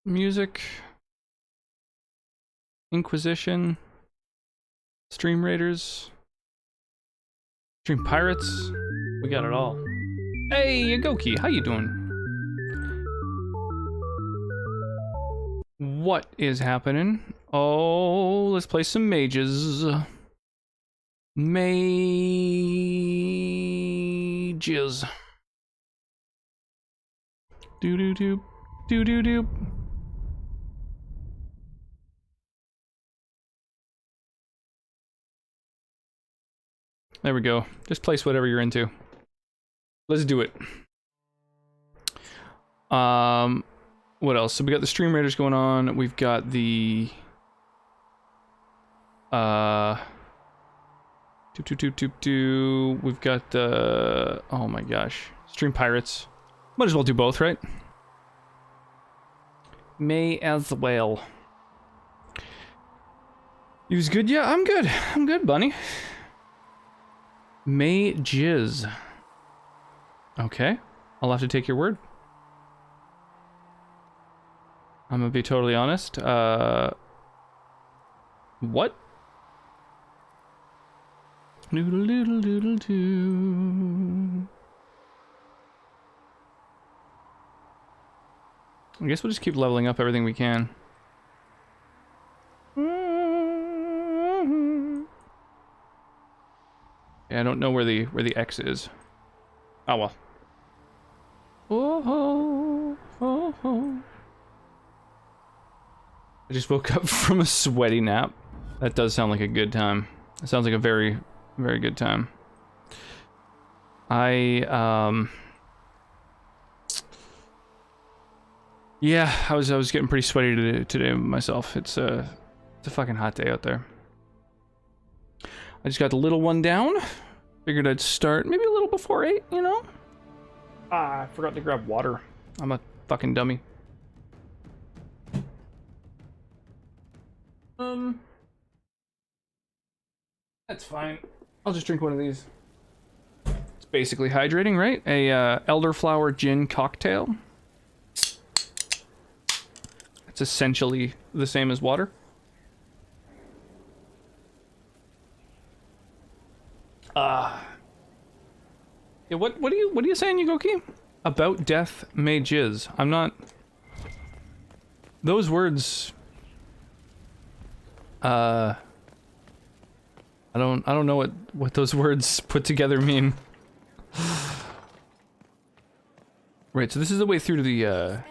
Music. Inquisition. Stream Raiders. Stream Pirates. We got it all. Hey, Yagoki, how you doing? What is happening? Oh, let's play some mages. Mages. Do-do-do. Do-do-do. There we go. Just place whatever you're into. Let's do it. What else? So we got the Stream Raiders going on. We've got the we've got the oh my gosh. Stream Pirates. Might as well do both, right? May as well. You was good? Yeah, I'm good. I'm good, bunny. May jizz. Okay. I'll have to take your word. I'm gonna be totally honest. What? Noodle doodle doodle doo. I guess we'll just keep leveling up everything we can. Yeah, I don't know where the X is. Oh well. Oh ho, oh ho. I just woke up from a sweaty nap. That does sound like a good time. It sounds like a very, very good time. Yeah, I was getting pretty sweaty today myself. It's a fucking hot day out there. I just got the little one down. Figured I'd start maybe a little before 8, you know? Ah, I forgot to grab water. I'm a fucking dummy. That's fine. I'll just drink one of these. It's basically hydrating, right? A elderflower gin cocktail. It's essentially the same as water. Yeah, what are you saying, Yugoki? About death may jizz. I'm not. Those words. I don't know what those words put together mean. Right, so this is the way through to the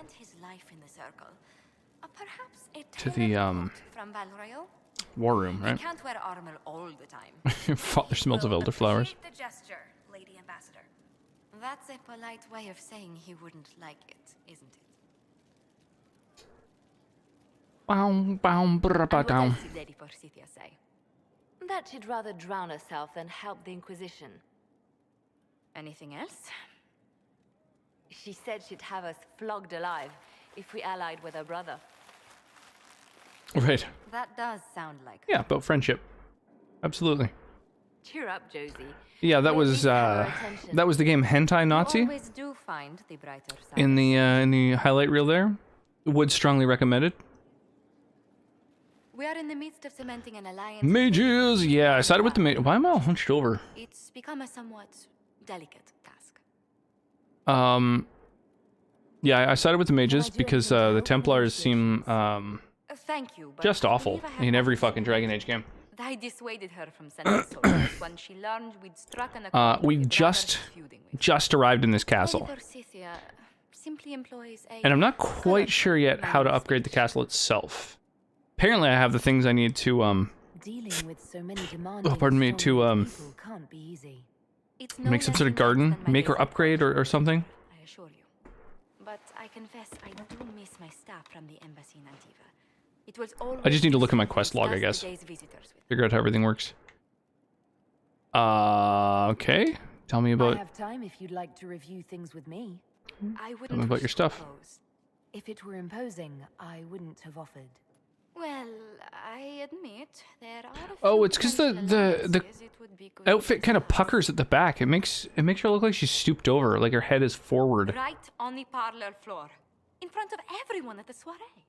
war room, right? Can't wear armor all the time. Your father smells of elderflowers. The gesture, Lady Ambassador. That's a polite way of saying he wouldn't like it, isn't it? What does Lady Forsythia say? That she'd rather drown herself than help the Inquisition. Anything else? She said she'd have us flogged alive if we allied with her brother. Right. That does sound like Yeah, about friendship. Absolutely. Cheer up, Josie. Yeah, that was the game Hentai Nazi Always do find the brighter side. in the highlight reel there. Would strongly recommend it. We are in the midst of cementing an alliance. Mages, yeah, I sided with the mage. Why am I all hunched over? It's become a somewhat delicate task. Yeah, I sided with the mages because the Templars seem Thank you, but just awful in every fucking Dragon Age game. I dissuaded her from sending soldiers when she learned we'd struck an We just arrived in this castle, simply employs a and I'm not quite sure yet how to upgrade the castle itself. Apparently, I have the things I need to Dealing with so many demanding can't be easy. make some sort of garden, make or upgrade or something. I assure you. But I confess I do miss my staff from the embassy in Antiva. It was always I just need to look at my quest log, I guess. Figure out how everything works. Okay. Tell me about. I have time if you'd like to review things with me. I wouldn't Tell me about your stuff. If it were imposing, I wouldn't have offered. Well, I admit there are a Oh, few it's because the alliances it would be good outfit to kind of discuss. puckers at the back. It makes her look like she's stooped over, like her head is forward. Right on the parlor floor. in front of everyone at the soiree.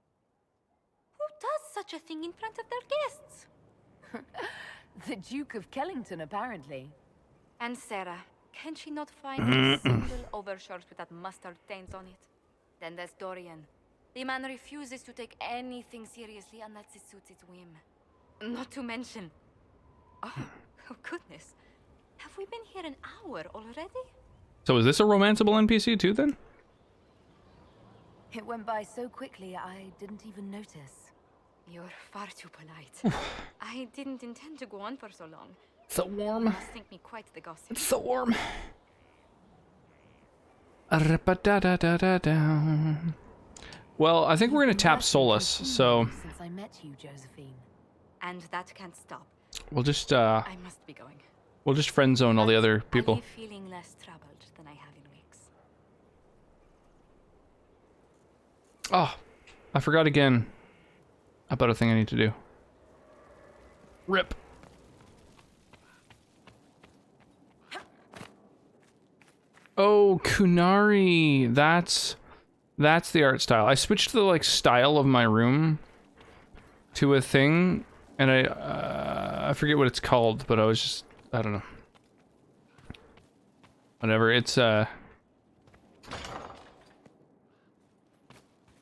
Who does such a thing in front of their guests? The Duke of Kellington, apparently. And Sarah, can she not find a single overshirt with that mustard stains on it? Then there's Dorian. The man refuses to take anything seriously unless it suits his whim. Not to mention... Oh goodness. Have we been here an hour already? So is this a romanceable NPC too, then? It went by so quickly, I didn't even notice. You're far too polite. I didn't intend to go on for so long. So warm. You must think me quite the gossip. It's so warm. Well, I think we're gonna tap Solus, so Since I met you, Josephine. And that can't stop. we'll just I must be going. we'll just friend zone all the other I people. leave feeling less troubled than I have in weeks. Oh, I forgot again about a thing I need to do. Rip. Oh, Kunari. That's the art style. I switched the like style of my room to a thing, and I forget what it's called, but I don't know. Whatever. It's yeah,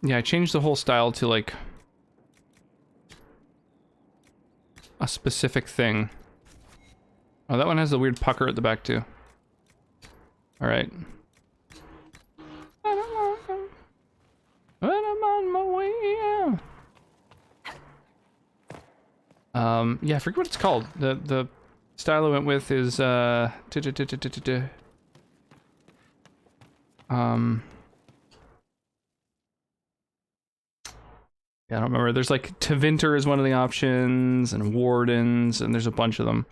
I changed the whole style to like a specific thing. Oh, that one has the weird pucker at the back too. All right. But I'm on my way. Yeah, I forget what it's called. The style I went with is yeah, I don't remember. There's like Tevinter is one of the options, and Wardens, and there's a bunch of them.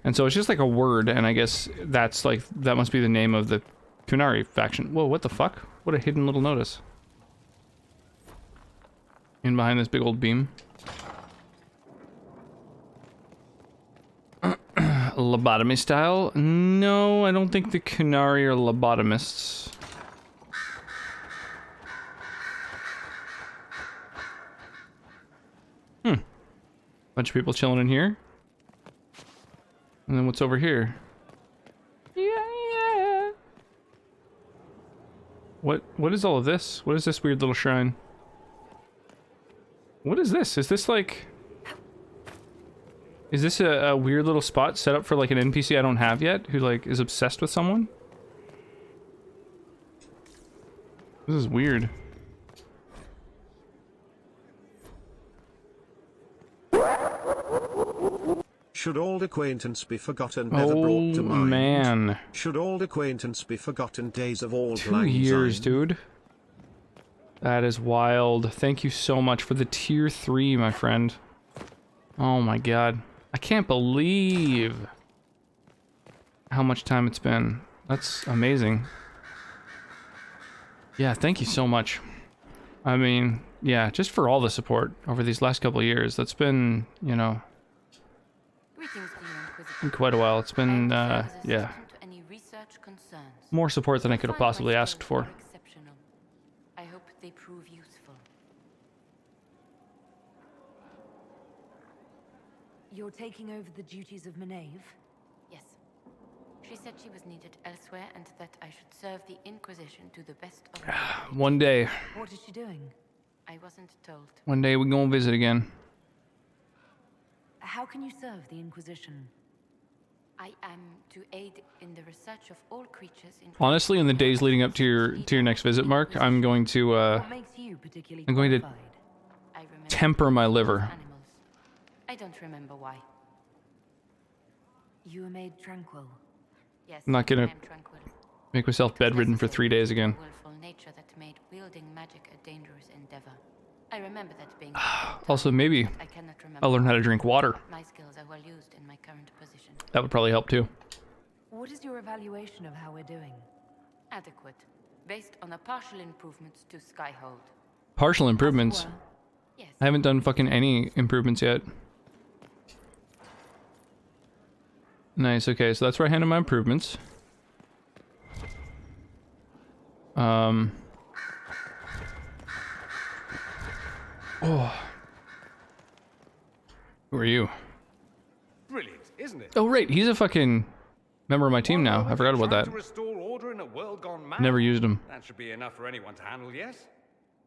And so it's just like a word, and I guess that's like, that must be the name of the Kunari faction. Whoa, what the fuck? What a hidden little notice. In behind this big old beam. Lobotomy style? No, I don't think the Kunari are lobotomists. Bunch of people chilling in here. And then what's over here? Yeah. What is all of this? What is this weird little shrine? What is this? Is this like... Is this a weird little spot set up for like an NPC I don't have yet, who like is obsessed with someone? This is weird. Should old acquaintance be forgotten, never brought to mind? Man. Should old acquaintance be forgotten, days of old 2 lang years, syne? dude. That is wild. Thank you so much for the tier 3, my friend. Oh my god. I can't believe how much time it's been. That's amazing. Yeah, thank you so much. I mean, yeah, just for all the support over these last couple of years. That's been, you know, Greetings to you, Inquisitor. quite a while. It's been, I am yeah, here as assistant to any research concerns. more support than I could have Find my possibly asked skills for. are exceptional. I hope they prove useful. You're taking over the duties of Maeve? Yes. She said she was needed elsewhere and that I should serve the Inquisition to the best of my ability. One day, What is she doing? I wasn't told. one day we gonna visit again. How can you serve the Inquisition? I am to aid in the research of all creatures in... Honestly, in the days leading up to your next visit, Mark, I'm going to What makes you particularly I'm going to qualified? I remember temper my those liver. animals. I don't remember why. You were made tranquil. Yes, I'm not gonna I am tranquil. make myself bedridden for 3 days again. Willful nature that made wielding magic a dangerous endeavor. I remember that being... Also, maybe I cannot remember. I'll learn how to drink water. My skills are well used in my current position. That would probably help too. What is your evaluation of how we're doing? Adequate. Based on the partial improvements to Skyhold. Partial improvements. Well, Yes. I haven't done fucking any improvements yet. Nice, okay, so that's where I handle my improvements. Oh. Who are you? Brilliant, isn't it? Oh, right. He's a fucking member of my team now. I forgot about that. To restore order in a world gone mad. Never used him. That should be enough for anyone to handle, yes?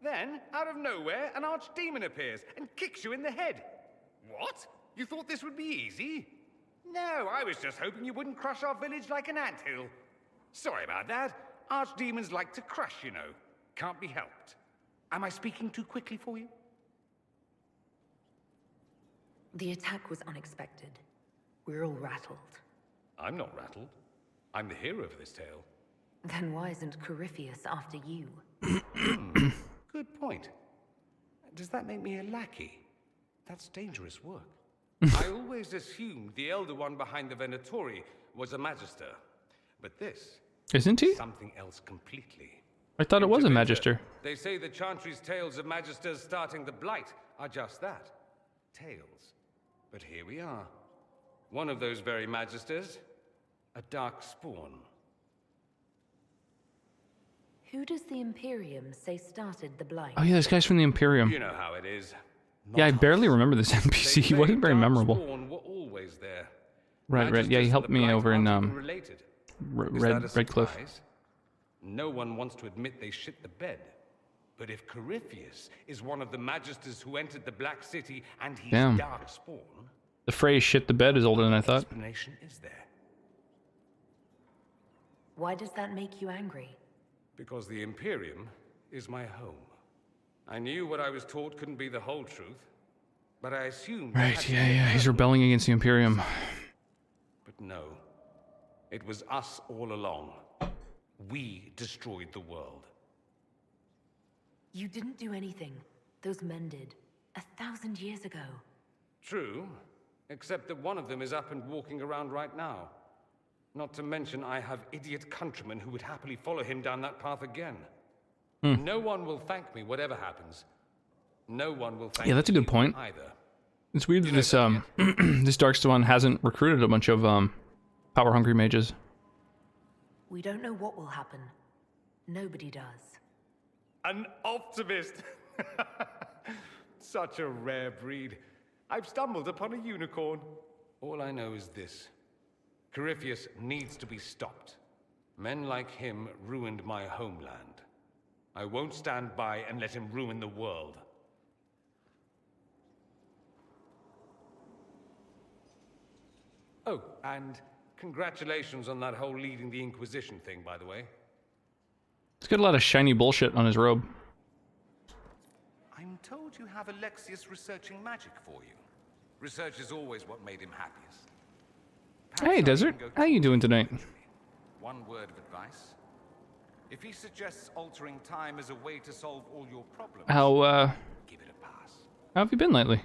Then, out of nowhere, an archdemon appears and kicks you in the head. What? You thought this would be easy? No, I was just hoping you wouldn't crush our village like an anthill. Sorry about that. Archdemons like to crush, you know. Can't be helped. Am I speaking too quickly for you? The attack was unexpected. We're all rattled. I'm not rattled. I'm the hero of this tale. Then why isn't Corypheus after you? Good point. Does that make me a lackey? That's dangerous work. I always assumed the Elder One behind the Venatori was a Magister. But this... Isn't he? Something else completely. I thought it was a Inquisitor, Magister. They say the Chantry's tales of Magisters starting the Blight are just that. Tales. But here we are. One of those very Magisters. A dark spawn. Who does the Imperium say started the Blight? Oh yeah, this guy's from the Imperium. You know how it is. Yeah, I Not barely us. remember this They NPC. He say wasn't very dark memorable. spawn were always there. Right. Yeah, he Magisters helped and the me Blight over in aren't even related. Is that a Redcliffe. surprise? No one wants to admit they shit the bed. But if Corypheus is one of the Magisters who entered the Black City and he's Damn. dark spawn, The phrase "shit the bed" is older than I thought. explanation is there. Why does that make you angry? Because the Imperium is my home. I knew what I was taught couldn't be the whole truth, but I assumed... it had Right. to Yeah. be Yeah. He's personal. rebelling against the Imperium. But no. It was us all along. We destroyed the world. You didn't do anything. Those men did. 1,000 years ago. True, except that one of them is up and walking around right now. Not to mention I have idiot countrymen who would happily follow him down that path again. No one will thank me, whatever happens. No one will thank Yeah, that's a good you point. either. It's weird that this this Darkstone hasn't recruited a bunch of power-hungry mages. We don't know what will happen. Nobody does. An optimist! Such a rare breed. I've stumbled upon a unicorn. All I know is this. Corypheus needs to be stopped. Men like him ruined my homeland. I won't stand by and let him ruin the world. Oh, and congratulations on that whole leading the Inquisition thing, by the way. He's got a lot of shiny bullshit on his robe. I'm told you have Alexius researching magic for you. Research is always what made him happiest. Perhaps Hey, I Desert. can go How you doing tonight? One word of advice. If he suggests altering time as a way to solve all your problems, How give it a pass. have you been lately?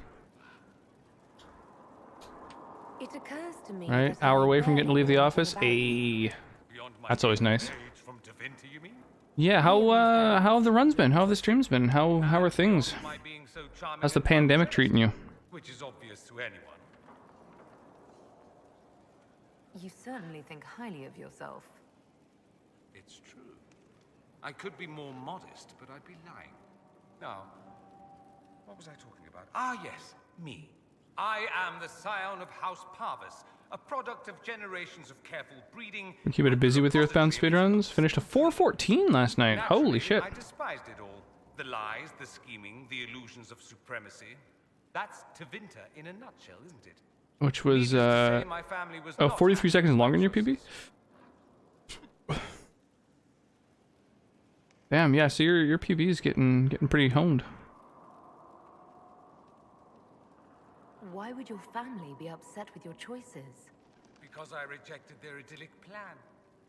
It occurs to me Right, that I hour away from getting to leave the rarely office. think about you. Hey, Beyond my that's always nice. age from Tevinter, you mean? Yeah. How have the runs been? How have the streams been? How are things? My being so charming How's the and pandemic well-dressed, treating you? Which is obvious to anyone. You certainly think highly of yourself. It's true. I could be more modest, but I'd be lying. Now, what was I talking about? Ah, yes, me. I am the scion of House Parvis, a product of generations of careful breeding. You keep it busy with your Earthbound speedruns? Finished a 414 last night. Holy Naturally, shit. I despised it all. The lies, the scheming, the illusions of supremacy. That's Tevinter in a nutshell, isn't it? Which was, Needless to say, my family was not 43 happy seconds with my longer than your PB? choices. Damn, yeah, so your PB is getting pretty honed. Why would your family be upset with your choices? Because I rejected their idyllic plan.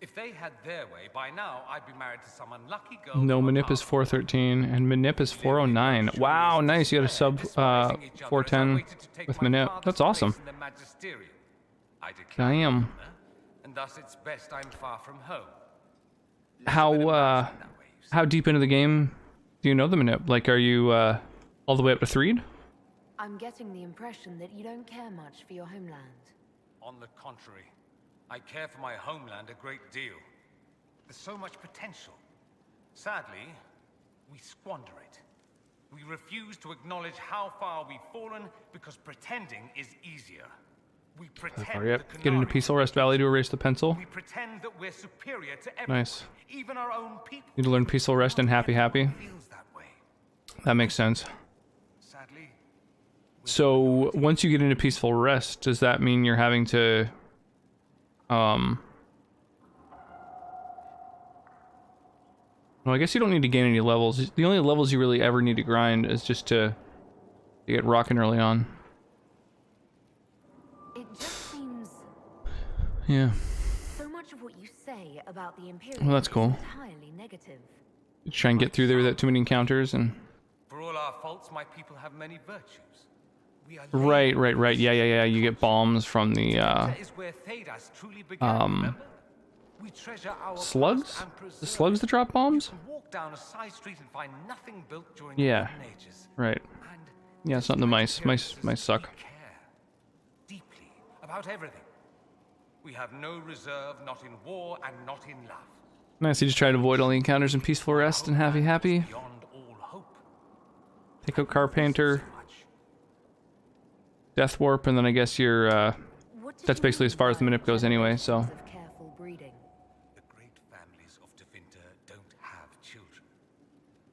If they had their way, by now I'd be married to some unlucky girl. No, from a Manip is past. 413, and Manip is 409. Wow, nice, you got a sub Despising each other as I 410 waited to take with my Manip. father's That's awesome. place in the magisterium. I declined Damn. honor, and thus it's best I'm far from home. Little bit How embarrassing that way, you see. how deep into the game do you know the Manip? Like, are you all the way up to Threed? I'm getting the impression that you don't care much for your homeland. On the contrary, I care for my homeland a great deal. There's so much potential. Sadly, we squander it. We refuse to acknowledge how far we've fallen because pretending is easier. We pretend Hurry up. the Get into Canary- Peaceful Rest Valley to erase the pencil. We pretend that we're superior to everyone, Nice. even our own people. Need to learn Peaceful Rest and Happy Happy. Feels that way. That makes sense. Sadly, So, once you get into Peaceful Rest, does that mean you're having to... Well, I guess you don't need to gain any levels. The only levels you really ever need to grind is just to get rocking early on. It just seems Yeah. so much of what you say about the Imperium Well, that's cool. is entirely negative. Try and get through there without too many encounters and... for all our faults, my people have many virtues. We are Right. Yeah. You get bombs from the, That is where Thedas truly began, remember? We treasure our slugs? past and The preserve slugs that drop bombs? it. Walk down a side street and find nothing built during Yeah. the Golden Ages. Right. And Yeah, it's not the mice. Mice suck. we care deeply about everything. We have no reserve, not in war and not in love. Nice, you just try to avoid all the encounters in Peaceful Rest and Happy Happy. Beyond all hope. Take out Carpenter, So much. Death Warp, and then I guess you're, What did that's you basically as mean far as the by minute goes anyway, so... generations of careful breeding? The great families of Tevinter don't have children.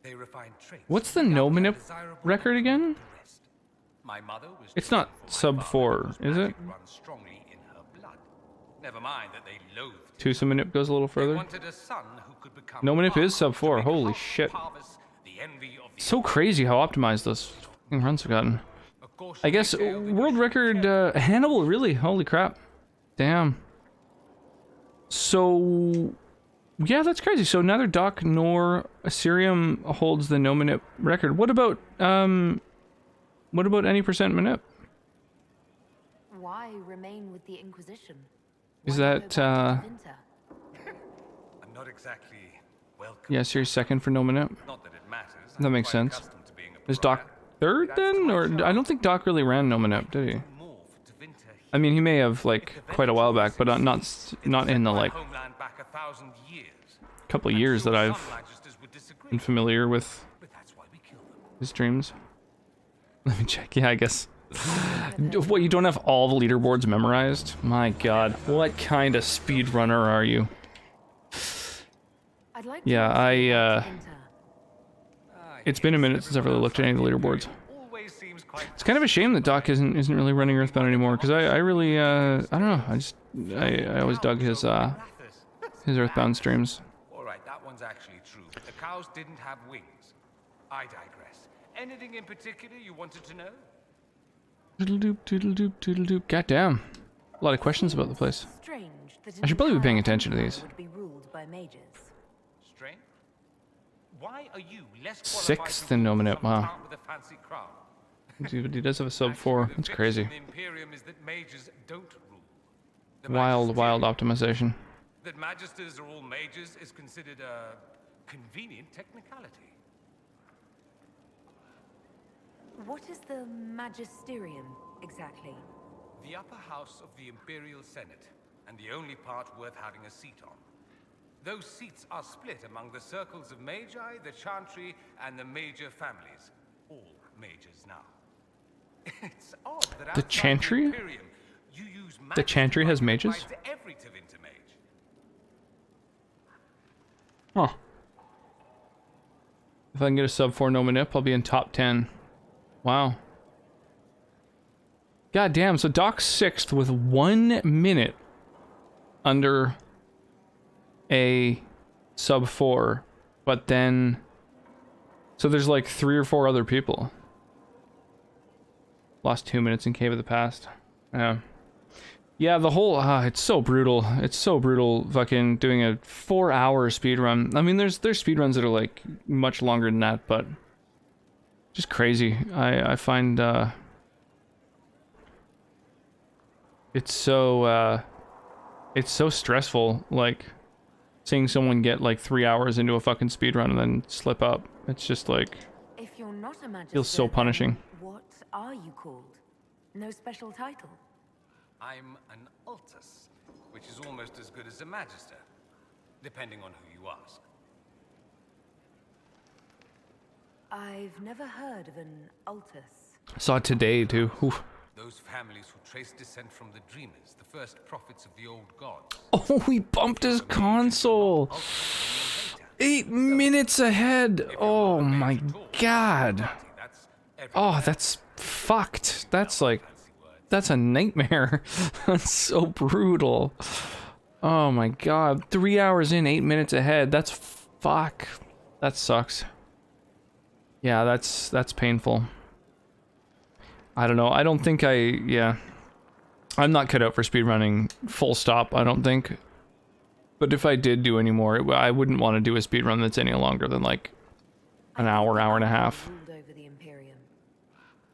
They refine traits. What's the without no the minute undesirable record again? rest. My mother was It's not trained for my sub father 4, because is it? magic runs strongly in her blood. Never mind that they loathed him. Two some minute goes a little They further. wanted a son who could become No Manip is sub to 4, make holy half shit. Parvis the envy of the So crazy how optimized those fucking runs have gotten. Of course, I guess we failed in world your record Hannibal, really? Holy crap. Damn. So yeah, that's crazy. So neither Doc nor Assyrium holds the no manip record. What about any percent manip? Why remain with the Inquisition? Is Why not that go back to Tevinter? I'm not exactly welcome. yeah, Series second for no manip? Not that it matters. That I'm makes quite sense. accustomed to being a Is pariah. Doc third then? Or I don't think Doc really ran no manip, did he? More for Tevinter I mean, he may have like quite a while back, but not in the like homeland back 1,000 years. couple of I'm years sure that some I've magisters would disagree, been familiar with but that's why we kill them. his streams. Let me check. Yeah, I guess. What, you don't have all the leaderboards memorized? My god, what kind of speedrunner are you? I'd like to Yeah, ask you about Tevinter. It's been a minute since I've really looked at any of the leaderboards. Always seems quite It's kind of a shame that Doc isn't really running Earthbound anymore, because I really I don't know, I always dug his Earthbound streams. All right, that one's actually true. The cows didn't have wings. I digress. Anything in particular you wanted to know? Doodle doop. Goddamn, a lot of questions about the place. Strange that I should probably be paying an attention to empire these. would be ruled by mages. Strange. Why are you less qualified Sixth to in rule Nominate, some wow. town with a fancy crown? Dude, he does have a sub 4. Actually, the That's fiction crazy. in the Imperium is that mages don't rule. The Wild magisterium. optimization. That magisters are all mages is considered a convenient technicality. What is the magisterium exactly? The upper house of the Imperial Senate, and the only part worth having a seat on. Those seats are split among the circles of Magi, the Chantry, and the major families. All majors now. It's odd that The outside Chantry? Imperium, you use The Chantry has magic mages? applied to every Tevinter mage. Huh. If I can get a sub 4 no manip, I'll be in top 10. Wow. God damn, so Doc's 6th with 1 minute under a sub 4, but then so there's like 3 or 4 other people. Lost 2 minutes in Cave of the Past. Yeah, the whole it's so brutal. It's so brutal fucking doing a 4-hour speedrun. I mean, there's speedruns that are like much longer than that, but just crazy. I find it's so stressful, like seeing someone get like 3 hours into a fucking speedrun and then slip up. It's just like If you're not a magister, feels so then punishing. What are you called? No special title. I'm an Altus, which is almost as good as a Magister, depending on who you ask. I've never heard of an Altus. Saw it today too. Oof. Those families who trace descent from the Dreamers, the first prophets of the old gods. Oh, he bumped his console. 8 minutes ahead. Oh my god. Oh, that's fucked. That's like, that's a nightmare. That's so brutal. Oh my god. 3 hours in, 8 minutes ahead. That's fuck. That sucks. Yeah, that's painful. I don't know. I don't think yeah. I'm not cut out for speedrunning full stop, I don't think. But if I did do any more, I wouldn't want to do a speedrun that's any longer than like an hour, hour and a half. Over the Imperium.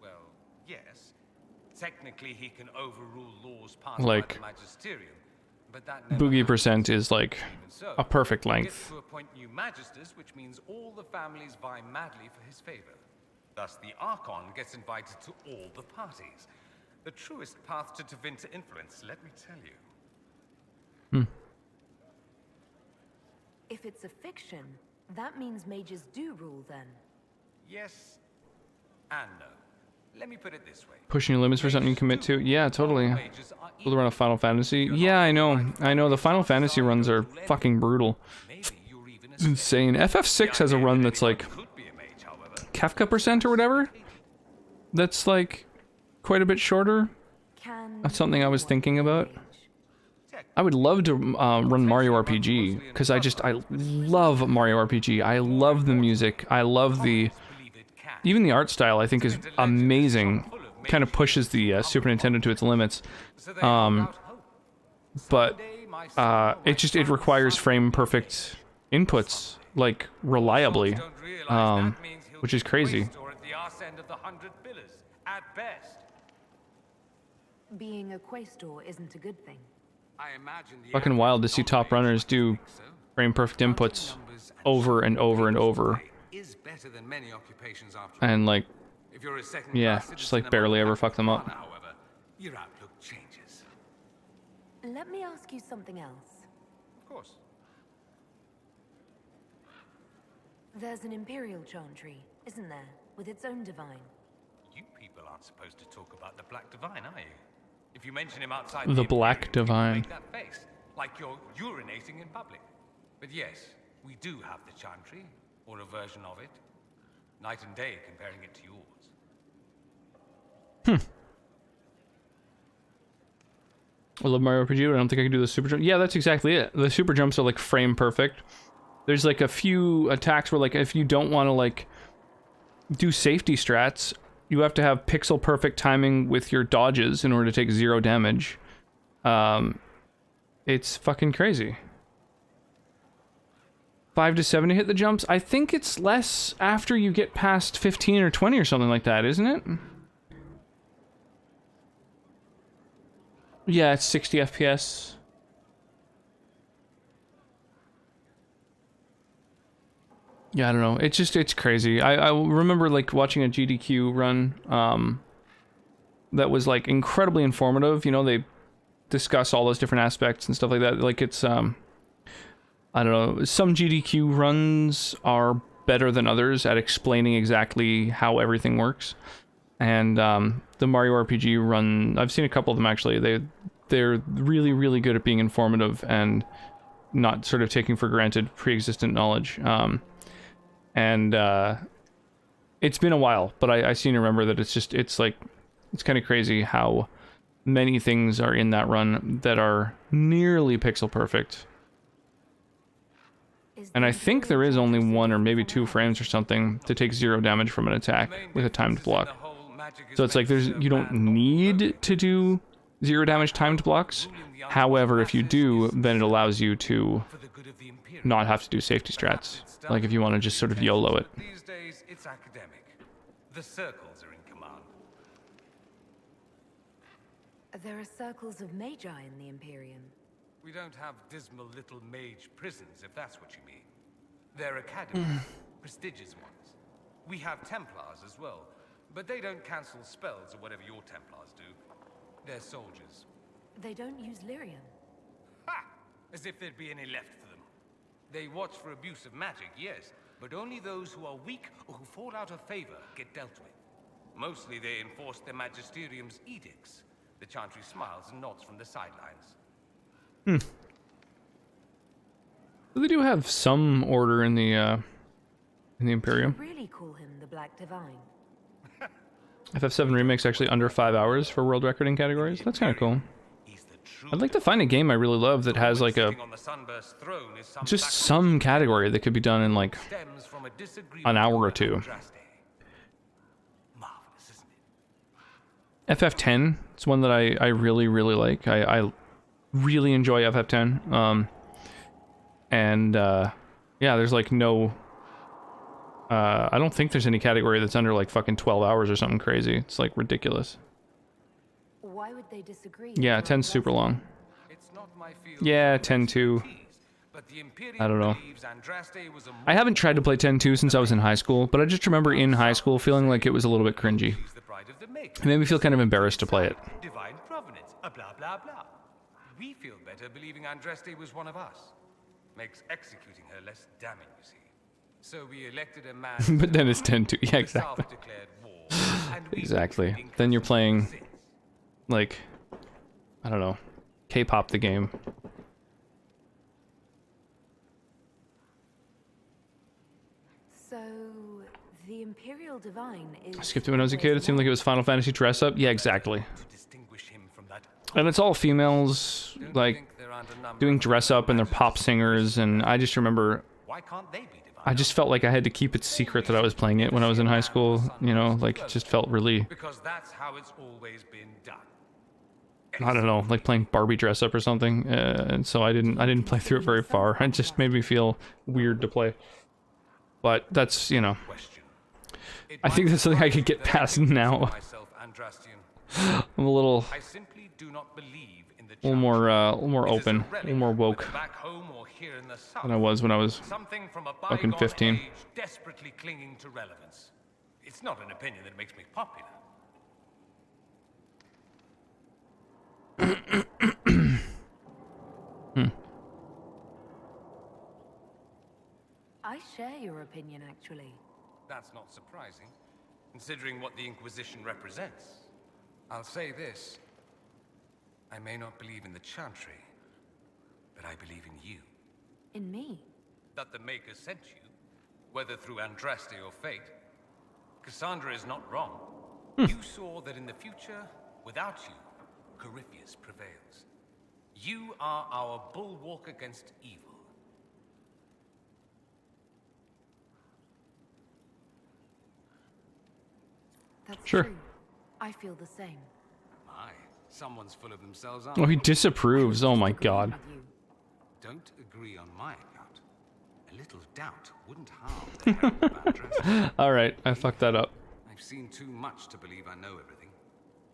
Well, yes. Technically, he can overrule laws passed Like, by the Magisterium, but that never Boogie happens. percent is like Even so, a perfect he length. gets to appoint new magisters, which means all the families vie madly for his favor. Thus, the Archon gets invited to all the parties. The truest path to Tevinter influence, let me tell you. If it's a fiction, that means mages do rule then. Yes and no. Let me put it this way. Pushing your limits for something you commit to? Yeah, totally. Will run a Final Fantasy? Yeah, I know. I know. The Final Fantasy runs are fucking brutal. It's insane. FF6 has a run that's like Kefka percent or whatever. That's like quite a bit shorter. That's something I was thinking about. I would love to run Mario RPG, because I love Mario RPG. I love the music. I love even the art style, I think, is amazing. Kind of pushes the Super Nintendo to its limits. But it requires frame perfect inputs, like, reliably, which is crazy. Being a Quaestor isn't a good thing. Fucking wild to see top runners do frame perfect inputs over and over and over. And like, yeah, just like barely ever fuck them up. However, your outlook changes. Let me ask you something else. Of course. There's an Imperial Chantry, isn't there? With its own divine. You people aren't supposed to talk about the Black Divine, are you? If you mention him outside The Black Imperium, Divine. you make that face, like you're urinating in public. But yes, we do have the Chantry, or a version of it. Night and day comparing it to yours. I love Mario RPG, but I don't think I can do the super jump. Yeah, that's exactly it. The super jumps are like frame perfect. There's like a few attacks where like if you don't want to like do safety strats, you have to have pixel perfect timing with your dodges in order to take 0 damage. It's fucking crazy. 5 to 7 to hit the jumps. I think it's less after you get past 15 or 20 or something like that, isn't it? Yeah, it's 60 FPS. Yeah, I don't know. It's crazy. I remember like watching a GDQ run that was like incredibly informative. You know, they discuss all those different aspects and stuff like that. Like it's I don't know. Some GDQ runs are better than others at explaining exactly how everything works. And the Mario RPG run, I've seen a couple of them actually. They're really, really good at being informative and not sort of taking for granted pre-existent knowledge. And it's been a while, but I seem to remember that it's kind of crazy how many things are in that run that are nearly pixel perfect. And I think there is only 1 or maybe 2 frames or something to take 0 damage from an attack with a timed block. So it's like you don't need to do 0 damage timed blocks. However, if you do, then it allows you to not have to do safety strats. Like if you want to just sort of YOLO it. These days, it's academic. The circles are in command. There are circles of magi in the Imperium. We don't have dismal little mage prisons, if that's what you mean. They're academies, prestigious ones. We have Templars as well, but they don't cancel spells or whatever your Templars do. They're soldiers. They don't use lyrium. Ha! As if there'd be any left for them. They watch for abuse of magic, yes, but only those who are weak or who fall out of favor get dealt with. Mostly they enforce their magisterium's edicts. The Chantry smiles and nods from the sidelines. They do have some order in the Imperium. Really call him the Black Divine. FF7 Remake's actually under 5 hours for world record in categories. That's kind of cool. I'd like to find a game I really love that has like a just some category that could be done in like an hour or two. FF10, it's one that I really, really like. I really enjoy FF10. Yeah, there's like no... I don't think there's any category that's under like fucking 12 hours or something crazy. It's like ridiculous. Why would they disagree? Yeah, 10's super long. Yeah, 10 too. I don't know. I haven't tried to play 10-2 since I was in high school, but I just remember in high school feeling like it was a little bit cringy. It made me feel kind of embarrassed to play it. Divine provenance, blah blah blah. We feel better believing Andraste was one of us. Makes executing her less damning, you see. So we elected a man. But then it's 10-2. Yeah, exactly. Exactly. Then you're playing, like, I don't know, K-pop the game. So, the Imperial Divine is... I skipped it when I was a kid. It seemed like it was Final Fantasy dress up. Yeah, exactly. And it's all females, like, doing dress up and they're pop singers, and I just remember... Why can't they be divine? I just felt like I had to keep it secret that I was playing it when I was in high school, you know, like, it just felt really... Because that's how it's always been done. I don't know, like playing Barbie dress up or something, and so I didn't play through it very far. It just made me feel weird to play. But that's, you know, I think that's something I could get past now. I'm a little more open, a little more woke than I was when I was fucking 15. Desperately clinging to relevance. It's not an opinion that makes me popular. I share your opinion, actually. That's not surprising, considering what the Inquisition represents. I'll say this. I may not believe in the Chantry, but I believe in you. In me? That the Maker sent you, whether through Andraste or fate. Cassandra is not wrong. You saw that in the future, without you, Corypheus prevails. You are our bulwark against evil. That's Sure. true. I feel the same. My, someone's full of themselves, aren't Oh, he they? disapproves. Oh my Agreeing god. with you. Don't agree on my account. A little doubt wouldn't harm the merit of Andraste. Alright, I fucked that up. I've seen too much to believe I know everything.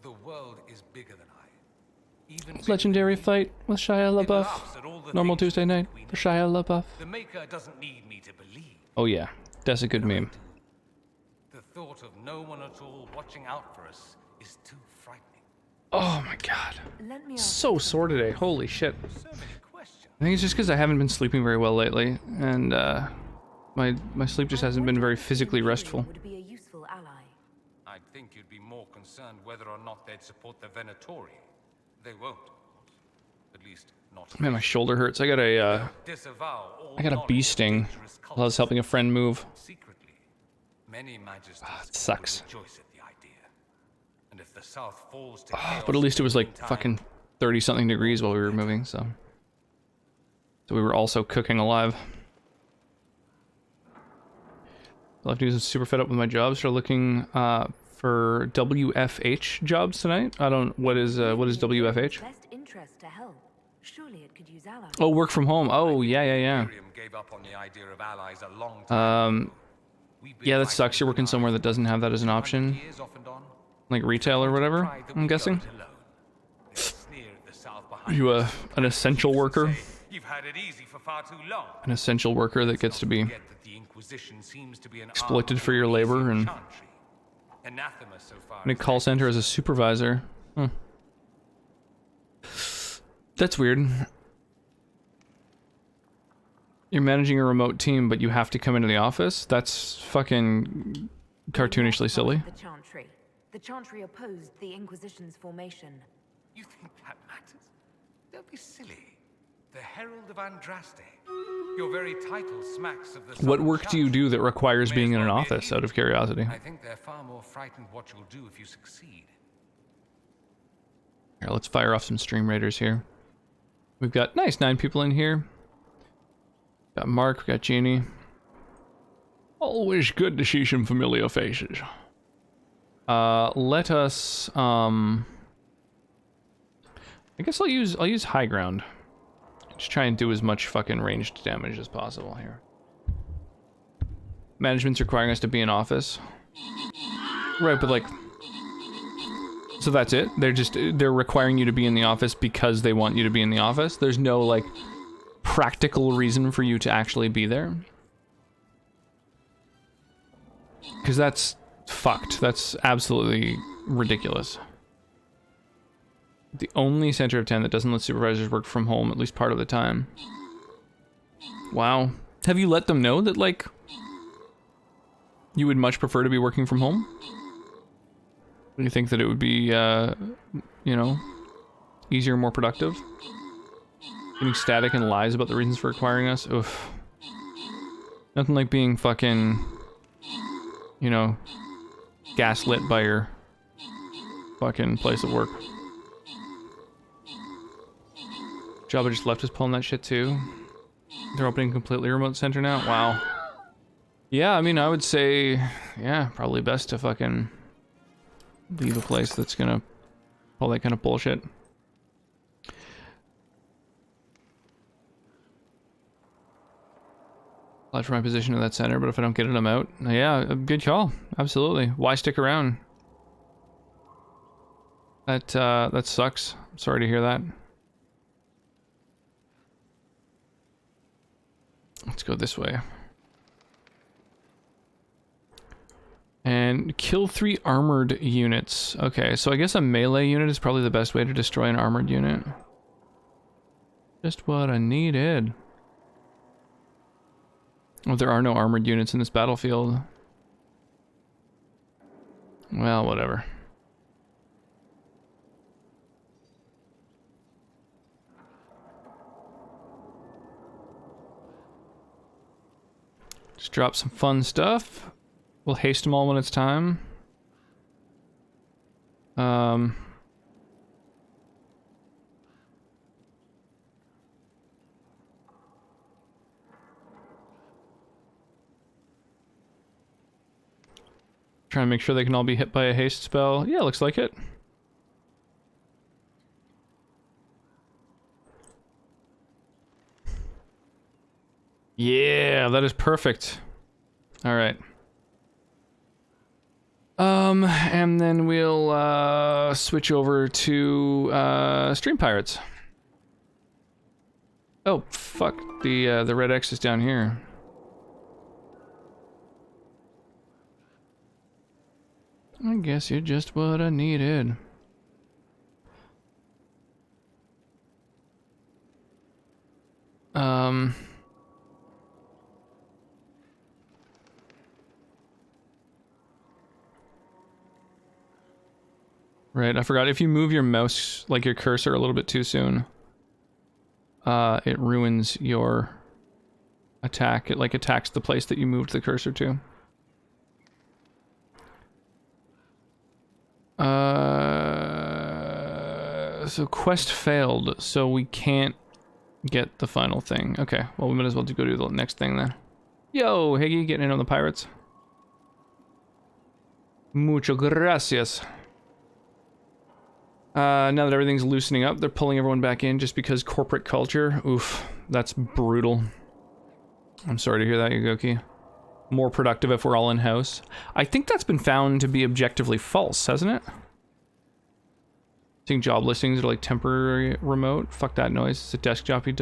The world is bigger than I. Even Legendary fight with Shia it LaBeouf. laughs at all the Normal things Tuesday night we for know. Shia LaBeouf. The Maker doesn't need me to believe. Oh yeah, that's a good meme. The thought of no one at all watching out for us is too frightening. Oh my god. Let me ask So sore today, holy shit. So many questions. I think it's just because I haven't been sleeping very well lately, and my sleep just hasn't been very physically restful. would be a useful ally. I'd think you'd be more concerned whether or not they'd support the Venatori. They won't. At least not. Man, my shoulder hurts. I got a Disavow all I got a knowledge bee of sting dangerous while I was helping a friend move. secretly. Many majesties it sucks. will rejoice at the idea. And if the South falls to But at least it was like chaos in time, fucking 30-something degrees while we were moving, so we were also cooking alive. All I have to do is super fed up with my jobs. Start looking for WFH jobs tonight. What is WFH? Best interest to help. Surely it could use allies. Oh, work from home. Oh, yeah. Imperium gave up on the idea of allies a long time. We've been Yeah, that fighting sucks. You're working with somewhere that doesn't have that as an 100 option, years off and on. like retail or whatever, Pride that I'm we guessing. got it alone. They sneer at the South Are behind you us. an essential worker? Say, you've had it easy for far too long. An essential worker that gets to be Forget that the Inquisition seems to be an exploited arm for your of the labor easy and chantry. Anathema so far in a as call they- center as a supervisor. Huh. That's weird. You're managing a remote team, but you have to come into the office? That's fucking cartoonishly silly. The Chantry. The Chantry opposed the Inquisition's formation. You think that matters? Don't be silly. The Herald of Andraste. Your very title smacks of the... What work do you do that requires being in an office, out of curiosity? I think they're far more frightened what you'll do if you succeed. Here, let's fire off some stream raiders here. We've got, nice, 9 people in here. Got Mark, we got Jeannie. Always good to see some familiar faces. Let us, I guess I'll use high ground. Just try and do as much fucking ranged damage as possible here. Management's requiring us to be in office. Right, but like... So that's it? They're requiring you to be in the office because they want you to be in the office? There's no, like, practical reason for you to actually be there? Because that's fucked. That's absolutely ridiculous. The only center of 10 that doesn't let supervisors work from home at least part of the time. Wow. Have you let them know that, like, you would much prefer to be working from home? Do you think that it would be, you know, easier, more productive? Getting static and lies about the reasons for acquiring us? Oof. Nothing like being fucking, you know, gaslit by your fucking place of work. Jabba just left us pulling that shit too. They're opening a completely remote center now? Wow. Yeah, I mean, I would say, yeah, probably best to fucking leave a place that's gonna pull that kind of bullshit. Applied for my position in that center, but if I don't get it, I'm out. Yeah, good call. Absolutely. Why stick around? That sucks. I'm sorry to hear that. Let's go this way. And kill 3 armored units. Okay, so I guess a melee unit is probably the best way to destroy an armored unit. Just what I needed. Oh, there are no armored units in this battlefield. Well, whatever. Just drop some fun stuff. We'll haste them all when it's time. Try and make sure they can all be hit by a haste spell. Yeah, looks like it. Yeah, that is perfect. All right. And then we'll switch over to Stream Pirates. Oh, fuck. The red X is down here. I guess you're just what I needed. Right, I forgot. If you move your mouse, like your cursor, a little bit too soon, it ruins your attack. It, like, attacks the place that you moved the cursor to. So quest failed, so we can't get the final thing. Okay, well, we might as well go do the next thing then. Yo, Higgy, getting in on the pirates. Mucho gracias. Now that everything's loosening up, they're pulling everyone back in just because corporate culture. Oof, that's brutal. I'm sorry to hear that, Yugoki. More productive if we're all in-house. I think that's been found to be objectively false, hasn't it? Seeing job listings are like temporary remote. Fuck that noise. It's a desk jockey job.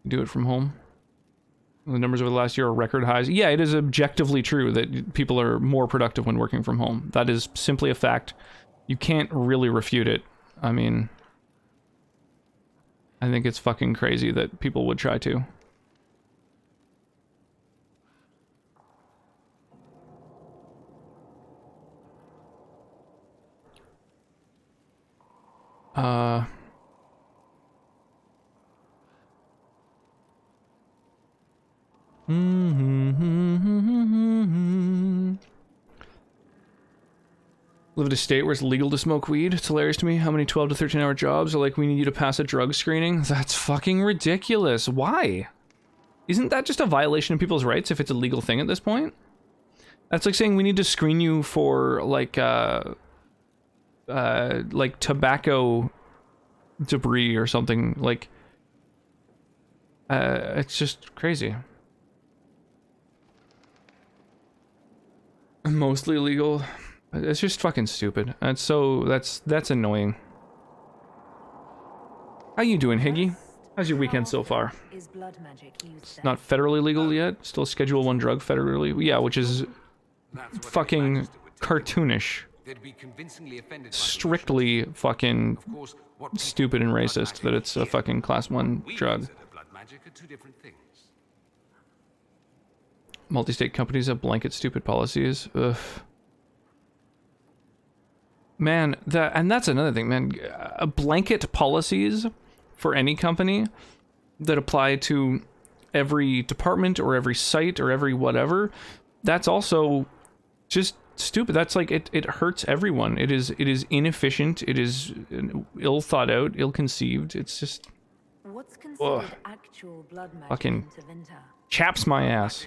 Do it from home. The numbers over the last year are record highs. Yeah, it is objectively true that people are more productive when working from home. That is simply a fact. You can't really refute it. I mean, I think it's fucking crazy that people would try to. Live in a state where it's legal to smoke weed. It's hilarious to me how many 12 to 13 hour jobs are like, we need you to pass a drug screening. That's fucking ridiculous. Why? Isn't that just a violation of people's rights if it's a legal thing at this point? That's like saying we need to screen you for like tobacco debris or something. Like, it's just crazy. Mostly illegal. It's just fucking stupid. That's annoying. How you doing, Higgy? How's your weekend so far? It's not federally legal yet. Still Schedule 1 drug federally. Yeah, which is fucking cartoonish. Strictly fucking stupid and racist that it's a fucking class 1 drug. Multi-state companies have blanket stupid policies. Ugh. Man, that's another thing, man. Blanket policies for any company that apply to every department or every site or every whatever, that's also just stupid. That's like, it hurts everyone. It is inefficient. It is ill thought out, ill conceived. It's just What's considered actual blood magic fucking to Vinta? chaps my ass.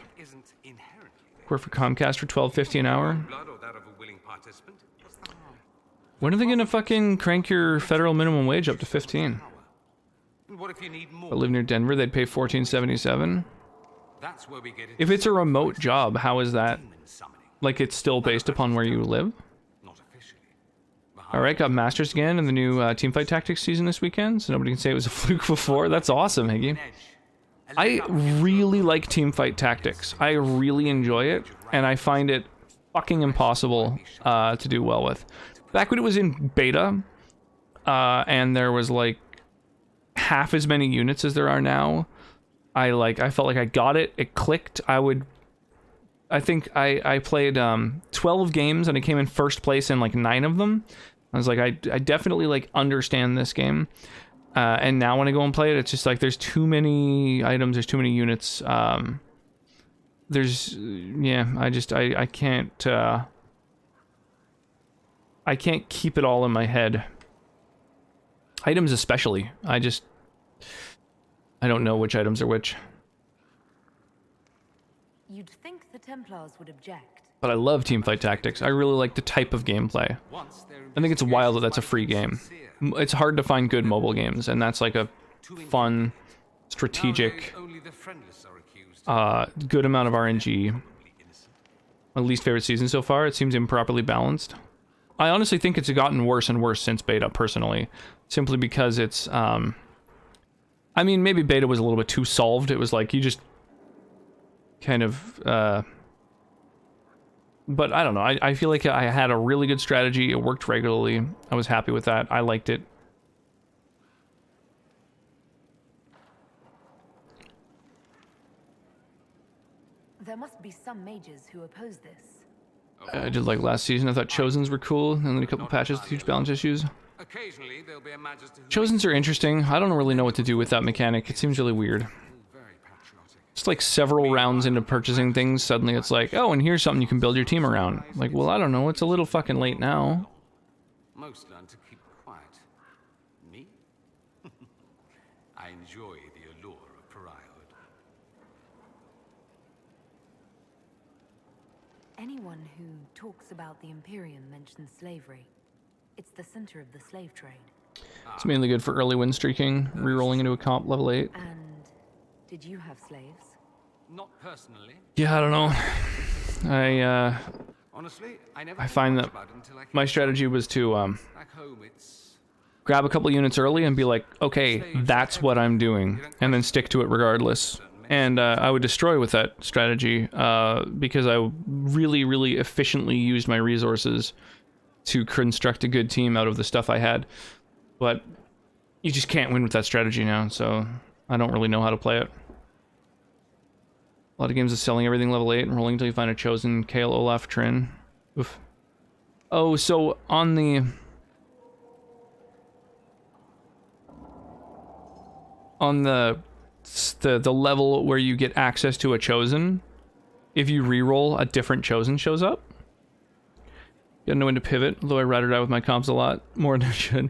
Work for Comcast for $12.50 an hour. When are they gonna fucking crank your federal minimum wage up to 15? I live near Denver, they'd pay $14.77. If it's a remote job, how is that? Like, it's still based upon where you live? Alright, got Masters again in the new Teamfight Tactics season this weekend, so nobody can say it was a fluke before. That's awesome, Higgy. I really like Teamfight Tactics. I really enjoy it, and I find it fucking impossible to do well with. Back when it was in beta, and there was like half as many units as there are now, I felt like I got it. It clicked. I think I played 12 games and I came in first place in like 9 of them. I was like, I definitely like understand this game. And now when I go and play it, it's just like there's too many items, there's too many units. I can't keep it all in my head. Items especially. I don't know which items are which. You'd think the Templars would object. But I love Teamfight Tactics. I really like the type of gameplay. I think it's wild that that's a free game. It's hard to find good mobile games, and that's like a fun, strategic, good amount of RNG. My least favorite season so far. It seems improperly balanced. I honestly think it's gotten worse and worse since beta, personally. Simply because it's, I mean, maybe beta was a little bit too solved. It was like, you just kind of, but I don't know. I feel like I had a really good strategy. It worked regularly. I was happy with that. I liked it. There must be some mages who oppose this. I did like last season. I thought Chosens were cool, and then a couple patches with huge balance issues. Chosens are interesting. I don't really know what to do with that mechanic. It seems really weird. Just like several rounds into purchasing things, suddenly it's like, oh, and here's something you can build your team around. Like, well, I don't know. It's a little fucking late now. Most learn to keep quiet. Me? I enjoy the allure of pariahhood. Anyone who talks about the Imperium mentions slavery. It's the center of the slave trade. It's mainly good for early win streaking, rerolling into a comp level 8. And did you have slaves? Not personally. Yeah, I don't know. Honestly, I find that my strategy was to grab a couple units early and be like, okay, that's what I'm doing, and then stick to it regardless. And I would destroy with that strategy because I really, really efficiently used my resources to construct a good team out of the stuff I had. But you just can't win with that strategy now, so I don't really know how to play it. A lot of games is selling everything level 8 and rolling until you find a chosen Kale, Olaf, Trin. Oof. Oh, so on the level where you get access to a chosen, if you re-roll, a different chosen shows up. Gotta know when to pivot, although I ride or die with my comps a lot more than I should.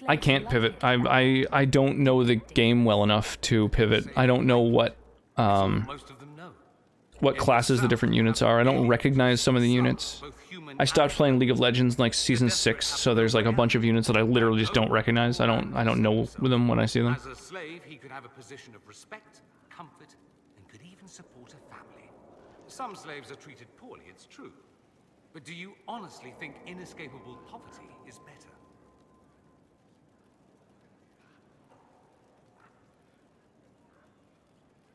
I can't pivot. I don't know the game well enough to pivot. I don't know what classes the different units are. I don't recognize some of the units. I stopped playing League of Legends in like season 6, so there's like a bunch of units that I literally just don't recognize. I don't know them when I see them. As a slave, he could have a position of respect, comfort, and could even support a family. Some slaves are treated poorly, it's true. But do you honestly think inescapable poverty is better?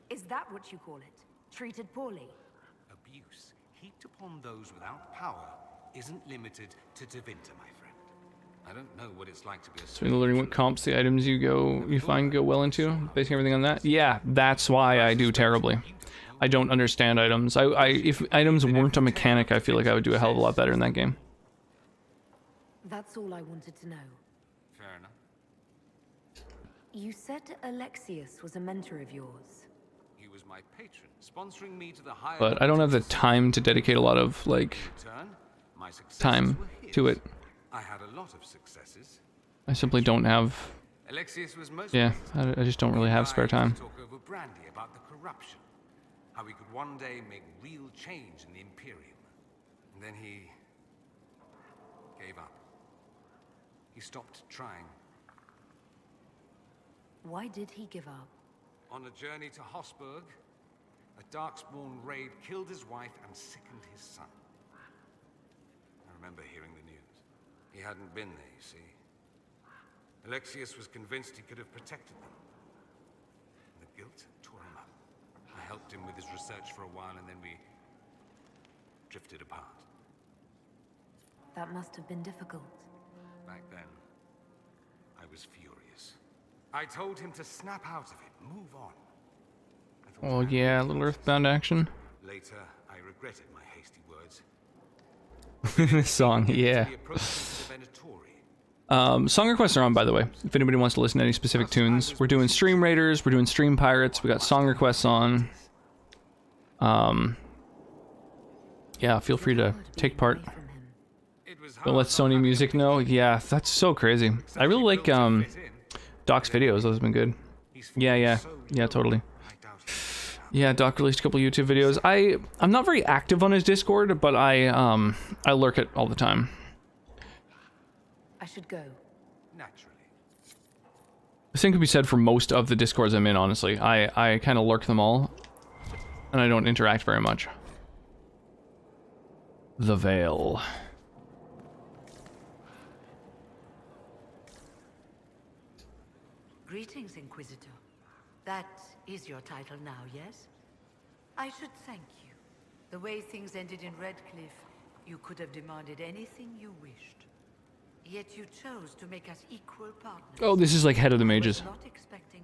Is that what you call it? Treated poorly? Abuse heaped upon those without power isn't limited to Tevinter, my friend. I don't know what it's like to be a So you're learning what comps the items you find go well into, basing everything on that? Yeah, that's why I do terribly. I don't understand items. If items weren't a mechanic, I feel like I would do a hell of a lot better in that game. That's all I wanted to know. Fair enough. You said Alexius was a mentor of yours. He was my patron, sponsoring me to the higher. But I don't have the time to dedicate a lot of, like, time to it. I had a lot of successes. I simply don't have... Alexius was most Yeah, I just don't really have spare time. Talk over brandy about the corruption. How we could one day make real change in the Imperium. And then he gave up. He stopped trying. Why did he give up? On a journey to Hosburg, a Darkspawn raid killed his wife and sickened his son. I remember hearing the news. He hadn't been there, you see. Alexius was convinced he could have protected them. And the guilt tore him up. I helped him with his research for a while, and then we drifted apart. That must have been difficult. Back then, I was furious. I told him to snap out of it, move on. Oh yeah, a little Earthbound action. Later, I regretted my hasty words. This song, yeah. Song requests are on, by the way. If anybody wants to listen to any specific tunes, we're doing Stream Raiders, we're doing Stream Pirates, we got song requests on. Yeah, feel free to take part. Don't let Sony Music know. Yeah, that's so crazy. I really like Doc's videos. Those have been good. Yeah, totally. Yeah, Doc released a couple YouTube videos. I'm not very active on his Discord, but I lurk it all the time. I should go. Naturally. The same could be said for most of the Discords I'm in, honestly. I kind of lurk them all, and I don't interact very much. The Veil. Greetings, Inquisitor. That is your title now, yes? I should thank you. The way things ended in Redcliffe, you could have demanded anything you wished. Yet you chose to make us equal partners. Oh, this is like Head of the Mages. I was not expecting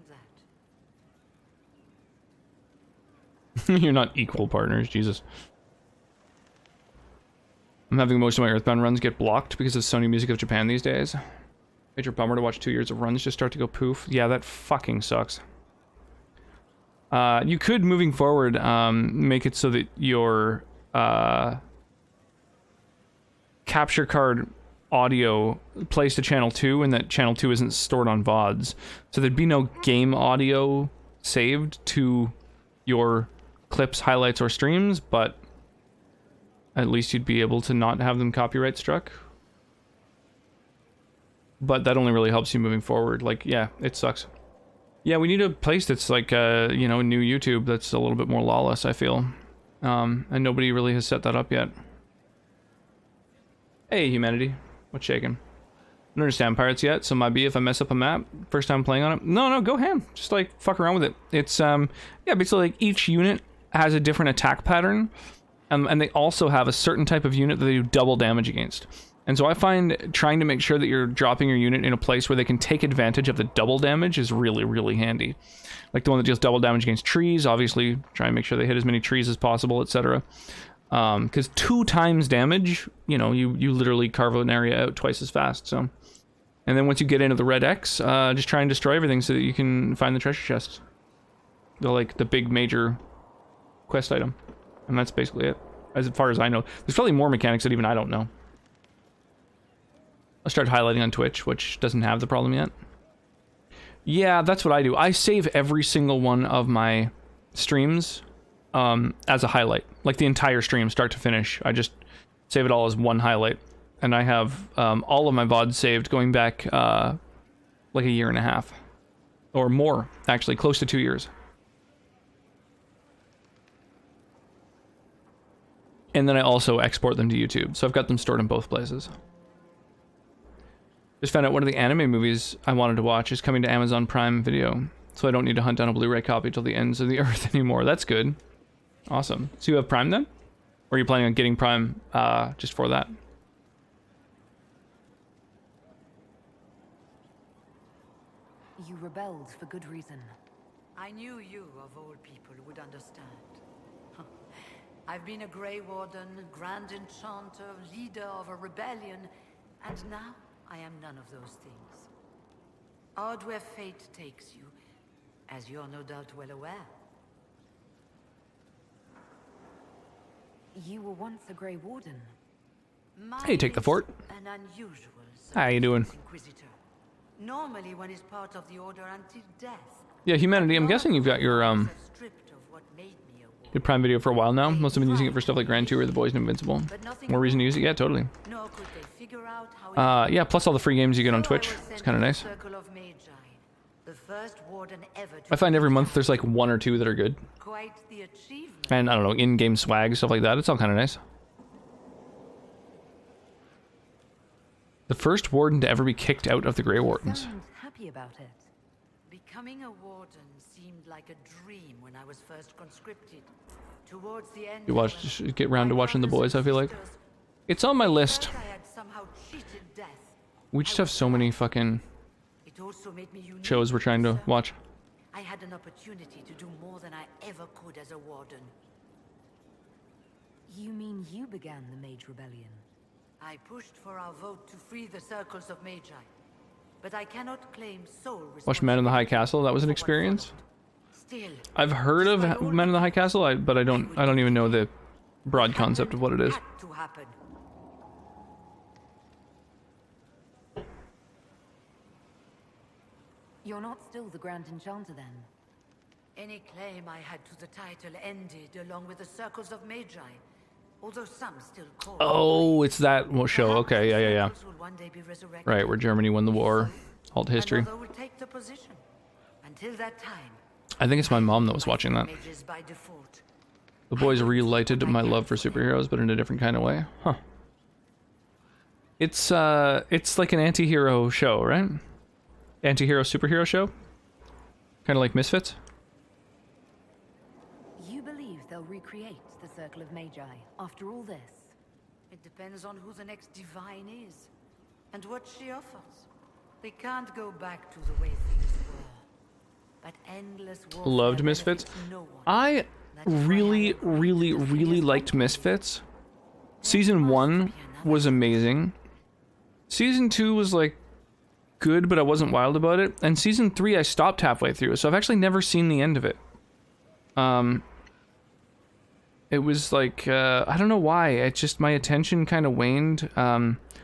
that. You're not equal partners, Jesus. I'm having most of my Earthbound runs get blocked because of Sony Music of Japan these days. Major bummer to watch 2 years of runs just start to go poof. Yeah, that fucking sucks. You could, moving forward, make it so that your capture card audio plays to channel 2 and that channel 2 isn't stored on VODs. So there'd be no game audio saved to your clips, highlights, or streams, but at least you'd be able to not have them copyright struck. But that only really helps you moving forward. Like, yeah, it sucks. Yeah, we need a place that's like, you know, new YouTube that's a little bit more lawless, I feel. And nobody really has set that up yet. Hey, humanity. What's shaking? I don't understand Pirates yet, so might be if I mess up a map, first time playing on it. No, go ham. Just, like, fuck around with it. It's, yeah, basically, like, each unit has a different attack pattern. And they also have a certain type of unit that they do double damage against. And so I find trying to make sure that you're dropping your unit in a place where they can take advantage of the double damage is really, really handy. Like the one that deals double damage against trees, obviously try and make sure they hit as many trees as possible, etc. Because 2 times damage, you know, you literally carve an area out twice as fast, so. And then once you get into the red X, just try and destroy everything so that you can find the treasure chests. The big major quest item. And that's basically it, as far as I know. There's probably more mechanics that even I don't know. I'll start highlighting on Twitch, which doesn't have the problem yet. Yeah, that's what I do. I save every single one of my streams as a highlight. Like the entire stream, start to finish. I just save it all as one highlight. And I have all of my VODs saved going back like a year and a half. Or more, actually, close to 2 years. And then I also export them to YouTube. So I've got them stored in both places. Just found out one of the anime movies I wanted to watch is coming to Amazon Prime Video. So I don't need to hunt down a Blu-ray copy till the ends of the earth anymore. That's good. Awesome. So you have Prime then? Or are you planning on getting Prime just for that? You rebelled for good reason. I knew you, of all people, would understand. I've been a Grey Warden, Grand Enchanter, leader of a rebellion, and now I am none of those things. Odd where fate takes you, as you're no doubt well aware. You were once a Grey Warden. Hey, take the fort. An unusual How you doing? Inquisitor. Normally one is part of the order until death. Yeah, Humanity, I'm guessing you've got your Prime Video for a while now. Most have been using it for stuff like Grand Tour or The Boys and Invincible. More reason to use it? Yeah, totally. Yeah, plus all the free games you get on Twitch. It's kind of nice. I find every month there's like 1 or 2 that are good. And I don't know, in-game swag, stuff like that. It's all kind of nice. The first warden to ever be kicked out of the Grey Wardens. Happy about it. Becoming a warden seemed like a dream when I was first conscripted. Towards the end, get round to watching The Boys, I feel like. It's on my list. We just have so many fucking shows we're trying to watch. I had an opportunity to do more than I ever could as a warden. You mean you began the Mage Rebellion? I pushed for our vote to free the circles of Magi, but I cannot claim sole responsibility. Watch Men in the High Castle. That was an experience. Still, I've heard of Men in the High Castle, but I don't even know the broad concept of what it is. to happen. You're not still the Grand Enchanter then? Any claim I had to the title ended along with the circles of Magi, although some still call. Oh, it's that show. Okay, yeah. Right, where Germany won the war. Alt history. Will take the position. Until that time, I think it's my mom that was watching that. The Boys relighted my love for superheroes, but in a different kind of way. Huh. It's like an anti-hero show, right? Anti-hero superhero show? Kind of like Misfits? You believe they'll recreate the Circle of Magi after all this? It depends on who the next divine is, and what she offers. They can't go back to the way things were. But endless warfare Loved Misfits. no one. I really liked Misfits. Season 1 was amazing. Season 2 was like good, but I wasn't wild about it. And Season 3 I stopped halfway through, so I've actually never seen the end of it. It was like, I don't know why, it just, my attention kind of waned.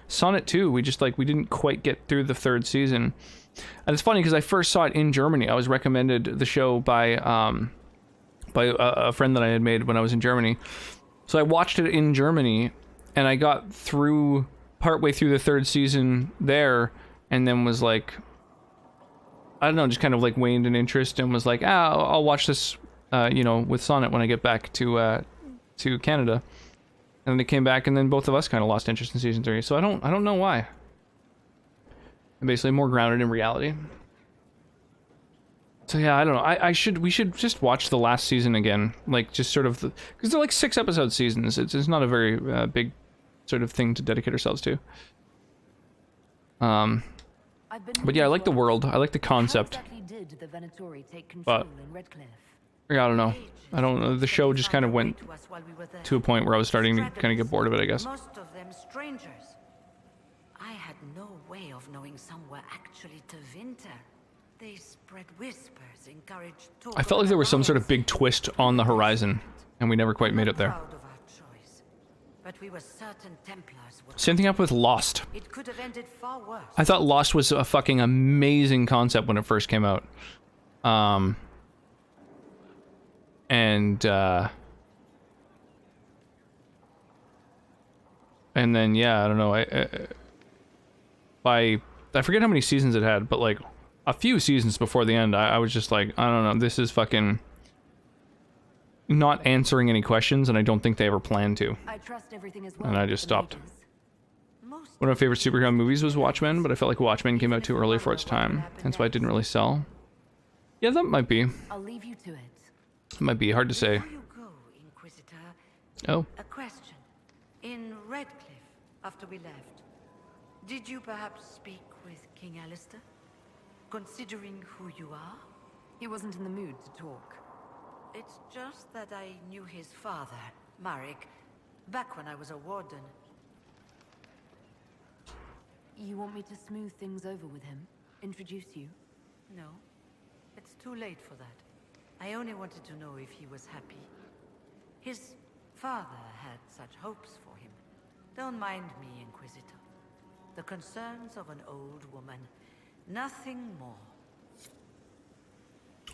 Sonnet 2, we didn't quite get through the 3rd season. And it's funny because I first saw it in Germany. I was recommended the show by a friend that I had made when I was in Germany. So I watched it in Germany, and I got through partway through the 3rd season there, and then was like, I don't know, just kind of like waned in interest and was like, I'll watch this, with Sonnet when I get back to Canada. And then it came back, and then both of us kind of lost interest in season 3. So I don't know why. I'm basically more grounded in reality. So yeah, I don't know. We should just watch the last season again, like just sort of because they're like 6 episode seasons. It's not a very big sort of thing to dedicate ourselves to. But yeah, I like the world. I like the concept. But yeah, I don't know. I don't know. The show just kind of went to a point where I was starting to kind of get bored of it, I guess. Most of them strangers. I had no way of knowing some were actually Tevinter. They spread whispers, encouraged talk. I felt like there was some sort of big twist on the horizon, and we never quite made it there. But we were certain Templars would. Same thing happened with Lost. It could have ended far worse. I thought Lost was a fucking amazing concept when it first came out. And then yeah, I don't know. I forget how many seasons it had, but like a few seasons before the end, I was just like, I don't know, this is fucking not answering any questions, and I don't think they ever planned to. And I just stopped. One of my favorite superhero movies was Watchmen, but I felt like Watchmen came out too early for its time, hence why it didn't really sell. Yeah, that might be. I'll leave you to it. It might be hard to say. Before you go, Inquisitor, Oh. a question. In Redcliffe, after we left, did you perhaps speak with King Alistair? Considering who you are? He wasn't in the mood to talk. It's just that I knew his father, Marek, back when I was a warden. You want me to smooth things over with him? Introduce you? No, it's too late for that. I only wanted to know if he was happy. His father had such hopes for him. Don't mind me, Inquisitor. The concerns of an old woman. Nothing more.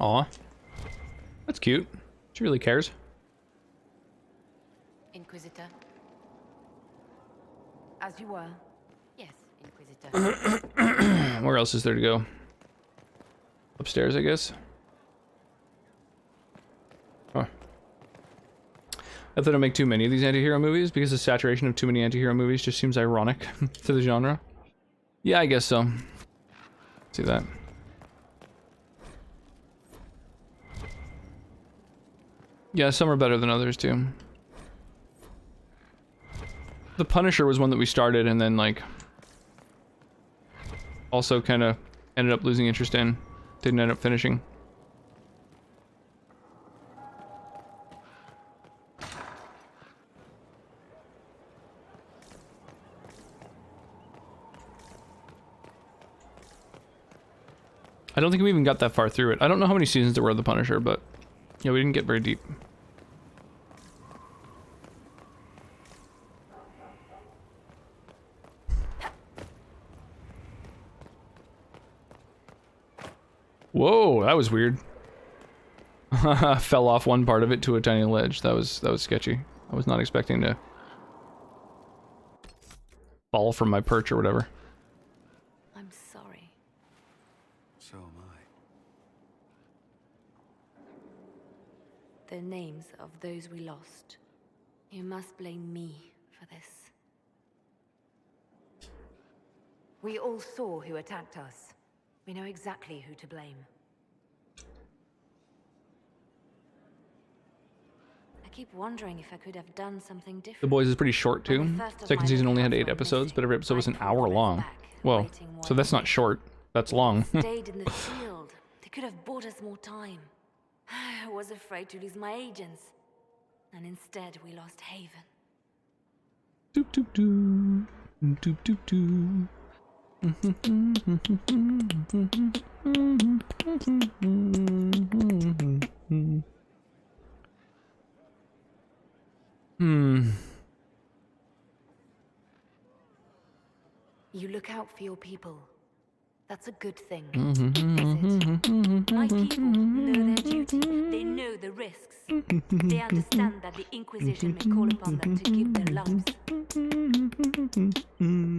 Aw. That's cute. She really cares. Inquisitor. As you were. Yes, Inquisitor. Where else is there to go? Upstairs, I guess. Oh. I thought I'd make too many of these anti-hero movies because the saturation of too many anti-hero movies just seems ironic to the genre. Yeah, I guess so. See that. Yeah, some are better than others too. The Punisher was one that we started and then like also kind of ended up losing interest in. Didn't end up finishing. I don't think we even got that far through it. I don't know how many seasons there were of The Punisher, but yeah, we didn't get very deep. Whoa, that was weird. Fell off one part of it to a tiny ledge. That was sketchy. I was not expecting to fall from my perch or whatever. I'm sorry. So am I. The names of those we lost. You must blame me for this. We all saw who attacked us. We know exactly who to blame. I keep wondering if I could have done something different. The Boys is pretty short too. Second season only had 8 episodes, but every episode was an hour long. Whoa, so that's not short. That's long. Stayed in the field. They could have bought us more time. I was afraid to lose my agents. And instead we lost Haven. Doop doop doo. Doop doop doo. You look out for your people. That's a good thing. Is it? My people know their duty. They know the risks. They understand that the Inquisition may call upon them to give their lives.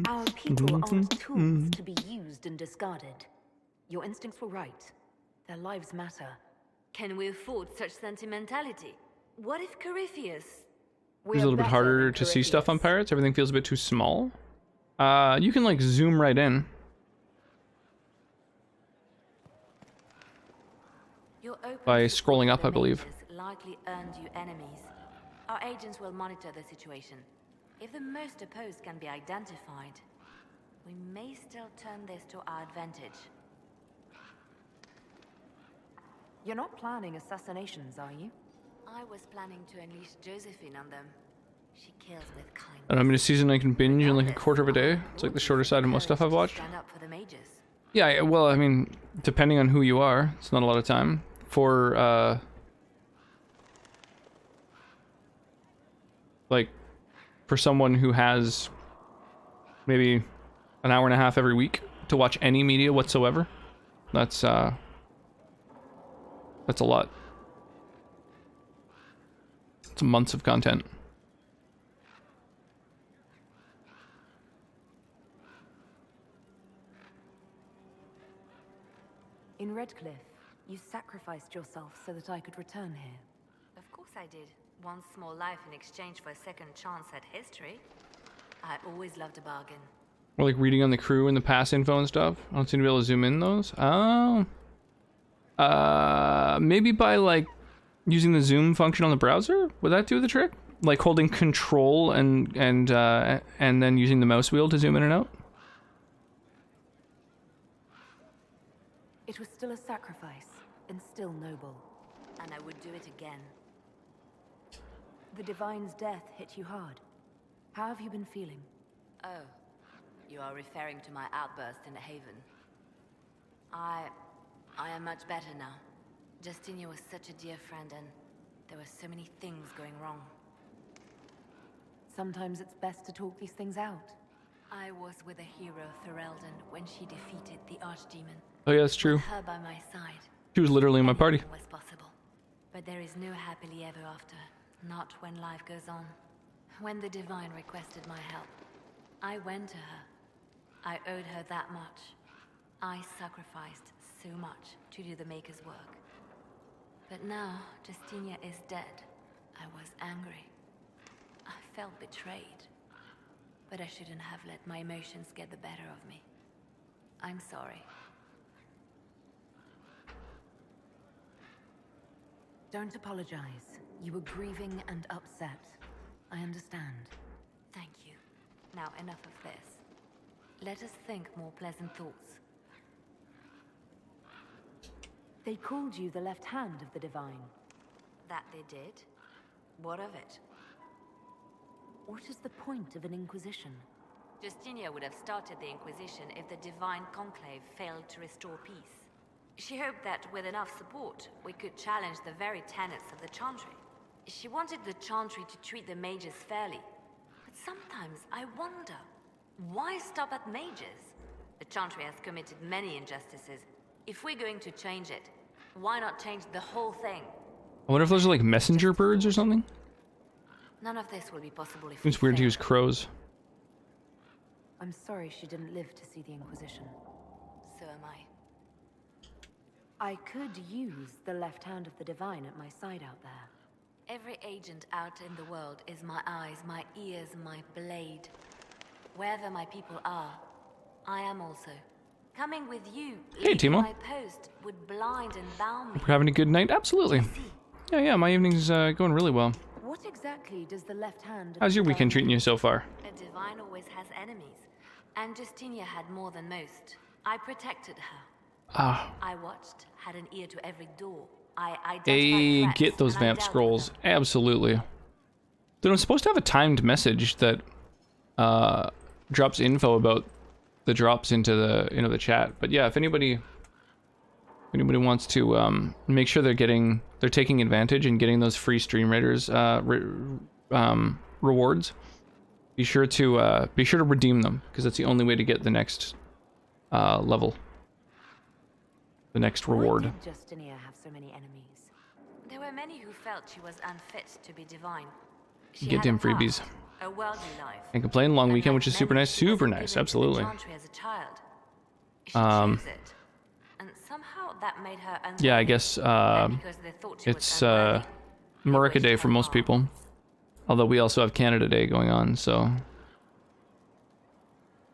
Our people aren't tools to be used and discarded. Your instincts were right. Their lives matter. Can we afford such sentimentality? What if Corypheus? It's a little bit harder to see stuff on pirates. Everything feels a bit too small. You can like zoom right in. By scrolling up, I believe. Likely earned you enemies. Our agents will monitor the situation. If the most opposed can be identified, we may still turn this to our advantage. You're not planning assassinations, are you? I was planning to unleash Josephine on them. She kills with kindness. And I'm in a season I can binge in like a quarter of a day. It's like the shorter side of most stuff I've watched. Stand up for the mages. Yeah, well, I mean, depending on who you are, it's not a lot of time. For, like, for someone who has maybe an hour and a half every week to watch any media whatsoever, that's a lot. It's months of content. In Redcliffe, you sacrificed yourself so that I could return here. Of course I did. One small life in exchange for a second chance at history. I always loved a bargain. Or like reading on the crew and the pass info and stuff. I don't seem to be able to zoom in those. Oh. Maybe by like using the zoom function on the browser? Would that do the trick? Like holding control and then using the mouse wheel to zoom in and out? It was still a sacrifice, and still noble. And I would do it again. The Divine's death hit you hard. How have you been feeling? Oh, you are referring to my outburst in the Haven. I am much better now. Justinia was such a dear friend, and there were so many things going wrong. Sometimes it's best to talk these things out. I was with the hero Ferelden when she defeated the Archdemon. Oh yeah, that's true. With her by my side. She was literally in my party. Anything was possible. But there is no happily ever after. Not when life goes on. When the Divine requested my help, I went to her. I owed her that much. I sacrificed so much to do the Maker's work. But now, Justinia is dead. I was angry. I felt betrayed. But I shouldn't have let my emotions get the better of me. I'm sorry. Don't apologize. You were grieving and upset. I understand. Thank you. Now enough of this. Let us think more pleasant thoughts. They called you the left hand of the Divine. That they did? What of it? What is the point of an Inquisition? Justinia would have started the Inquisition if the Divine Conclave failed to restore peace. She hoped that with enough support, we could challenge the very tenets of the Chantry. She wanted the Chantry to treat the mages fairly. But sometimes I wonder, why stop at mages? The Chantry has committed many injustices. If we're going to change it, why not change the whole thing? I wonder if those are like messenger birds or something? None of this will be possible if It's we weird to fail. use crows. I'm sorry she didn't live to see the Inquisition. So am I. I could use the left hand of the Divine at my side out there. Every agent out in the world is my eyes, my ears, my blade. Wherever my people are, I am also. Coming with you, Hey, leaving Timo. my post would blind and bound me. We're having a good night? Absolutely. Yeah, my evening's going really well. What exactly does the left hand of How's the your weekend Divine treating you so far? A Divine always has enemies, and Justinia had more than most. I protected her. Ah, I watched, had an ear to every door. I identified hey, threats, get those and I vamp dealt with scrolls. them. Absolutely. Dude, I'm supposed to have a timed message that drops info about the drops into the chat. But yeah, if anybody wants to make sure they're taking advantage and getting those free Stream Raiders rewards, be sure to redeem them, because that's the only way to get the next level. The next reward. Why did Justinia have so many enemies? There were many who felt she was unfit to be divine. She Get had them a freebies. past, a worldly life. Can't complain. Long And weekend, like which is super many, nice. she Super wasn't nice. given to the Absolutely. Chantry as a child. She chose it, and somehow that made her unworthy. Yeah, I guess And because they thought she was it's unworthy, they America wished Day her for most harm. people. Although we also have Canada Day going on, so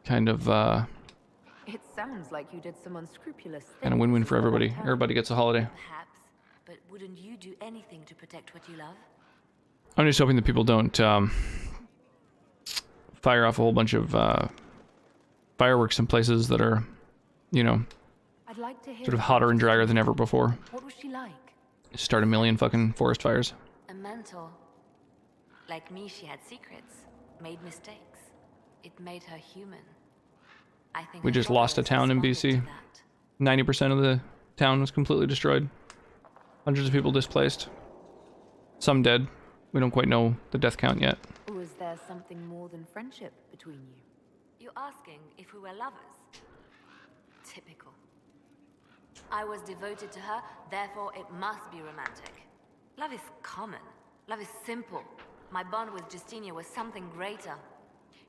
kind of It sounds like you did some unscrupulous things. kind of win-win with for the everybody. left hand. Everybody gets a holiday. Perhaps, but wouldn't you do anything to protect what you love? I'm just hoping that people don't fire off a whole bunch of fireworks in places that are, you know, I'd like to hear sort of hotter and drier than ever before. What was she like? Start a million fucking forest fires. A mentor. Like me, she had secrets, made mistakes. It made her human. I think We her just lost a followers town in responded BC. to that. 90% of the town was completely destroyed. Hundreds of people displaced. Some dead. We don't quite know the death count yet. Was there something more than friendship between you? You're asking if we were lovers? Typical. I was devoted to her, therefore it must be romantic. Love is common. Love is simple. My bond with Justinia was something greater.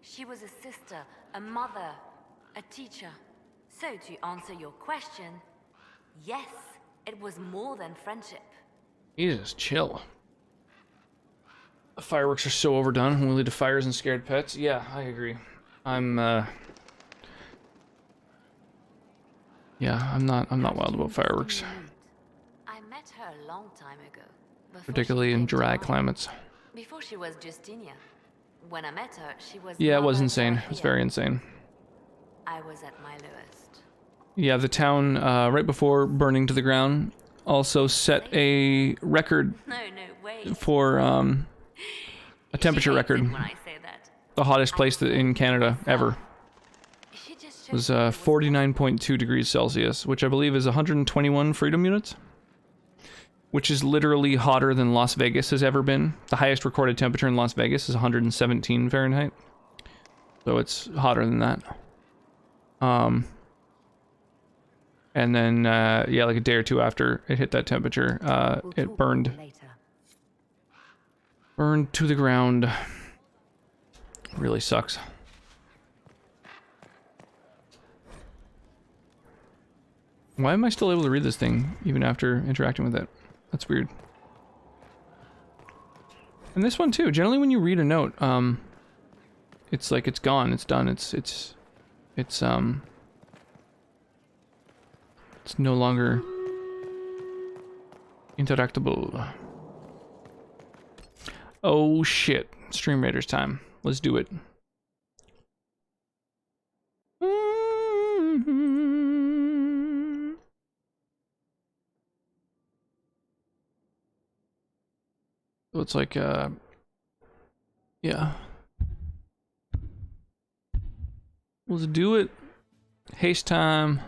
She was a sister, a mother, a teacher. So to answer your question, yes, it was more than friendship. Jesus, chill. The fireworks are so overdone when we lead to fires and scared pets. Yeah, I agree. Yeah, I'm not wild about fireworks. I met her a long time ago. before Particularly she in came to dry mine. climates. Before she was Justinia. When I met her, she was Yeah, it was Mother insane. It was Dorothea. very insane. I was at my lowest. Yeah, the town, right before burning to the ground, also set a record No, wait. for, a temperature She hates it record. when I say that. The hottest place in Canada ever. She just It was, showed me it was 49.2 degrees Celsius, which I believe is 121 freedom units. Which is literally hotter than Las Vegas has ever been. The highest recorded temperature in Las Vegas is 117 Fahrenheit. So it's hotter than that. And then, yeah, like a day or two after it hit that temperature, We'll it talk burned. later. Burned to the ground. Really sucks. Why am I still able to read this thing, even after interacting with it? That's weird. And this one too. Generally when you read a note, it's like it's gone, it's done, it's no longer interactable. Oh shit. Stream Raiders time. Let's do it. So it's like, yeah. Let's do it. Haste time.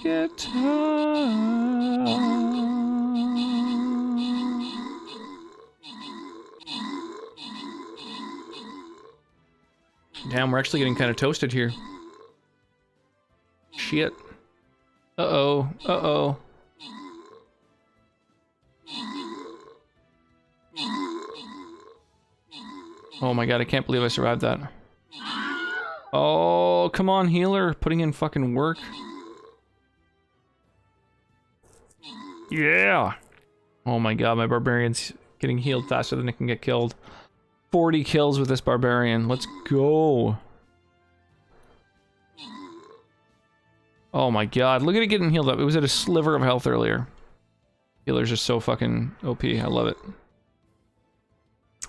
Get time. Damn, we're actually getting kind of toasted here. Shit. Uh-oh. Uh-oh. Oh my god, I can't believe I survived that. Oh, come on, healer. Putting in fucking work. Yeah! Oh my god, my barbarian's getting healed faster than it can get killed. 40 kills with this barbarian. Let's go. Oh my god, look at it getting healed up. It was at a sliver of health earlier. Healers are so fucking OP. I love it.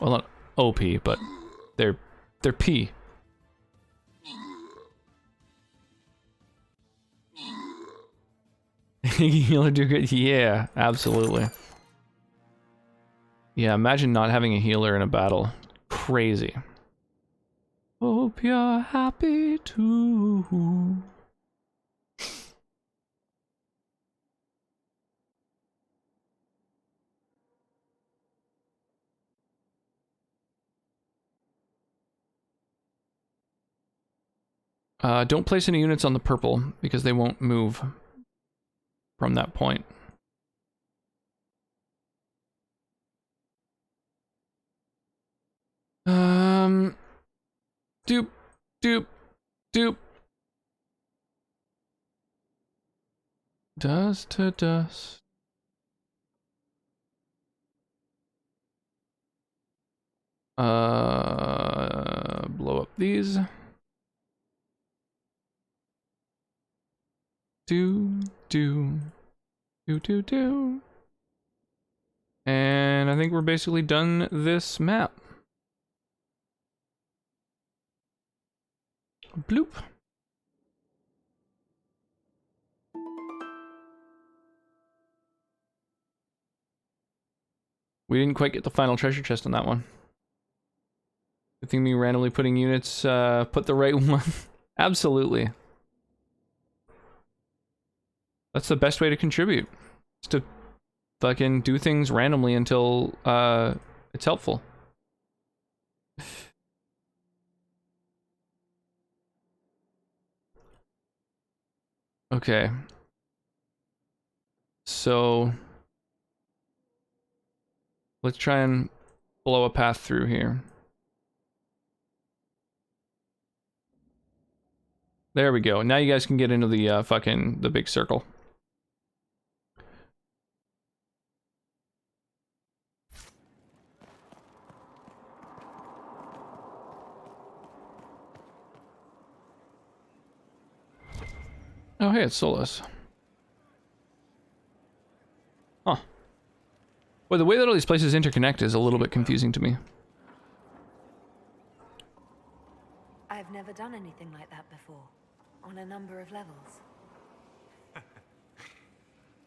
Well, not OP, but they're P. Healer do good. Yeah, absolutely. Yeah, imagine not having a healer in a battle. Crazy. Hope you're happy too. Don't place any units on the purple because they won't move from that point. Doop, doop, doop. Dust to dust. Blow up these. Do. And I think we're basically done this map. Bloop. We didn't quite get the final treasure chest on that one. Good thing me randomly putting units, put the right one. Absolutely. That's the best way to contribute. Is to fucking do things randomly until, it's helpful. Okay. So let's try and blow a path through here. There we go. Now you guys can get into the fucking the big circle. Oh, hey, it's Solus. Huh. Well, the way that all these places interconnect is a little bit confusing to me. I've never done anything like that before, on a number of levels.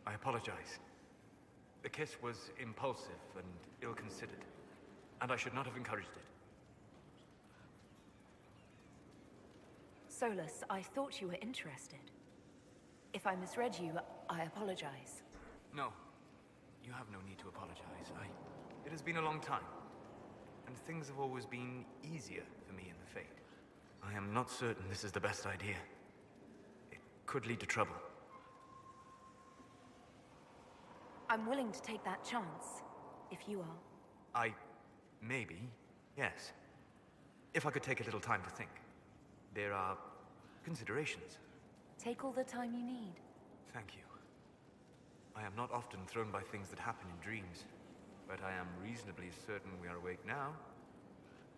I apologize. The kiss was impulsive and ill-considered, and I should not have encouraged it. Solus, I thought you were interested. If I misread you, I apologize. No, you have no need to apologize. It has been a long time, and things have always been easier for me in the Fade. I am not certain this is the best idea. It could lead to trouble. I'm willing to take that chance, if you are. Maybe, yes. If I could take a little time to think. There are considerations. Take all the time you need. Thank you. I am not often thrown by things that happen in dreams, but I am reasonably certain we are awake now.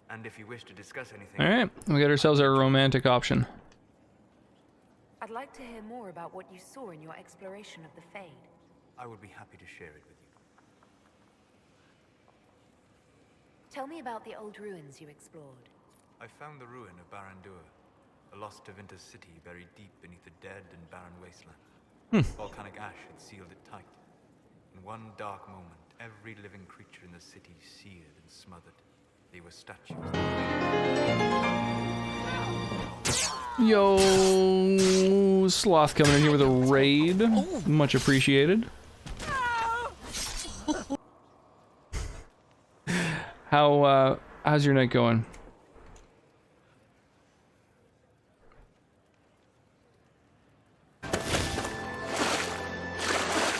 And if you wish to discuss anything... Alright, we got ourselves our romantic option. I'd like to hear more about what you saw in your exploration of the Fade. I would be happy to share it with you. Tell me about the old ruins you explored. I found the ruin of Barandur, a lost Tevinter city buried deep beneath a dead and barren wasteland. Volcanic ash had sealed it tight. In one dark moment, every living creature in the city seared and smothered. They were statues. Yo, Sloth coming in here with a raid. Much appreciated. How's your night going?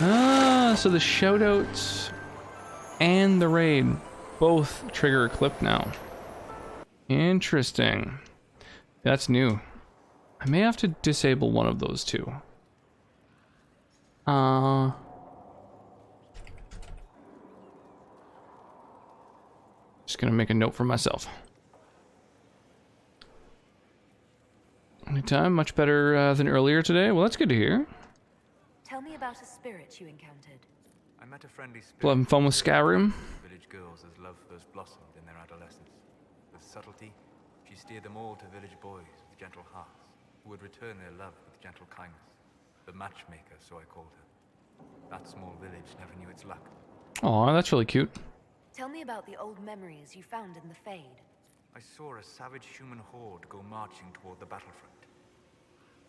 Ah, so the shoutouts and the raid both trigger a clip now. Interesting. That's new. I may have to disable one of those two. Just gonna make a note for myself. Anytime, much better than earlier today. Well, that's good to hear. Tell me about a spirit you encountered. I met a friendly spirit. Having fun with Skyrim. Village girls as love first blossomed in their adolescence. With subtlety, she steered them all to village boys with gentle hearts, who would return their love with gentle kindness. The matchmaker, so I called her. That small village never knew its luck. Aw, that's really cute. Tell me about the old memories you found in the Fade. I saw a savage human horde go marching toward the battlefront.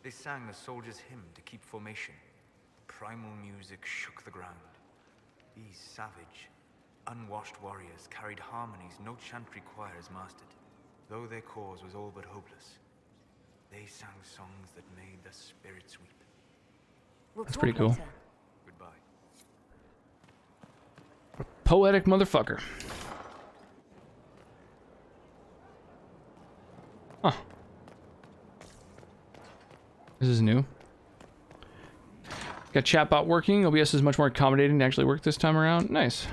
They sang the soldiers' hymn to keep formation. Primal music shook the ground. These savage, unwashed warriors carried harmonies no chantry choirs mastered. Though their cause was all but hopeless, they sang songs that made the spirits weep. That's pretty cool. Later. Goodbye. Poetic motherfucker. Huh. This is new. Got chatbot working. OBS is much more accommodating to actually work this time around. Nice.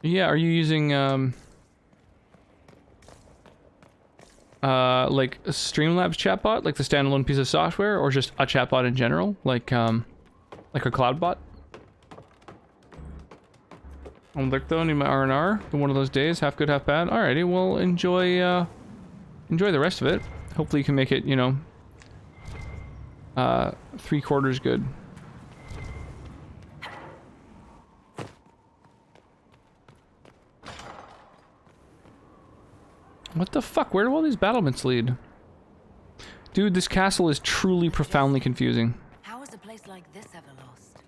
Yeah, are you using like a Streamlabs chatbot, like the standalone piece of software, or just a chatbot in general, like a cloud bot? I'm like, though, need my R&R. One of those days, half good, half bad. Alrighty, well, enjoy the rest of it. Hopefully you can make it, you know, 3/4 good. What the fuck? Where do all these battlements lead? Dude, this castle is truly profoundly confusing. How is a place like this ever lost?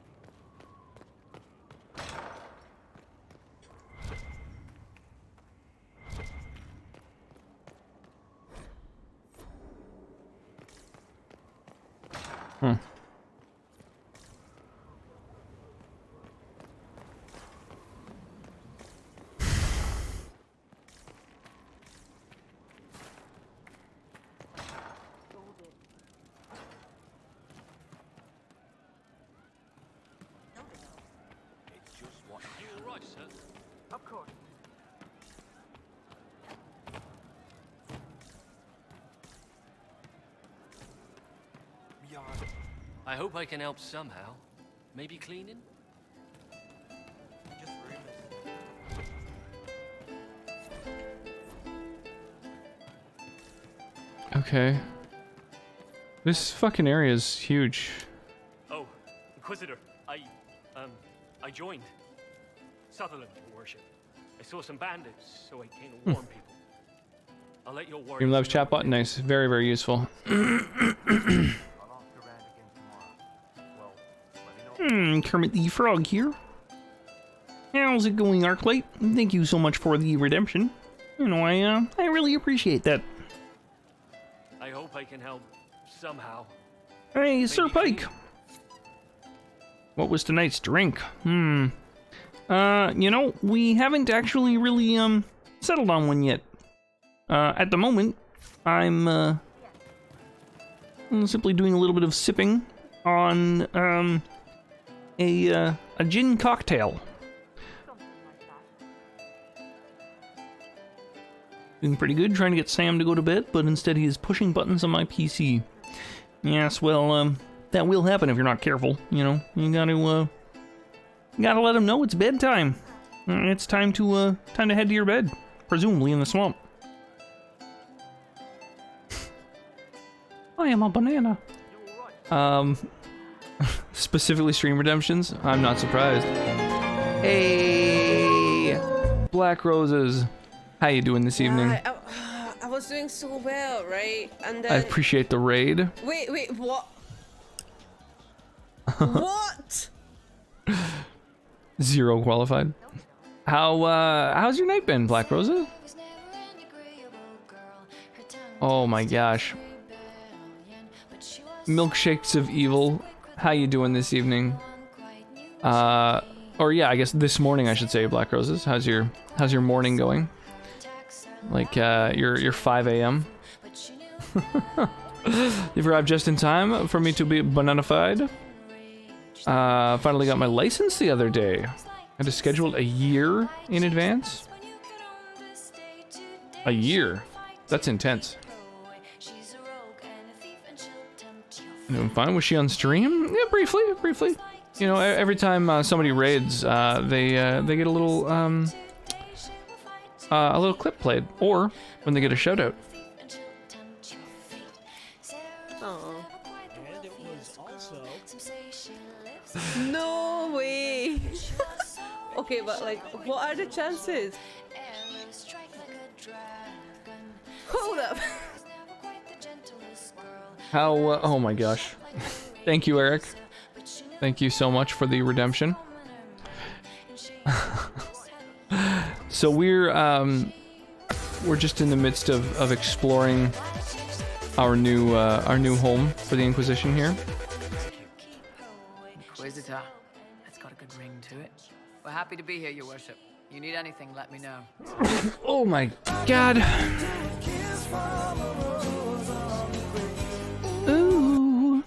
Hmm. I hope I can help somehow. Maybe cleaning? Just rumors. Okay. This fucking area is huge. Oh, Inquisitor, I joined. Sutherland, your worship. I saw some bandits, so I came to warn people. I'll let your warriors Streamlabs chat bot, nice. Very, very useful. Kermit the Frog here. How's it going, Arclight? Thank you so much for the redemption. You know, I really appreciate that. I hope I can help somehow. Hey, Sir Pike. What was tonight's drink? You know, we haven't actually really, settled on one yet. At the moment, I'm simply doing a little bit of sipping on, a gin cocktail. Doing pretty good, trying to get Sam to go to bed, but instead he is pushing buttons on my PC. Yes, well, that will happen if you're not careful, you know. You gotta let him know it's bedtime. It's time to head to your bed, presumably in the swamp. I am a banana. Specifically stream redemptions? I'm not surprised. Hey! Black Roses. How you doing this evening? I was doing so well, right? And then... I appreciate the raid. Wait, what? What? 0 qualified. How's your night been, Black Roses? Oh my gosh. Milkshakes of Evil. How you doing this evening? Or yeah, I guess this morning I should say, Black Roses. How's your morning going? Like your 5 a.m. You've arrived just in time for me to be banana-fied. Finally got my license the other day. I had to schedule a year in advance. A year? That's intense. Doing fine. Was she on stream? Yeah, briefly. You know, every time somebody raids, they get a little clip played, or when they get a shout out. Oh. And it was also... No way. Okay, but like, what are the chances? Hold up. How, oh my gosh. Thank you, Eric. Thank you so much for the redemption. So we're just in the midst of exploring our new home for the Inquisition here. Inquisitor. That's got a good ring to it. We're happy to be here, your worship. You need anything, let me know. Oh my god. Ooh.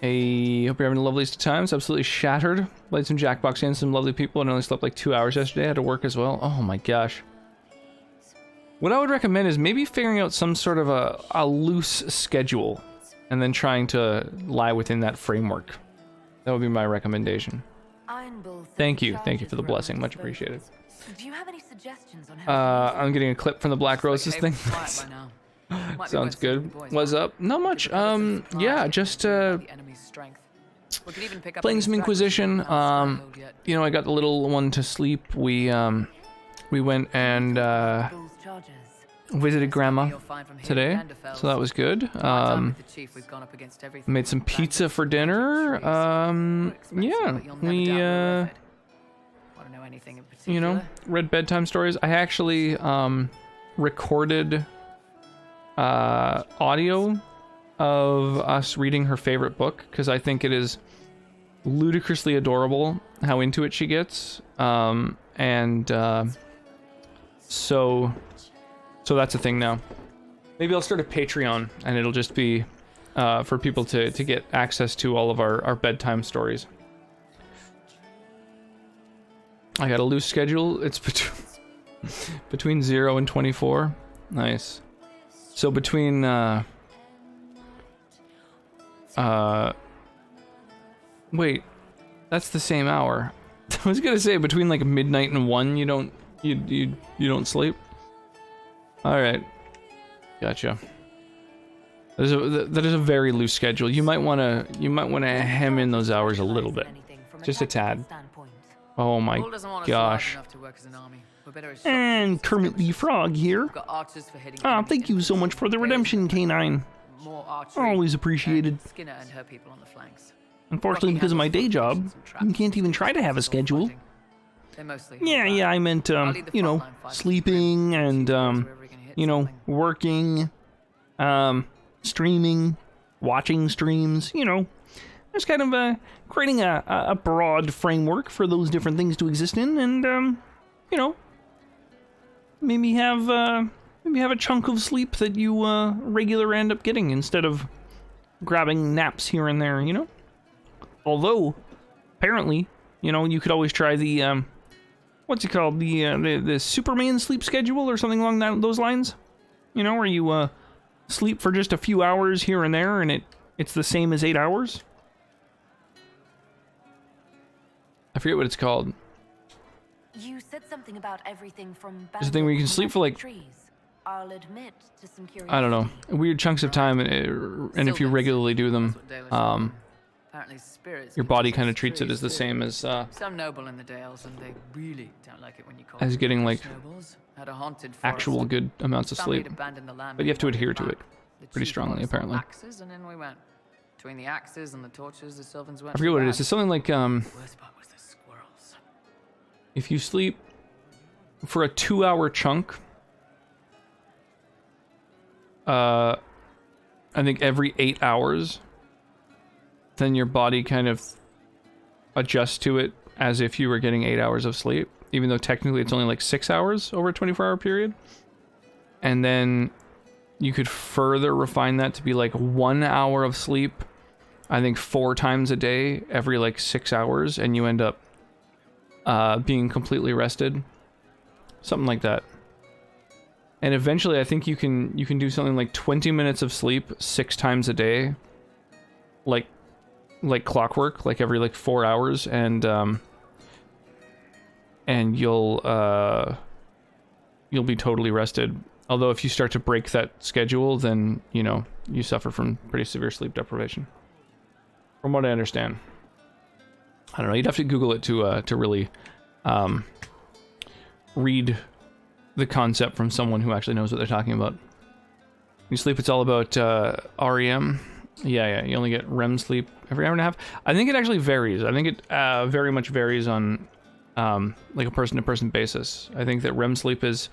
Hey, hope you're having the loveliest of times. Absolutely shattered. Played some Jackbox and some lovely people, and only slept like 2 hours yesterday. I had to work as well. Oh my gosh. What I would recommend is maybe figuring out some sort of a loose schedule, and then trying to lie within that framework. That would be my recommendation. Thank you for the blessing, much appreciated. Do you have any suggestions on how I'm getting a clip from the Black Roses thing. Sounds good. What's up? Not much. Yeah, just playing some Inquisition. You know, I got the little one to sleep. We went and visited Grandma today, so that was good. Made some pizza for dinner. Yeah, we you know, read bedtime stories. I actually recorded audio of us reading her favorite book because I think it is ludicrously adorable how into it she gets. So that's a thing now. Maybe I'll start a Patreon and it'll just be for people to get access to all of our bedtime stories. I got a loose schedule. It's between 0 and 24. Nice. So between wait, that's the same hour. I was gonna say between like midnight and 1 you don't sleep. All right, gotcha. That is a very loose schedule. You might wanna hem in those hours a little bit, just a tad. Oh my gosh. And Kermit the Frog here. Thank you so much for the redemption, K9. Always appreciated. Unfortunately, because of my day job, you can't even try to have a schedule. Yeah, I meant, you know, sleeping and, you know, working, streaming, watching streams, you know. Just kind of creating a broad framework for those different things to exist in, and you know, maybe have a chunk of sleep that you regularly end up getting instead of grabbing naps here and there, you know. Although, apparently, you know, you could always try the what's it called, the Superman sleep schedule or something along those lines. You know, where you sleep for just a few hours here and there, and it's the same as 8 hours. I forget what it's called. You said something about everything from There's a thing where you can sleep for like, I'll admit to some curiosity. I don't know, weird chunks of time, and if you regularly do them, your body kind of treats it as the same as some noble in the Dales, and they really don't like it when you call as getting like had a haunted actual good amounts of sleep. But you have to adhere to it pretty strongly, apparently. Axes, and in we went. Between the axes and the torches, the Sylvans went. I forget what it is. It's something like if you sleep for a 2-hour chunk, I think every 8 hours, then your body kind of adjusts to it as if you were getting 8 hours of sleep, even though technically it's only like 6 hours over a 24-hour period. And then you could further refine that to be like 1 hour of sleep, I think 4 times a day, every like 6 hours, and you end up being completely rested, something like that. And eventually, I think you can do something like 20 minutes of sleep 6 times a day, like clockwork, like every like 4 hours, and you'll be totally rested. Although if you start to break that schedule, then you know you suffer from pretty severe sleep deprivation, from what I understand. I don't know. You'd have to Google it to really read the concept from someone who actually knows what they're talking about. You sleep, it's all about REM. Yeah. You only get REM sleep every hour and a half. I think it actually varies. I think it very much varies on like a person-to-person basis. I think that REM sleep is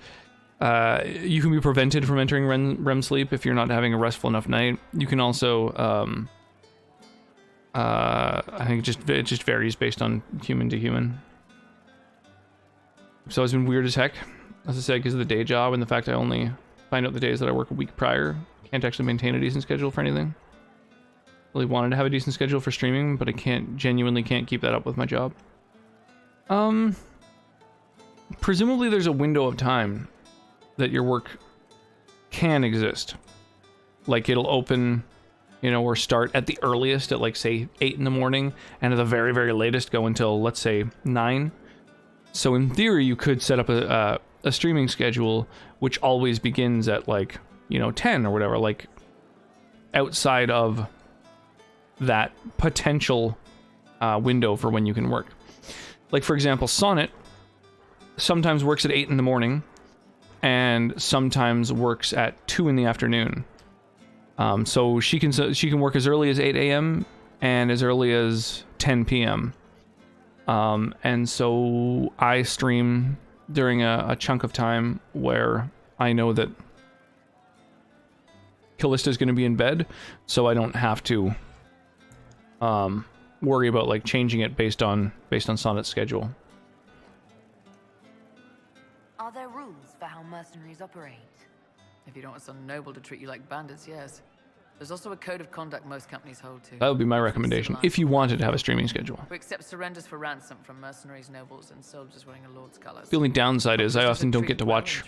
you can be prevented from entering REM sleep if you're not having a restful enough night. You can also I think it just varies based on human to human. So it's been weird as heck, as I said, because of the day job and the fact I only find out the days that I work a week prior. Can't actually maintain a decent schedule for anything. Really wanted to have a decent schedule for streaming, but I genuinely can't keep that up with my job. Presumably there's a window of time that your work can exist. Like it'll open you know, or start at the earliest at like say 8 in the morning, and at the very, very latest go until, let's say, 9. So in theory, you could set up a streaming schedule which always begins at like, you know, 10 or whatever, like outside of that potential window for when you can work. Like, for example, Sonnet sometimes works at 8 in the morning and sometimes works at 2 in the afternoon. So she can work as early as 8 a.m. and as early as 10 p.m. And so I stream during a chunk of time where I know that Callista's going to be in bed, so I don't have to worry about like changing it based on Sonnet's schedule. Are there rules for how mercenaries operate? If you don't want some noble to treat you like bandits, yes. There's also a code of conduct most companies hold to. That would be my recommendation, if you wanted to have a streaming schedule. We accept surrenders for ransom from mercenaries, nobles, and soldiers wearing a lord's colors. The only downside is I often don't get to watch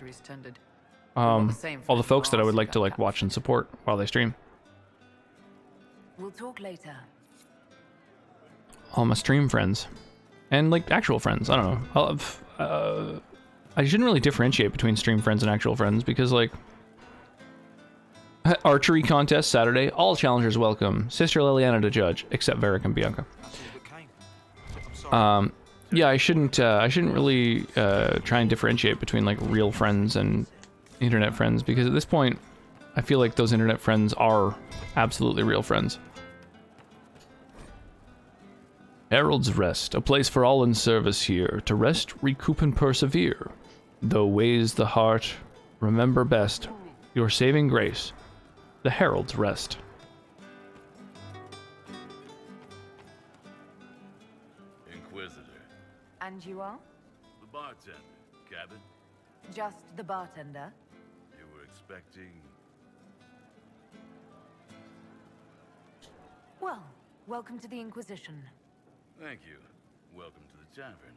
all the folks that I would like to like watch and support while they stream. We'll talk later. All my stream friends. And like actual friends, I don't know. I shouldn't really differentiate between stream friends and actual friends because like archery contest Saturday, all challengers welcome. Sister Liliana to judge, except Varric and Bianca. Yeah, I shouldn't really try and differentiate between like real friends and internet friends, because at this point I feel like those internet friends are absolutely real friends. Herald's Rest, a place for all in service here, to rest, recoup, and persevere. Though ways the heart remember best, your saving grace, the Herald's Rest. Inquisitor. And you are? The bartender. Cabin? Just the bartender? You were expecting... Well, welcome to the Inquisition. Thank you. Welcome to the tavern.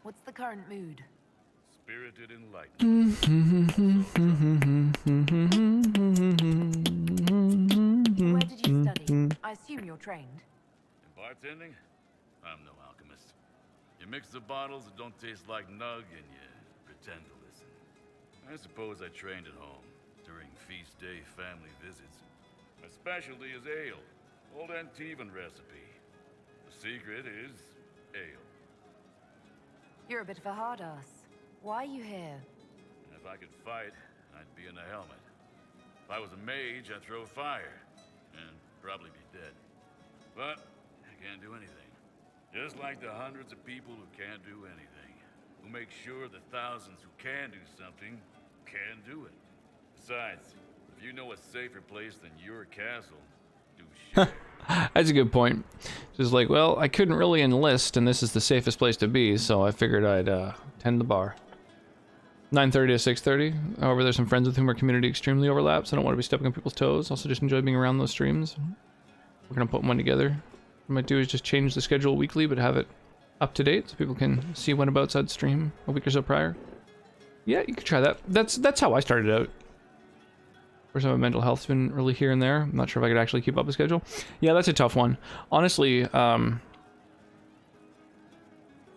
What's the current mood? Spirited enlightenment. Where did you study? I assume you're trained. In bartending? I'm no alchemist. You mix the bottles that don't taste like nug and you pretend to listen. I suppose I trained at home during feast day family visits. My specialty is ale. Old Antivan recipe. The secret is ale. You're a bit of a hard ass. Why are you here? If I could fight, I'd be in a helmet. If I was a mage, I'd throw fire. And probably be dead. But I can't do anything. Just like the hundreds of people who can't do anything. Who make sure the thousands who can do something can do it. Besides, if you know a safer place than your castle, do shit. That's a good point. Just like, well, I couldn't really enlist, and this is the safest place to be, so I figured I'd tend the bar. 9:30 to 6:30. However, there's some friends with whom our community extremely overlaps. I don't want to be stepping on people's toes. Also, just enjoy being around those streams. We're gonna put one together. What I might do is just change the schedule weekly, but have it up to date so people can see when abouts I'd stream a week or so prior. Yeah, you could try that. That's how I started out. Of course, my mental health's been really here and there. I'm not sure if I could actually keep up a schedule. Yeah, that's a tough one. Honestly,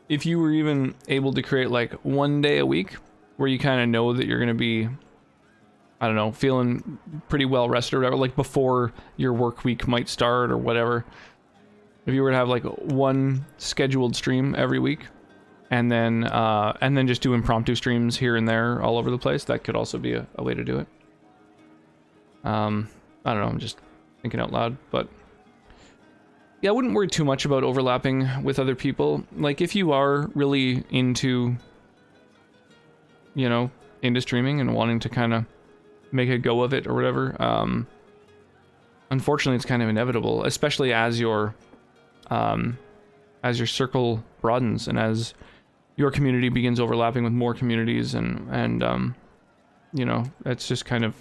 if you were even able to create like one day a week where you kind of know that you're going to be, I don't know, feeling pretty well rested or whatever, like before your work week might start or whatever. If you were to have like one scheduled stream every week and then just do impromptu streams here and there all over the place, that could also be a way to do it. I don't know, I'm just thinking out loud, but yeah, I wouldn't worry too much about overlapping with other people. Like, if you are really into, you know, into streaming and wanting to kind of make a go of it or whatever, unfortunately it's kind of inevitable, especially as your circle broadens and as your community begins overlapping with more communities and you know, it's just kind of,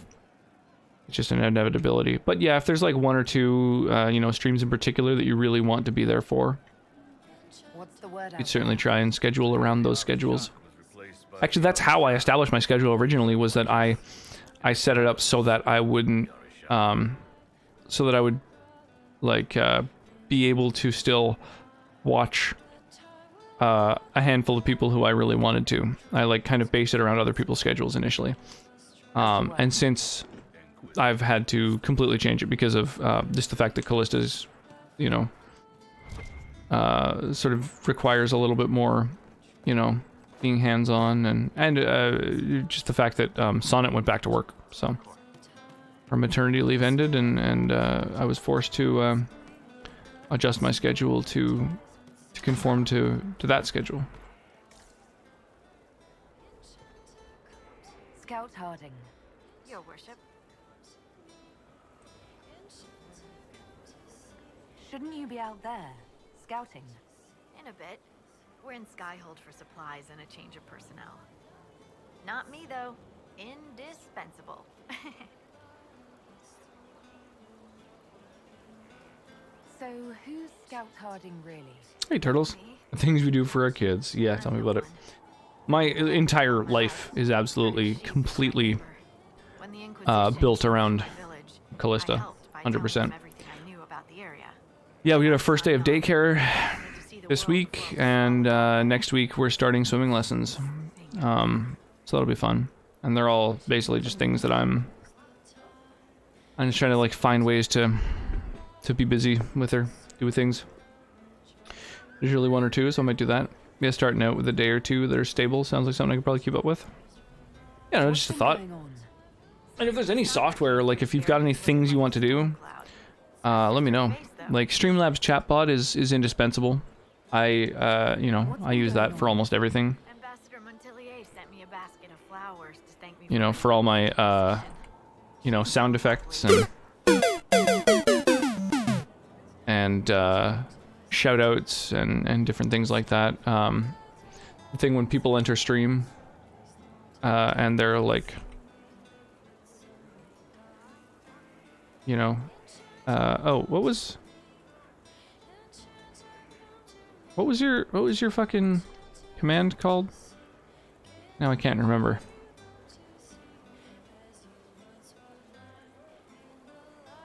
it's just an inevitability. But yeah, if there's like one or two, you know, streams in particular that you really want to be there for, you'd certainly try and schedule around those schedules. Actually, that's how I established my schedule originally, was that I set it up so that I wouldn't so that I would like be able to still watch a handful of people who I really wanted to. I like kind of based it around other people's schedules initially. And since I've had to completely change it because of just the fact that Callista's, you know, sort of requires a little bit more, you know, being hands-on, and just the fact that Sonnet went back to work, so her maternity leave ended, and I was forced to adjust my schedule to conform to that schedule. Scout Harding. Your worship. Shouldn't you be out there, scouting? In a bit. We're in Skyhold for supplies and a change of personnel. Not me, though. Indispensable. So, who's Scout Harding really? Hey, Turtles. The things we do for our kids. Yeah, tell me about it. My entire life is absolutely, completely built around Callista. 100%. Yeah, we had our first day of daycare this week, and next week we're starting swimming lessons. So that'll be fun. And they're all basically just things that I'm just trying to like find ways to be busy with her, do things. Usually one or two, so I might do that. Yeah, starting out with a day or two that are stable sounds like something I could probably keep up with. Yeah, no, just a thought. And if there's any software, like if you've got any things you want to do, let me know. Like Streamlabs chatbot is indispensable. I use that for almost everything. You know, for all my sound effects and shout outs and different things like that. The thing when people enter stream and they're like, oh, what was your fucking command called? Now I can't remember.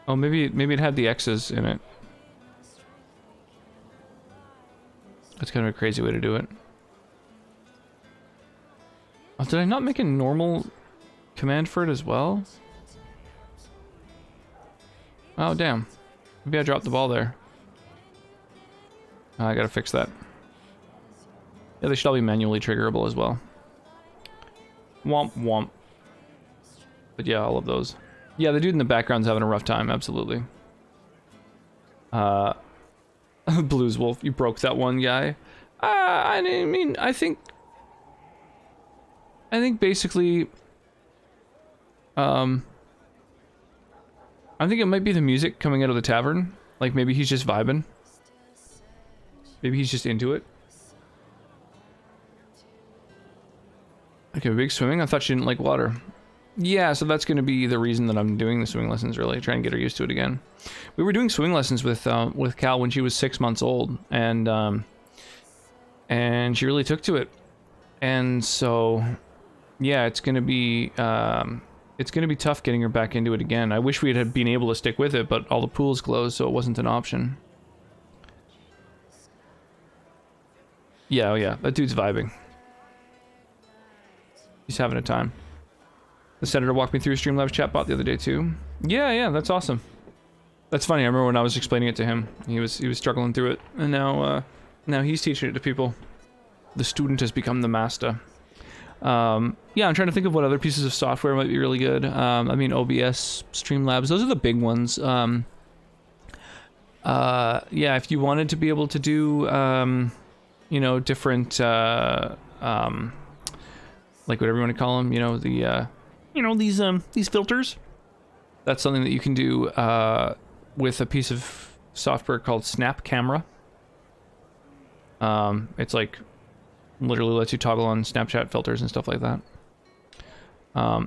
Oh, maybe it had the X's in it. That's kind of a crazy way to do it. Oh, did I not make a normal command for it as well? Oh, damn. Maybe I dropped the ball there. I gotta fix that. Yeah, they should all be manually triggerable as well. Womp womp. But yeah, all of those. Yeah, the dude in the background's having a rough time, absolutely. Blues Wolf, you broke that one guy. I mean, I think basically, I think it might be the music coming out of the tavern. Like, maybe he's just vibing. Maybe he's just into it. Okay, big swimming? I thought she didn't like water. Yeah, so that's going to be the reason that I'm doing the swimming lessons, really. Trying to get her used to it again. We were doing swimming lessons with Cal when she was 6 months old. And she really took to it. And so, yeah, it's going to be tough getting her back into it again. I wish we had been able to stick with it, but all the pools closed, so it wasn't an option. Yeah, oh yeah, that dude's vibing. He's having a time. The senator walked me through Streamlabs chatbot the other day too. Yeah, that's awesome. That's funny. I remember when I was explaining it to him, he was struggling through it, and now he's teaching it to people. The student has become the master. Yeah, I'm trying to think of what other pieces of software might be really good. I mean, OBS, Streamlabs, those are the big ones. Yeah, if you wanted to be able to do, different, like whatever you want to call them, these filters. That's something that you can do with a piece of software called Snap Camera. It's like literally lets you toggle on Snapchat filters and stuff like that.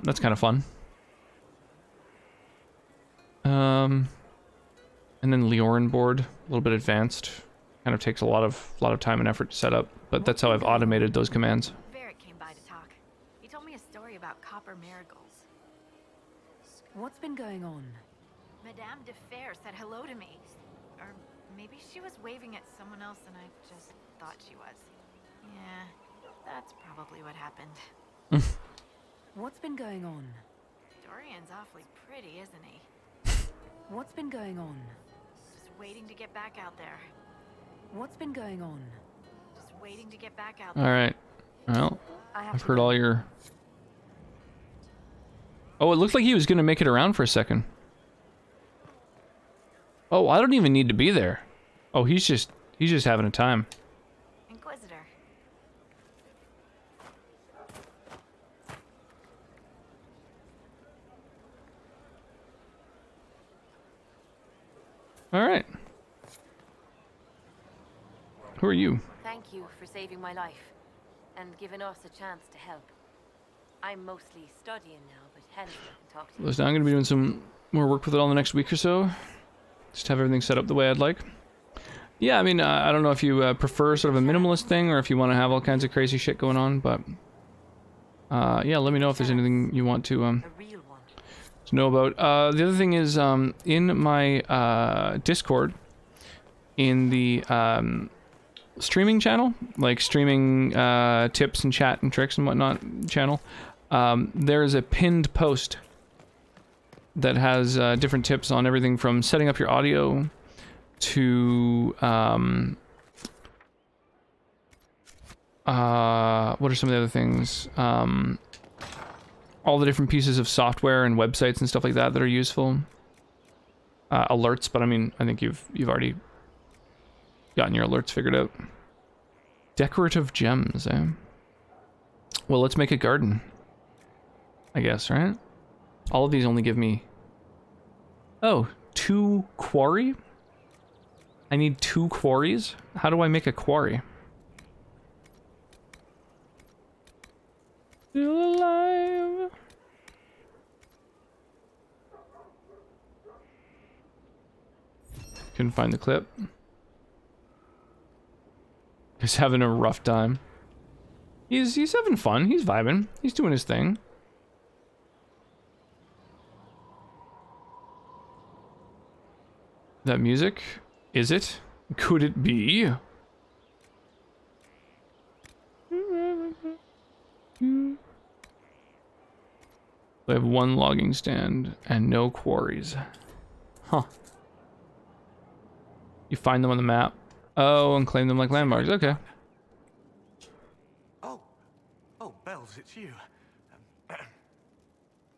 That's kind of fun. And then Leorin board, a little bit advanced. Kind of takes a lot of time and effort to set up, but that's how I've automated those commands. He told me a story about copper marigolds. What's been going on? Madame de Fer said hello to me. Or maybe she was waving at someone else and I just thought she was. Yeah, that's probably what happened. What's been going on? Dorian's awfully pretty, isn't he? What's been going on? Just waiting to get back out there. What's been going on? Just waiting to get back out there. Alright. Well, I've heard all your... Oh, it looked like he was gonna make it around for a second. Oh, I don't even need to be there. Oh, he's just having a time. Inquisitor. Alright. Who are you? Thank you for saving my life and giving us a chance to help. I'm mostly studying now, but Henry can talk to you. Listen, I'm going to be doing some more work with it all the next week or so. Just have everything set up the way I'd like. Yeah, I mean, I don't know if you prefer sort of a minimalist thing or if you want to have all kinds of crazy shit going on, but... yeah, let me know if there's anything you want to know about. The other thing is, in my Discord, in the streaming channel, like streaming tips and chat and tricks and whatnot channel, there is a pinned post that has different tips on everything from setting up your audio to what are some of the other things, all the different pieces of software and websites and stuff like that that are useful, alerts, but I mean, I think you've already gotten your alerts figured out. Decorative gems, eh? Well, let's make a garden, I guess, right? All of these only give me... Oh, 2 quarry? I need 2 quarries? How do I make a quarry? Still alive. Couldn't find the clip. He's having a rough time. He's having fun. He's vibing. He's doing his thing. That music? Is it? Could it be? I have 1 logging stand and no quarries. Huh. You find them on the map. Oh, and claim them like landmarks. Okay. Oh, Bells, it's you.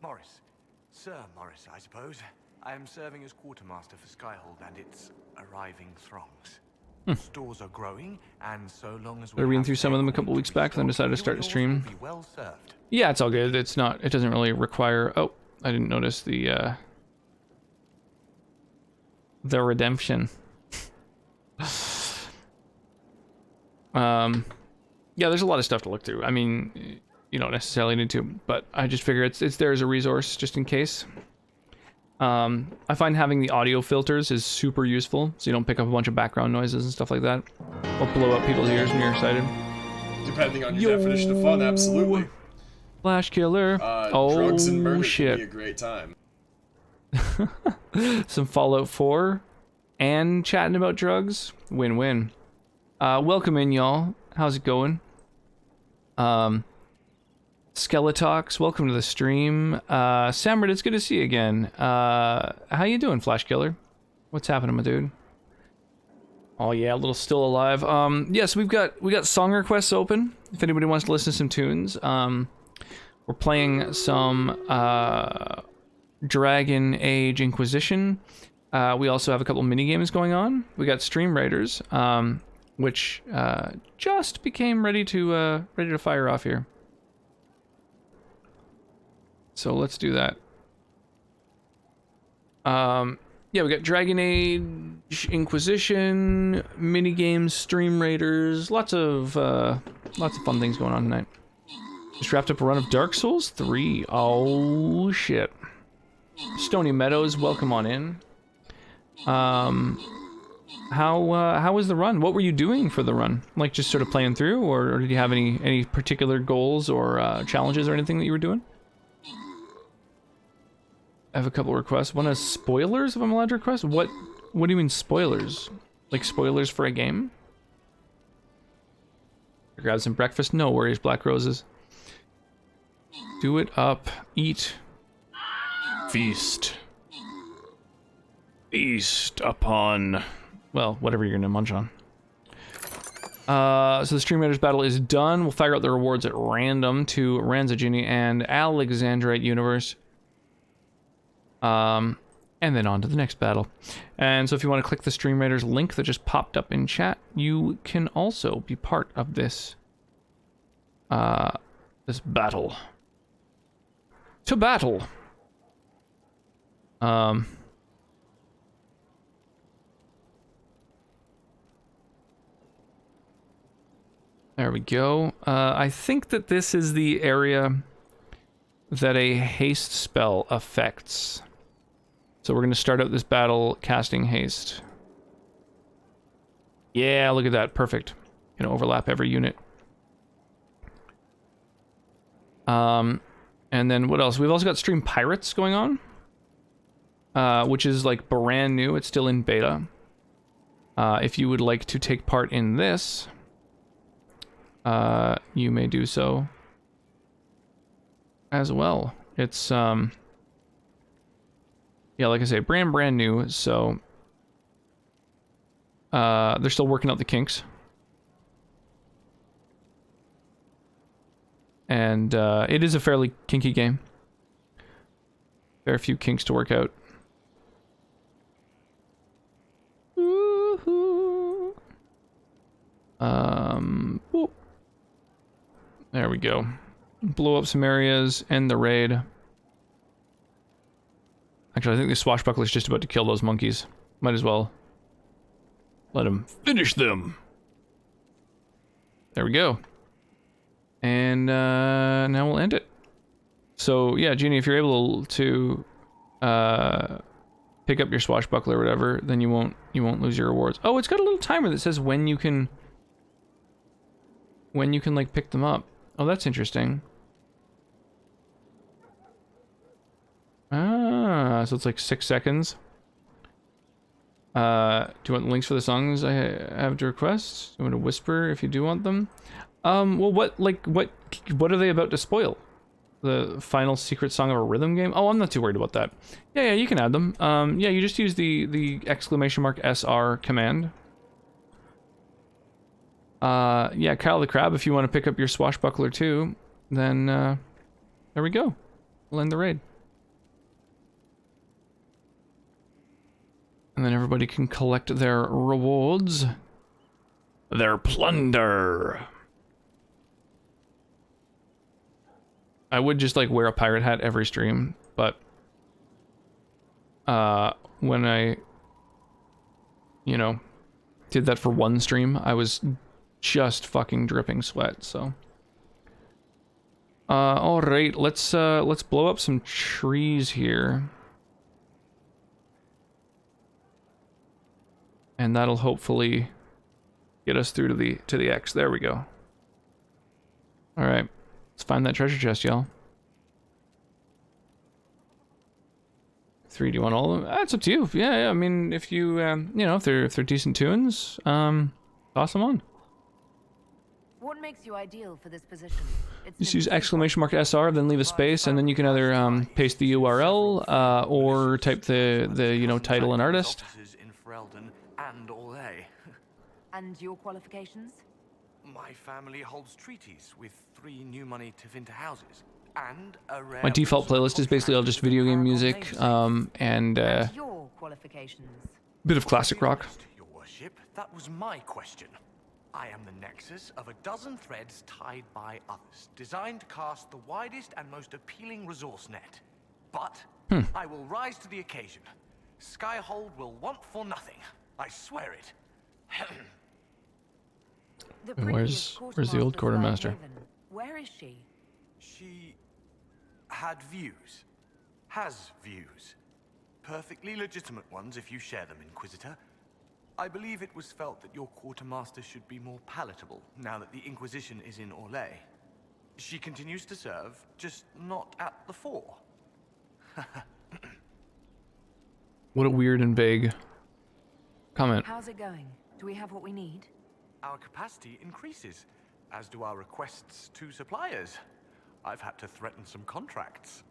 Morris. Sir Morris, I suppose. I am serving as quartermaster for Skyhold and its arriving throngs. Stores are growing, and so long as I reading through some of them a couple weeks back, then decided to start a stream. Well served. Yeah, it's all good. It's not. It doesn't really require. Oh, I didn't notice the redemption. Yeah, there's a lot of stuff to look through. I mean, you don't necessarily need to, but I just figure it's there as a resource just in case. I find having the audio filters is super useful, so you don't pick up a bunch of background noises and stuff like that, or blow up people's ears when you're excited. Depending on your definition of fun, absolutely. Flash killer. Drugs and murder shit. can be a great time. Some Fallout 4 and chatting about drugs. Win-win. Welcome in, y'all. How's it going? Skeletox, welcome to the stream. Samrat, it's good to see you again. How you doing, Flash Killer? What's happening, my dude? Oh yeah, a little still alive. Yes, we got song requests open. If anybody wants to listen to some tunes, we're playing some Dragon Age Inquisition. We also have a couple mini games going on. We got Stream Raiders, which just became ready to fire off here. So let's do that. Yeah, we got Dragon Age, Inquisition, mini games, Stream Raiders, lots of fun things going on tonight. Just wrapped up a run of Dark Souls 3. Oh shit. Stony Meadows, welcome on in. How was the run? What were you doing for the run? Like just sort of playing through, or did you have any particular goals or challenges or anything that you were doing? have a couple requests. One has spoilers, if I'm allowed to request. What do you mean spoilers? Like spoilers for a game? Grab some breakfast? No worries, Black Roses. Do it up. Eat. Feast. Feast upon... well, whatever you're gonna munch on. So the Stream Raiders battle is done. We'll fire out the rewards at random to Ranzagini and Alexandrite Universe. And then on to the next battle. And so if you want to click the Stream Raiders link that just popped up in chat, you can also be part of this this battle. To battle. There we go. I think that this is the area that a haste spell affects. So we're going to start out this battle casting haste. Yeah, look at that. Perfect. Can overlap every unit. And then what else? We've also got Stream Pirates going on, which is like brand new. It's still in beta. If you would like to take part in this, you may do so as well. It's yeah, like I say, brand new, so they're still working out the kinks. And it is a fairly kinky game. Fair few kinks to work out. Woohoo. Whoop. There we go. Blow up some areas, end the raid. Actually, I think the swashbuckler's just about to kill those monkeys. Might as well let him finish them. There we go. And now we'll end it. So yeah, Jeannie, if you're able to pick up your swashbuckler or whatever, then you won't lose your rewards. Oh, it's got a little timer that says when you can like pick them up. Oh, that's interesting. Ah, so it's like 6 seconds. Do you want the links for the songs I have to request? Do you want to whisper if you do want them? Well, what are they about to spoil? The final secret song of a rhythm game? Oh, I'm not too worried about that. Yeah, you can add them. Yeah, you just use the !SR command. Yeah, Kyle the Crab, if you want to pick up your swashbuckler too, then, there we go. We'll end the raid. And then everybody can collect their rewards. Their plunder. I would just like wear a pirate hat every stream, but when I, did that for one stream, I was just fucking dripping sweat, so. Alright, let's blow up some trees here. And that'll hopefully get us through to the X. There we go. Alright. Let's find that treasure chest, y'all. 3, do you want all of them? It's up to you. Yeah, I mean, if you, if they're decent tunes, toss them on. What makes you ideal for this position? Just use !SR, then leave a space, and then you can either paste the URL or type the title and artist. And your qualifications? My family holds treaties with 3 new money Tevinter houses, and a rare... My default playlist is basically all just video game music, and your qualifications? bit of classic rock. Your worship, that was my question. I am the nexus of a dozen threads tied by others, designed to cast the widest and most appealing resource net. But I will rise to the occasion. Skyhold will want for nothing. I swear it. Where's the old quartermaster? Where is she? She had views. Has views. Perfectly legitimate ones if you share them, Inquisitor. I believe it was felt that your quartermaster should be more palatable now that the Inquisition is in Orlais. She continues to serve, just not at the fore. What a weird and vague comment. How's it going? Do we have what we need? Our capacity increases, as do our requests to suppliers. I've had to threaten some contracts.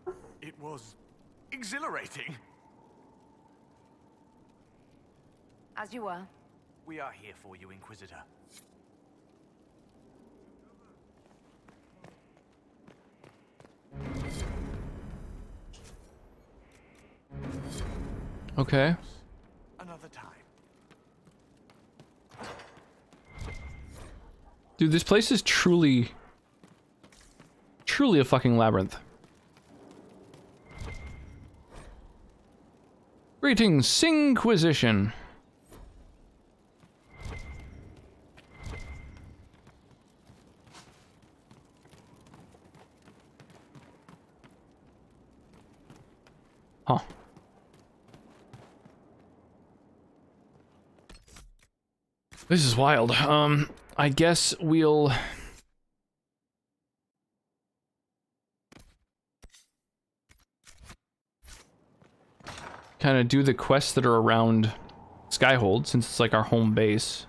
It was exhilarating. As you were. We are here for you, Inquisitor. Okay. Another time. Dude, this place is truly a fucking labyrinth. Greetings, Inquisition. Huh. This is wild. I guess we'll... kind of do the quests that are around Skyhold, since it's like our home base.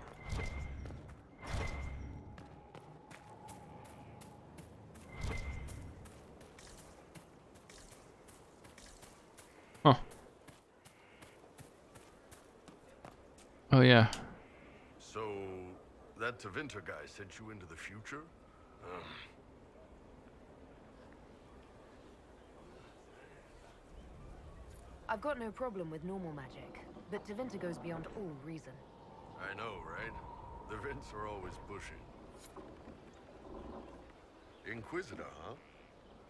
Huh. Oh yeah. So, that Tevinter guy sent you into the future? I've got no problem with normal magic, but Tevinter goes beyond all reason. I know, right? The Vints are always pushing. Inquisitor, huh?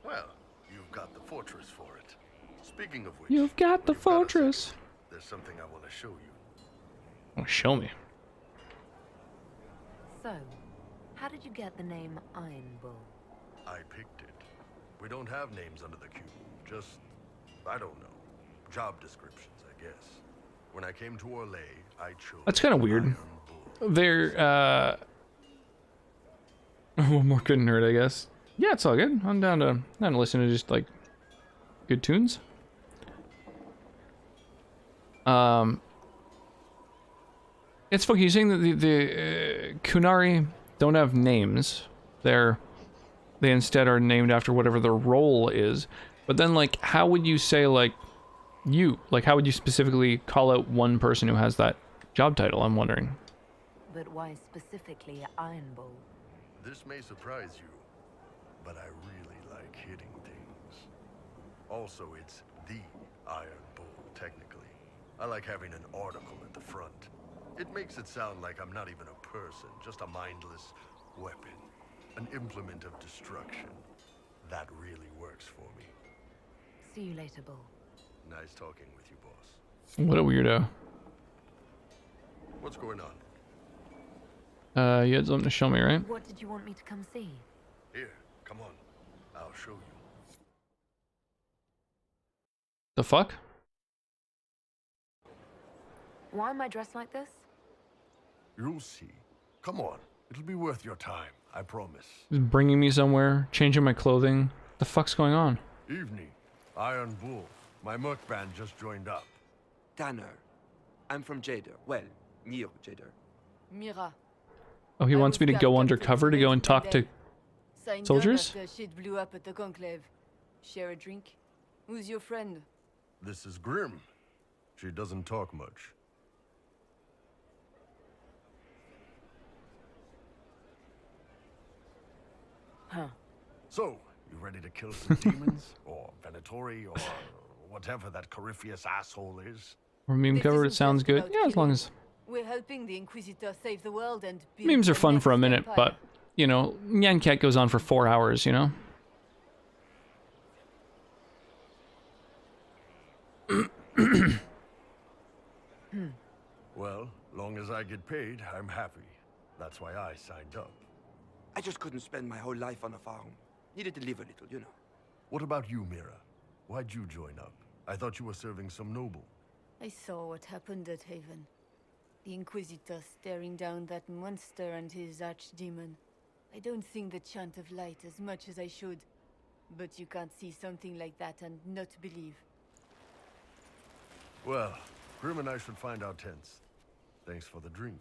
Well, you've got the fortress for it. Speaking of which... You've got the fortress. There's something I want to show you. Oh, show me. So, how did you get the name Iron Bull? I picked it. We don't have names under the cube. Just, I don't know. Job descriptions, I guess. When I came to Orlais, I chose... That's kind of weird. They're, one more good nerd, I guess. Yeah, it's all good. I'm down to listen to just, like, good tunes. It's funny, you're saying that the Kunari don't have names. They instead are named after whatever their role is. But then, like, how would you say, like, how would you specifically call out one person who has that job title, I'm wondering? But why specifically Iron Bull? This may surprise you, but I really like hitting things. Also, it's the Iron Bull, technically. I like having an article at the front. It makes it sound like I'm not even a person, just a mindless weapon. An implement of destruction. That really works for me. See you later, Bull. Nice talking with you, boss. What a weirdo. What's going on? You had something to show me, right? What did you want me to come see? Here, come on. I'll show you. The fuck? Why am I dressed like this? You'll see. Come on. It'll be worth your time, I promise. Just bringing me somewhere, changing my clothing. The fuck's going on? Evening. Iron Bull. My merc band just joined up. Tanner. I'm from Jader. Well, near Jader. Mira. Oh, he wants me to go undercover to go and talk to soldiers? Shit blew up at the conclave. Share a drink? Who's your friend? This is Grim. She doesn't talk much. Huh. So, you ready to kill some demons? Or Venatori? Or whatever that Corypheus asshole is? Or meme cover, it sounds good. Yeah, as long as... We're helping the Inquisitor save the world and... Memes are fun for a minute, but, you know, Nyan Cat goes on for 4 hours, you know? Well, long as I get paid, I'm happy. That's why I signed up. I just couldn't spend my whole life on a farm. Needed to live a little, you know. What about you, Mira? Why'd you join up? I thought you were serving some noble. I saw what happened at Haven. The Inquisitor staring down that monster and his archdemon. I don't sing the chant of light as much as I should. But you can't see something like that and not believe. Well, Grim and I should find our tents. Thanks for the drink.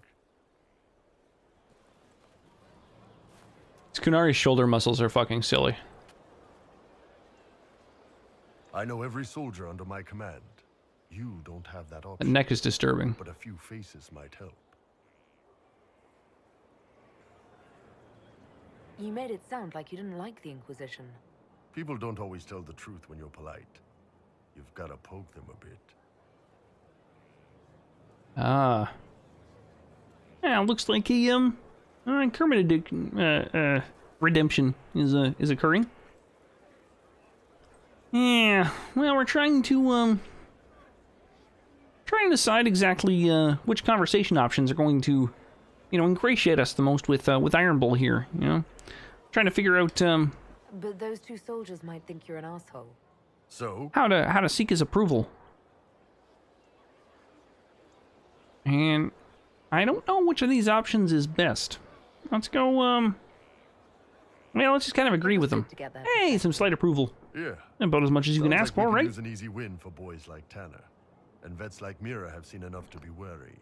Kunari's shoulder muscles are fucking silly. I know every soldier under my command. You don't have that The option. neck is disturbing. But a few faces might help. You made it sound like you didn't like the Inquisition. People don't always tell the truth when you're polite. You've got to poke them a bit. Ah. Yeah, looks like a Kermit redemption is occurring. Yeah, well, we're trying to decide exactly which conversation options are going to, ingratiate us the most with Iron Bull here. Trying to figure out But those two soldiers might think you're an asshole. So how to seek his approval. And I don't know which of these options is best. Let's go, well, let's just kind of agree with them. Hey, some slight approval. Yeah. About as much as you can ask for, right? Use an easy win for boys like Tanner. And vets like Mira have seen enough to be wary.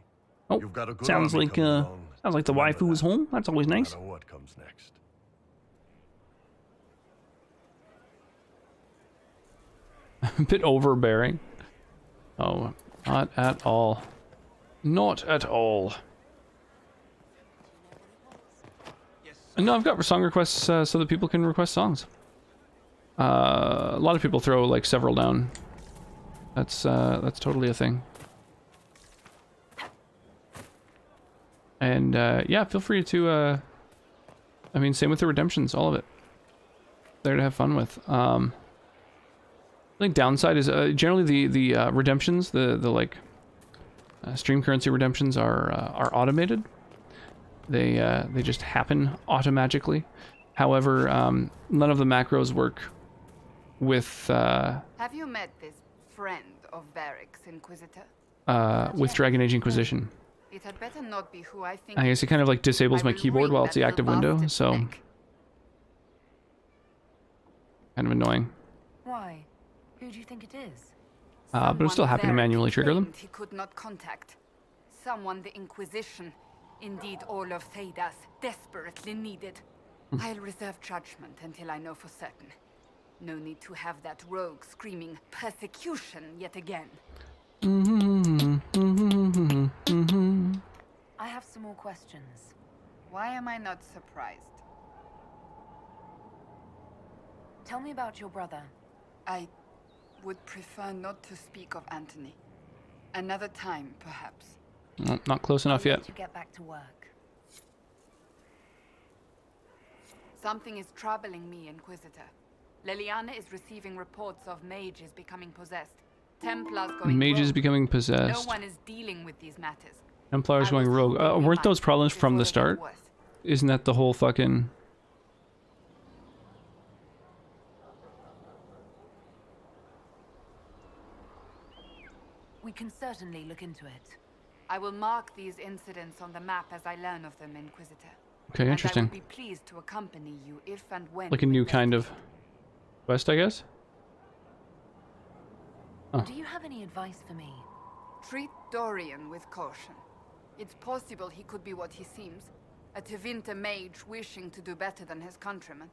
Oh, You've got a good sounds army like coming along. sounds like the Remember waifu is that. home. That's always nice. No matter what comes next. A bit overbearing. Oh, not at all. Not at all. No, I've got song requests so that people can request songs. A lot of people throw like several down. That's totally a thing. And yeah, feel free to. I mean, same with the redemptions, all of it. There to have fun with. I think downside is generally the redemptions, the like stream currency redemptions are automated. They just happen automatically. However, none of the macros work with Have you met this friend of Varric's, Inquisitor? with Dragon Age Inquisition. It had better not be who I think. I guess it kind of like disables my keyboard while it's the active window, so kind of annoying. Why? Who do you think it is? But I'm still happy to manually trigger them. He could not contact. Someone the Inquisition, indeed all of Thedas, desperately needed. I'll reserve judgment until I know for certain. No need to have that rogue screaming persecution yet again. I have some more questions. Why am I not surprised? Tell me about your brother. I would prefer not to speak of Anthony. Another time, perhaps. No, not close enough I'll yet. let you get back to work. Something is troubling me, Inquisitor. Leliana is receiving reports of mages becoming possessed. Templars going Mages rogue. becoming No possessed. one is dealing with these matters. Templars going rogue. Weren't those problems from the start? Isn't that the whole fucking... We can certainly look into it. I will mark these incidents on the map as I learn of them, Inquisitor. Okay, interesting. And I would be pleased to accompany you if and when. Like a new kind of quest, I guess? Oh. Do you have any advice for me? Treat Dorian with caution. It's possible he could be what he seems. A Tevinter mage wishing to do better than his countrymen.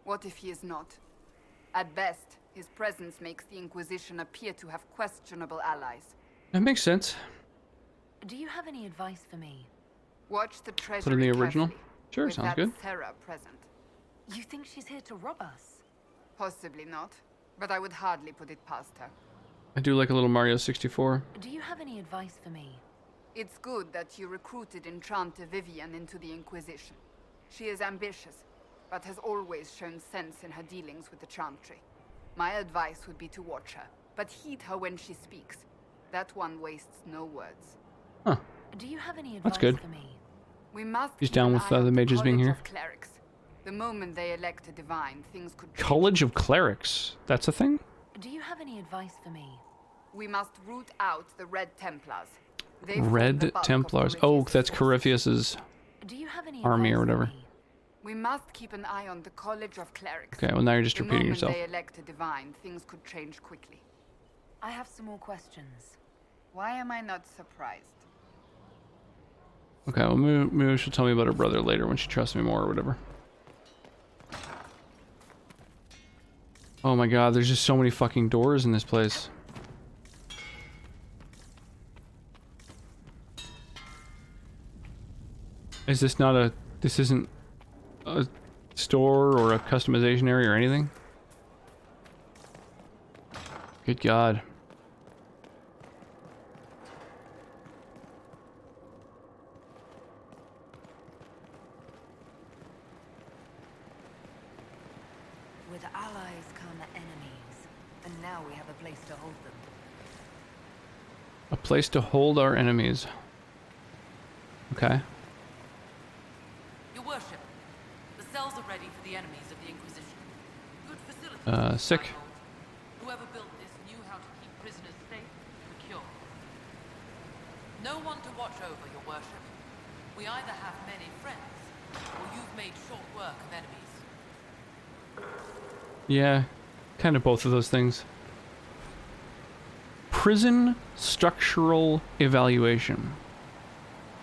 What if he is not? At best, his presence makes the Inquisition appear to have questionable allies. That makes sense. Do you have any advice for me? Watch the treasury Put in the original? carefully, Sure, with sounds that good. Sarah present. You think she's here to rob us? Possibly not, but I would hardly put it past her. I do like a little Mario 64. Do you have any advice for me? It's good that you recruited Enchanter Vivian into the Inquisition. She is ambitious, but has always shown sense in her dealings with the Chantry. My advice would be to watch her, but heed her when she speaks. That one wastes no words. Huh. Do you have any advice That's good. for me? We must He's keep down an with eye on the mages being College here. of Clerics. The moment they elect a divine, things could change. College of Clerics. That's a thing? Do you have any advice for me? We must root out the Red Templars. They form the Red bulk of Templars. the Oh, Regius that's forces. Corypheus's Do you have any army or advice for whatever. me? We must keep an eye on the College of Clerics. Okay, well now you're just The repeating moment yourself. they elect a divine, things could change quickly. I have some more questions. Why am I not surprised? Okay, well maybe she'll tell me about her brother later when she trusts me more or whatever. Oh my god, there's just so many fucking doors in this place. Is this not a... This isn't a store or a customization area or anything? Good god. With allies come enemies, and now we have a place to hold them. A place to hold our enemies. Okay. Your worship, the cells are ready for the enemies of the Inquisition. Good facilities. Sick. Whoever built this knew how to keep prisoners safe and secure. No one to watch over, your worship. We either have many friends, or you've made short work of enemies. Yeah, kind of both of those things. Prison structural evaluation.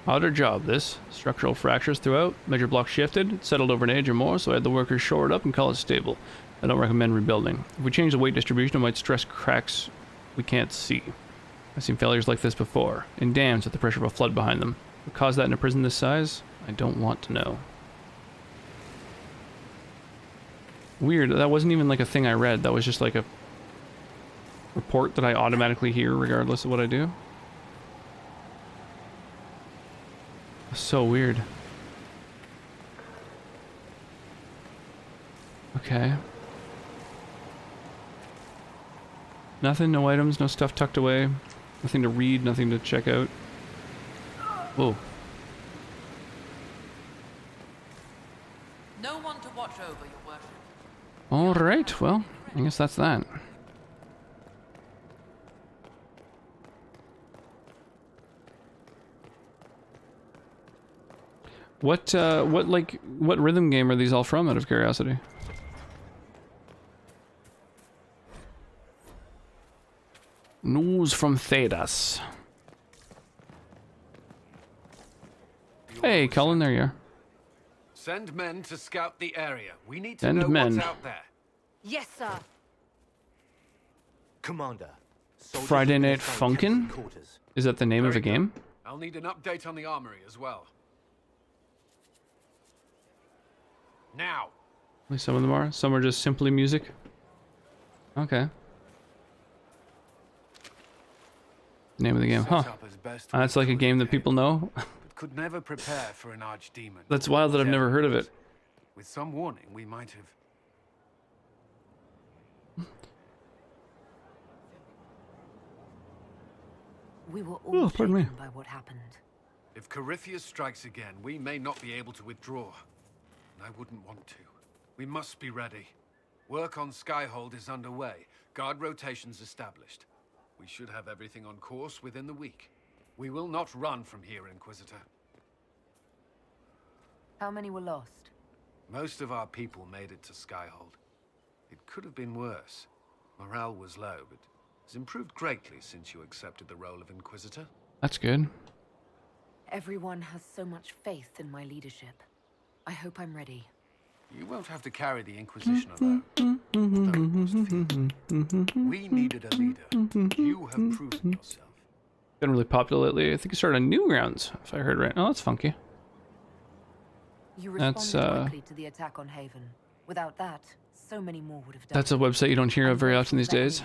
Harder job, this. Structural fractures throughout, measure block shifted, settled over an age or more, so I had the workers shore it up and call it stable. I don't recommend rebuilding. If we change the weight distribution, it might stress cracks we can't see. I've seen failures like this before, in dams with the pressure of a flood behind them. What caused that in a prison this size? I don't want to know. Weird, that wasn't even like a thing I read, that was just like a report that I automatically hear regardless of what I do. So weird. Okay. Nothing, no items, no stuff tucked away. Nothing to read, nothing to check out. Whoa. No one to watch over, your worship. Alright, well, I guess that's that. What rhythm game are these all from, out of curiosity? News from Thedas. Hey, Cullen, there you are. Send men to scout the area. We need to Send know men. what's out there. Yes, sir. Commander. Friday Night Funkin'? Is that the name of a game? I'll need an update on the armory as well. Now. At least some of them are. Some are just simply music. Okay. Name of the game, huh? That's like a game that people know. Could never prepare for an archdemon. That's wild that I've never heard of it. With some warning, we might have. We were all pardon me. shaken by what happened. If Corypheus strikes again, we may not be able to withdraw. And I wouldn't want to. We must be ready. Work on Skyhold is underway. Guard rotations established. We should have everything on course within the week. We will not run from here, Inquisitor. How many were lost? Most of our people made it to Skyhold. It could have been worse. Morale was low, but has improved greatly since you accepted the role of Inquisitor. That's good. Everyone has so much faith in my leadership. I hope I'm ready. You won't have to carry the Inquisition alone. We needed a leader. You have proven yourself. Been really popular lately. I think it started on Newgrounds, if I heard right. Oh, that's funky. You responded quickly to the attack on Haven. Without that, so many more would have died. That's a website you don't hear of very often these days.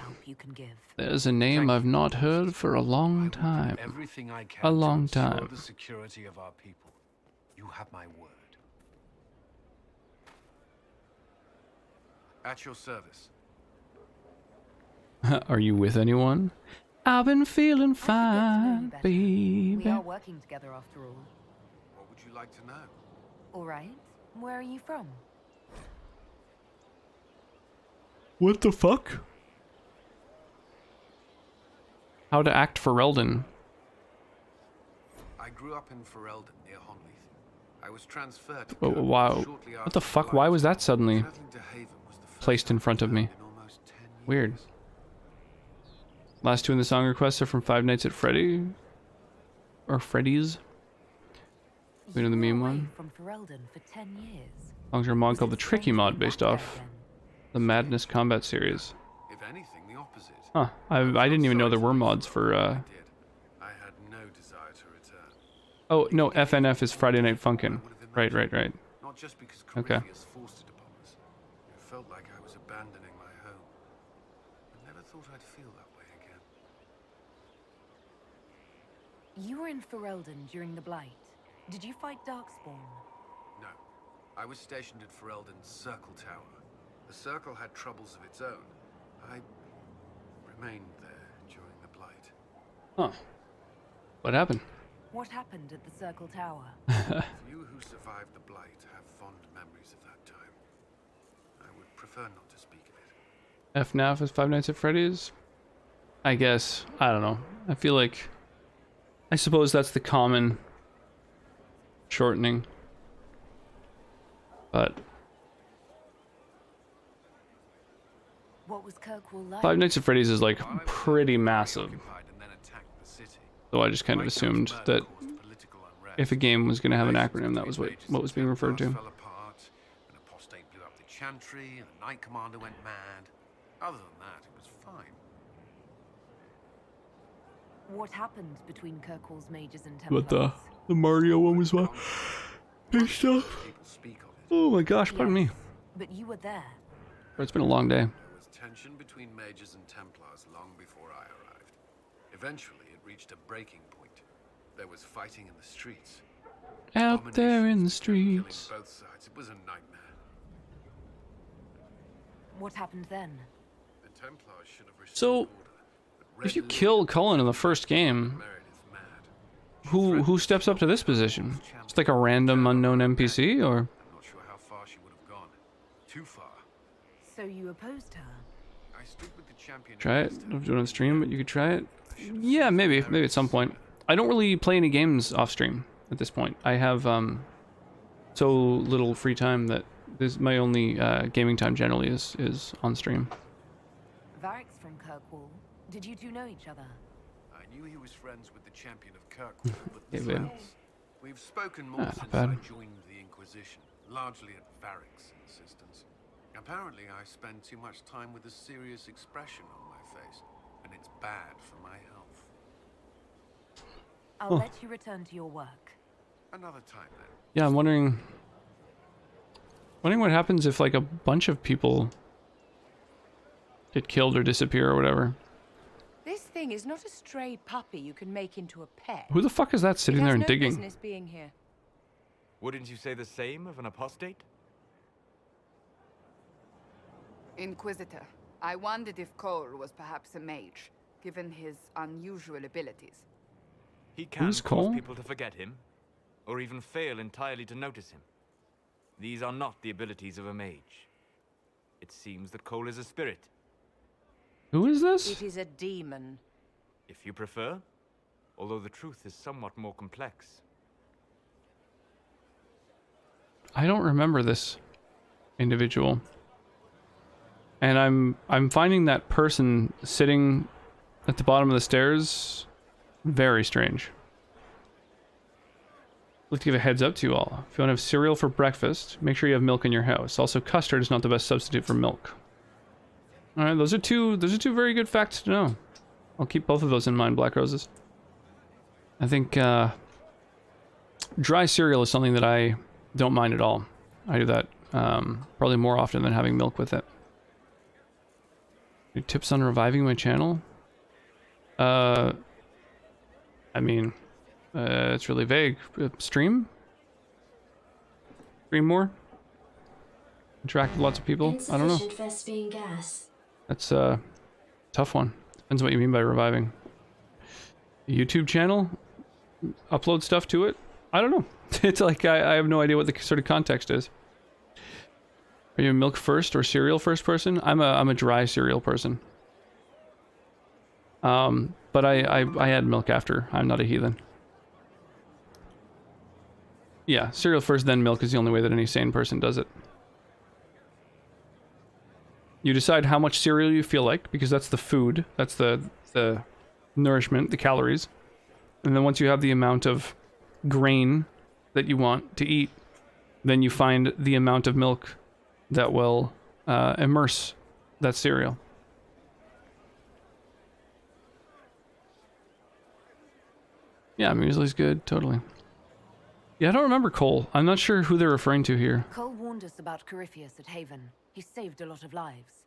There's a name I've not heard for a long time. Everything I can A long to ensure time. the security of our people. You have my word. At your service. Are you with anyone? I've been feeling fine, baby. We are working together after all. What would you like to know? All right. Where are you from? What the fuck? How to act for Ferelden. I grew up in Ferelden near Honleith. I was transferred to Oh, wow. What the fuck? Why was that suddenly placed in front of me? Weird. Last two in the song requests are from Five Nights at Freddy. Or Freddy's. We know the meme one. From Ferelden for 10 years. Songs are a mod called the Tricky mod based off the Madness Combat series. If anything, the opposite. Huh. I didn't even know there were mods for I had no desire to return. Oh no, FNF is Friday Night Funkin'. Right. Not just because Okay. Corypheus forced it upon us. It felt like I was abandoning my home. I never thought I'd feel that way again. You were in Ferelden during the Blight. Did you fight Darkspawn? No. I was stationed at Ferelden's Circle Tower. The Circle had troubles of its own. I remained there during the Blight. Huh. What happened? What happened at the Circle Tower? You who survived the Blight have fond memories of that time. I would prefer not to speak of it. FNAF is Five Nights at Freddy's? I guess. I don't know. I feel like... I suppose that's the common shortening. But... What was Kirkwall like? Five Nights at Freddy's is like pretty massive. So I just kind of assumed that if a game was going to have an acronym, that was what was being referred to. Fell apart, an apostate blew up the Chantry, and the Knight Commander went mad. Other than that, it was fine. What happened between Kirkwall's mages and Templars? But the Mario one was what? Big stuff. Oh my gosh, pardon me. But you were there. It's been a long day. There was tension between mages and Templars long before I arrived. Eventually, it reached a breaking point. There was fighting in the streets. Out there in the streets. Killing both sides. It was a nightmare. What happened then? The Templars should have received So, if you kill Cullen in the first game, who steps up to this position? Just like a random unknown NPC, or? I'm not sure how far she would have gone. Too far. So you opposed her? I stood with the champion. Try it. Don't do it on stream, but you could try it. Yeah, maybe at some point. I don't really play any games off stream at this point. I have so little free time that my only gaming time generally is on stream. Varric's from Kirkwall. Did you two know each other? I knew he was friends with the champion of Kirkwall, but Yeah, nothing babe. else. We've spoken more Not since bad. I joined the Inquisition, largely at Varric's insistence. Apparently, I spend too much time with a serious expression on my face, and it's bad for my health. I'll let you return to your work. Another time then. Yeah, I'm wondering what happens if like a bunch of people get killed or disappear or whatever. This thing is not a stray puppy you can make into a pet. Who the fuck is that sitting there and digging? It has no business being here. Wouldn't you say the same of an apostate? Inquisitor, I wondered if Cole was perhaps a mage, given his unusual abilities. He can Who's cause Cole? people to forget him, or even fail entirely to notice him. These are not the abilities of a mage. It seems that Cole is a spirit. Who is this? It is a demon. If you prefer, although the truth is somewhat more complex. I don't remember this individual. And I'm finding that person sitting at the bottom of the stairs very strange. I'd like to give a heads up to you all. If you want to have cereal for breakfast, make sure you have milk in your house. Also, custard is not the best substitute for milk. Alright, those are two very good facts to know. I'll keep both of those in mind, Black Roses. I think dry cereal is something that I don't mind at all. I do that probably more often than having milk with it. Any tips on reviving my channel? I mean, it's really vague. Stream more? Interact with lots of people? I don't know. Vespine gas. That's a tough one. Depends what you mean by reviving. A YouTube channel? Upload stuff to it? I don't know. It's like I have no idea what the sort of context is. Are you a milk first or cereal first person? I'm a dry cereal person. But I add milk after. I'm not a heathen. Yeah, cereal first, then milk is the only way that any sane person does it. You decide how much cereal you feel like, because that's the food. That's the the nourishment, the calories. And then once you have the amount of grain that you want to eat, then you find the amount of milk that will immerse that cereal. Yeah, muesli's good, totally. Yeah, I don't remember Cole. I'm not sure who they're referring to here. Cole warned us about Corypheus at Haven. He saved a lot of lives.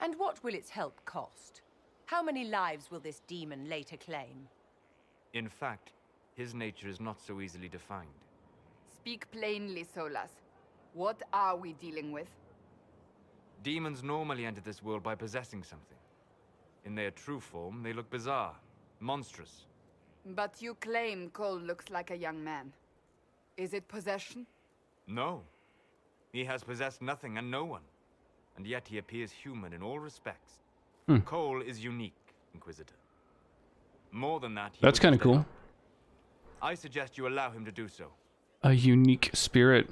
And what will its help cost? How many lives will this demon later claim? In fact, his nature is not so easily defined. Speak plainly, Solas. What are we dealing with? Demons normally enter this world by possessing something. In their true form, they look bizarre, monstrous. But you claim Cole looks like a young man. Is it possession? No. He has possessed nothing and no one. And yet he appears human in all respects. Cole is unique, Inquisitor. More than that, that's kind of cool. I suggest you allow him to do so. A unique spirit.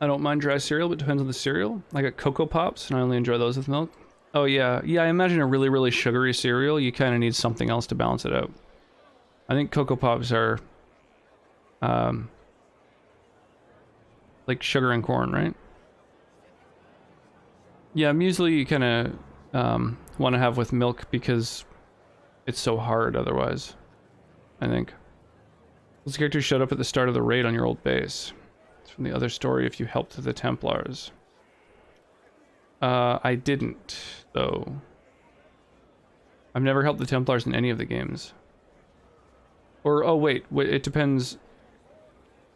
I don't mind dry cereal, but it depends on the cereal. I got Cocoa Pops, and I only enjoy those with milk. Oh yeah, yeah. I imagine a really, really sugary cereal. You kind of need something else to balance it out. I think Cocoa Pops are, like sugar and corn, right? Yeah, muesli you kind of want to have with milk because it's so hard otherwise, I think. This character showed up at the start of the raid on your old base. It's from the other story if you helped the Templars. I didn't, though. I've never helped the Templars in any of the games. Or, oh wait, it depends.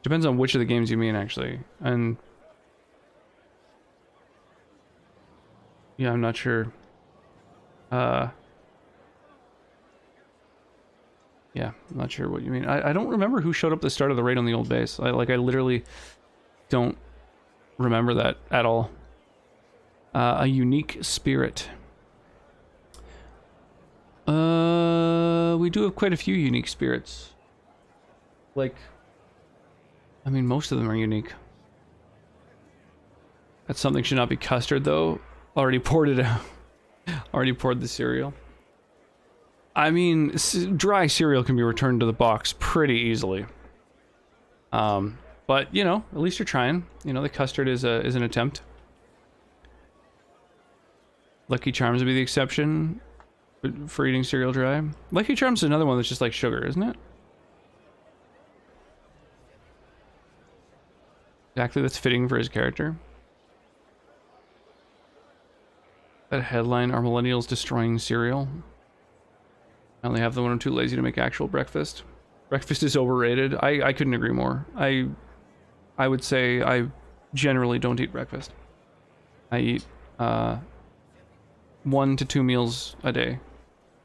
Depends on which of the games you mean, actually. And yeah, I'm not sure. Yeah, I'm not sure what you mean. I don't remember who showed up at the start of the raid on the old base. I literally don't remember that at all. A unique spirit. We do have quite a few unique spirits. Like, I mean, most of them are unique. That something should not be custard, though. Already poured it out. Already poured the cereal. I mean, dry cereal can be returned to the box pretty easily. But, you know, at least you're trying. You know, the custard is an attempt. Lucky Charms would be the exception for eating cereal dry. Lucky Charms is another one that's just like sugar, isn't it? Exactly, that's fitting for his character. That headline, are millennials destroying cereal? I only have the one I'm too lazy to make actual breakfast. Breakfast is overrated. I couldn't agree more. I would say I generally don't eat breakfast. I eat 1 to 2 meals a day,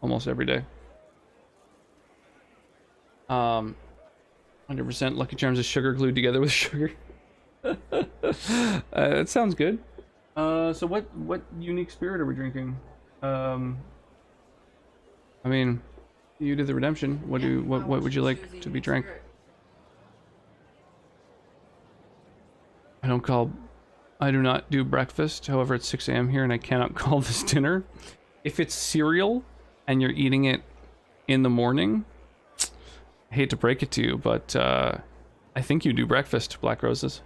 almost every day. 100% Lucky Charms is sugar glued together with sugar. That sounds good. So what unique spirit are we drinking? I mean, you did the redemption. What would you like to be drank? I do not do breakfast. However, it's 6 a.m. here and I cannot call this dinner. If it's cereal and you're eating it in the morning, I hate to break it to you, but I think you do breakfast, Black Roses.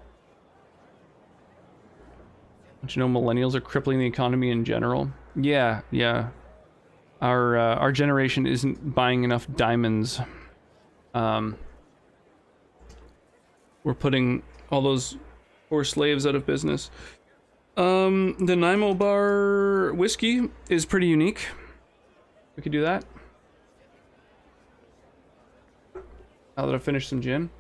Don't you know millennials are crippling the economy in general? Yeah. Our generation isn't buying enough diamonds. We're putting all those poor slaves out of business. The Nanaimo Bar whiskey is pretty unique. We could do that. Now that I've finished some gin.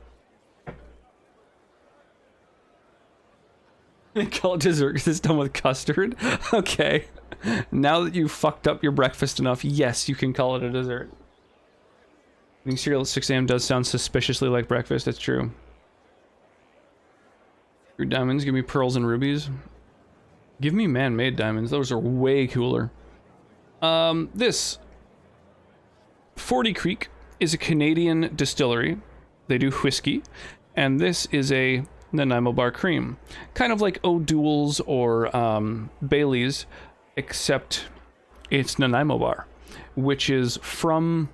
Call it dessert because it's done with custard. Okay. Now that you've fucked up your breakfast enough, yes, you can call it a dessert. Eating cereal at 6 a.m. does sound suspiciously like breakfast. It's true. Your diamonds, give me pearls and rubies. Give me man-made diamonds. Those are way cooler. This 40 Creek is a Canadian distillery. They do whiskey. And this is a Nanaimo Bar cream. Kind of like O'Doul's or Bailey's, except It's Nanaimo Bar, which is from,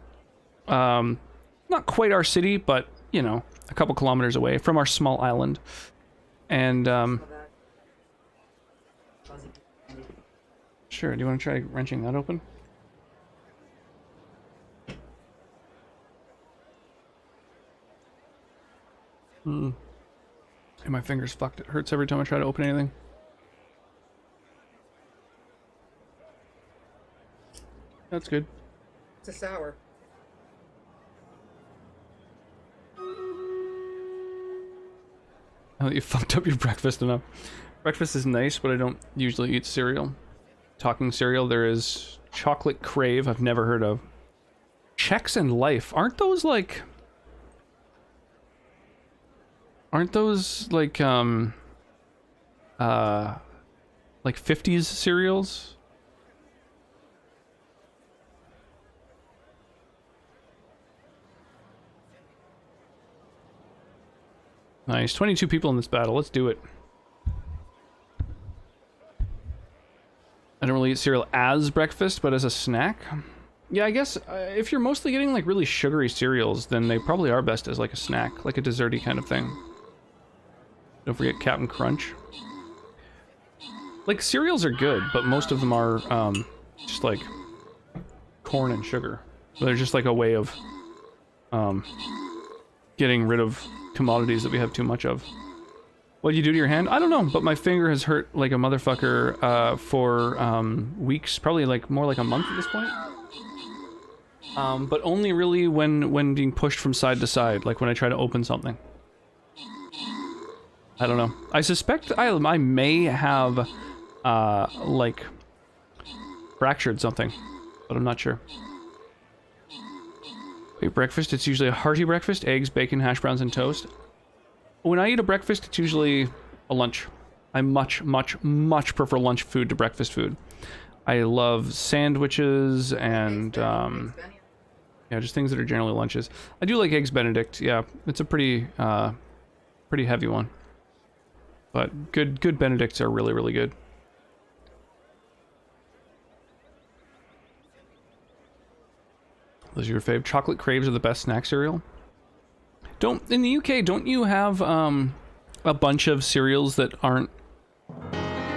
not quite our city, but, you know, a couple kilometers away from our small island. And, sure, do you want to try wrenching that open? And my finger's fucked. It hurts every time I try to open anything. That's good. It's a sour. Now that you fucked up your breakfast enough. Breakfast is nice, but I don't usually eat cereal. Talking cereal, there is Chocolate Crave, I've never heard of. Chex and Life, aren't those like 50s cereals? Nice, 22 people in this battle, let's do it. I don't really eat cereal as breakfast, but as a snack. Yeah, I guess if you're mostly getting like really sugary cereals, then they probably are best as like a snack, like a desserty kind of thing. Don't forget Captain Crunch. Like cereals are good, but most of them are just like corn and sugar. They're just like a way of getting rid of commodities that we have too much of. What do you do to your hand? I don't know, but my finger has hurt like a motherfucker for weeks, probably like more like a month at this point. But only really when being pushed from side to side, like when I try to open something. I don't know. I suspect I may have like fractured something, but I'm not sure. Wait, breakfast, it's usually a hearty breakfast, eggs, bacon, hash browns, and toast. When I eat a breakfast, it's usually a lunch. I much prefer lunch food to breakfast food. I love sandwiches and, yeah, just things that are generally lunches. I do like Eggs Benedict, yeah. It's a pretty heavy one. But good Benedicts are really, really good. Those are your fave? Chocolate Craves are the best snack cereal? In the UK, don't you have a bunch of cereals that are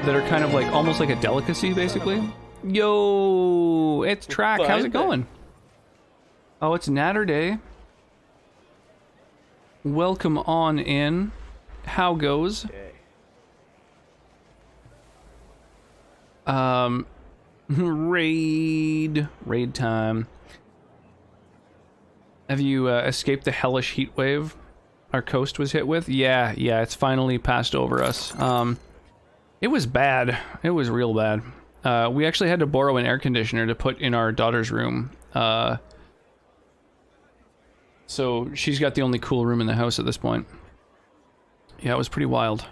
kind of like almost like a delicacy, basically? Yo, it's Track. How's it going? Oh, it's Natter Day. Welcome on in. How goes? Raid time. Have you escaped the hellish heat wave our coast was hit with? Yeah, it's finally passed over us. It was bad. It was real bad. We actually had to borrow an air conditioner to put in our daughter's room. So she's got the only cool room in the house at this point. Yeah, it was pretty wild.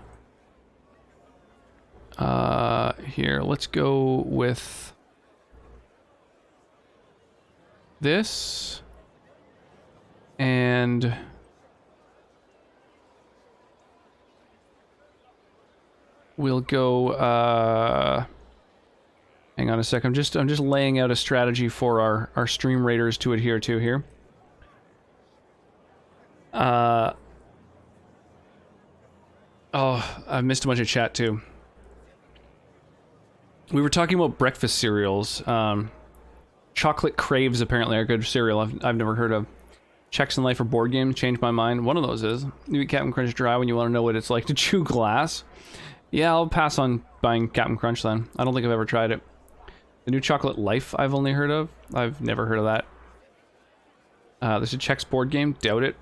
Here, let's go with this. And we'll go, hang on a sec, I'm just laying out a strategy for our stream raiders to adhere to here. Oh, I missed a bunch of chat too. We were talking about breakfast cereals. Chocolate Craves apparently are a good cereal I've never heard of. Chex and Life or board games, changed my mind. One of those is. You eat Captain Crunch dry when you want to know what it's like to chew glass. Yeah, I'll pass on buying Captain Crunch then. I don't think I've ever tried it. The new Chocolate Life I've only heard of. I've never heard of that. There's a Chex board game. Doubt it.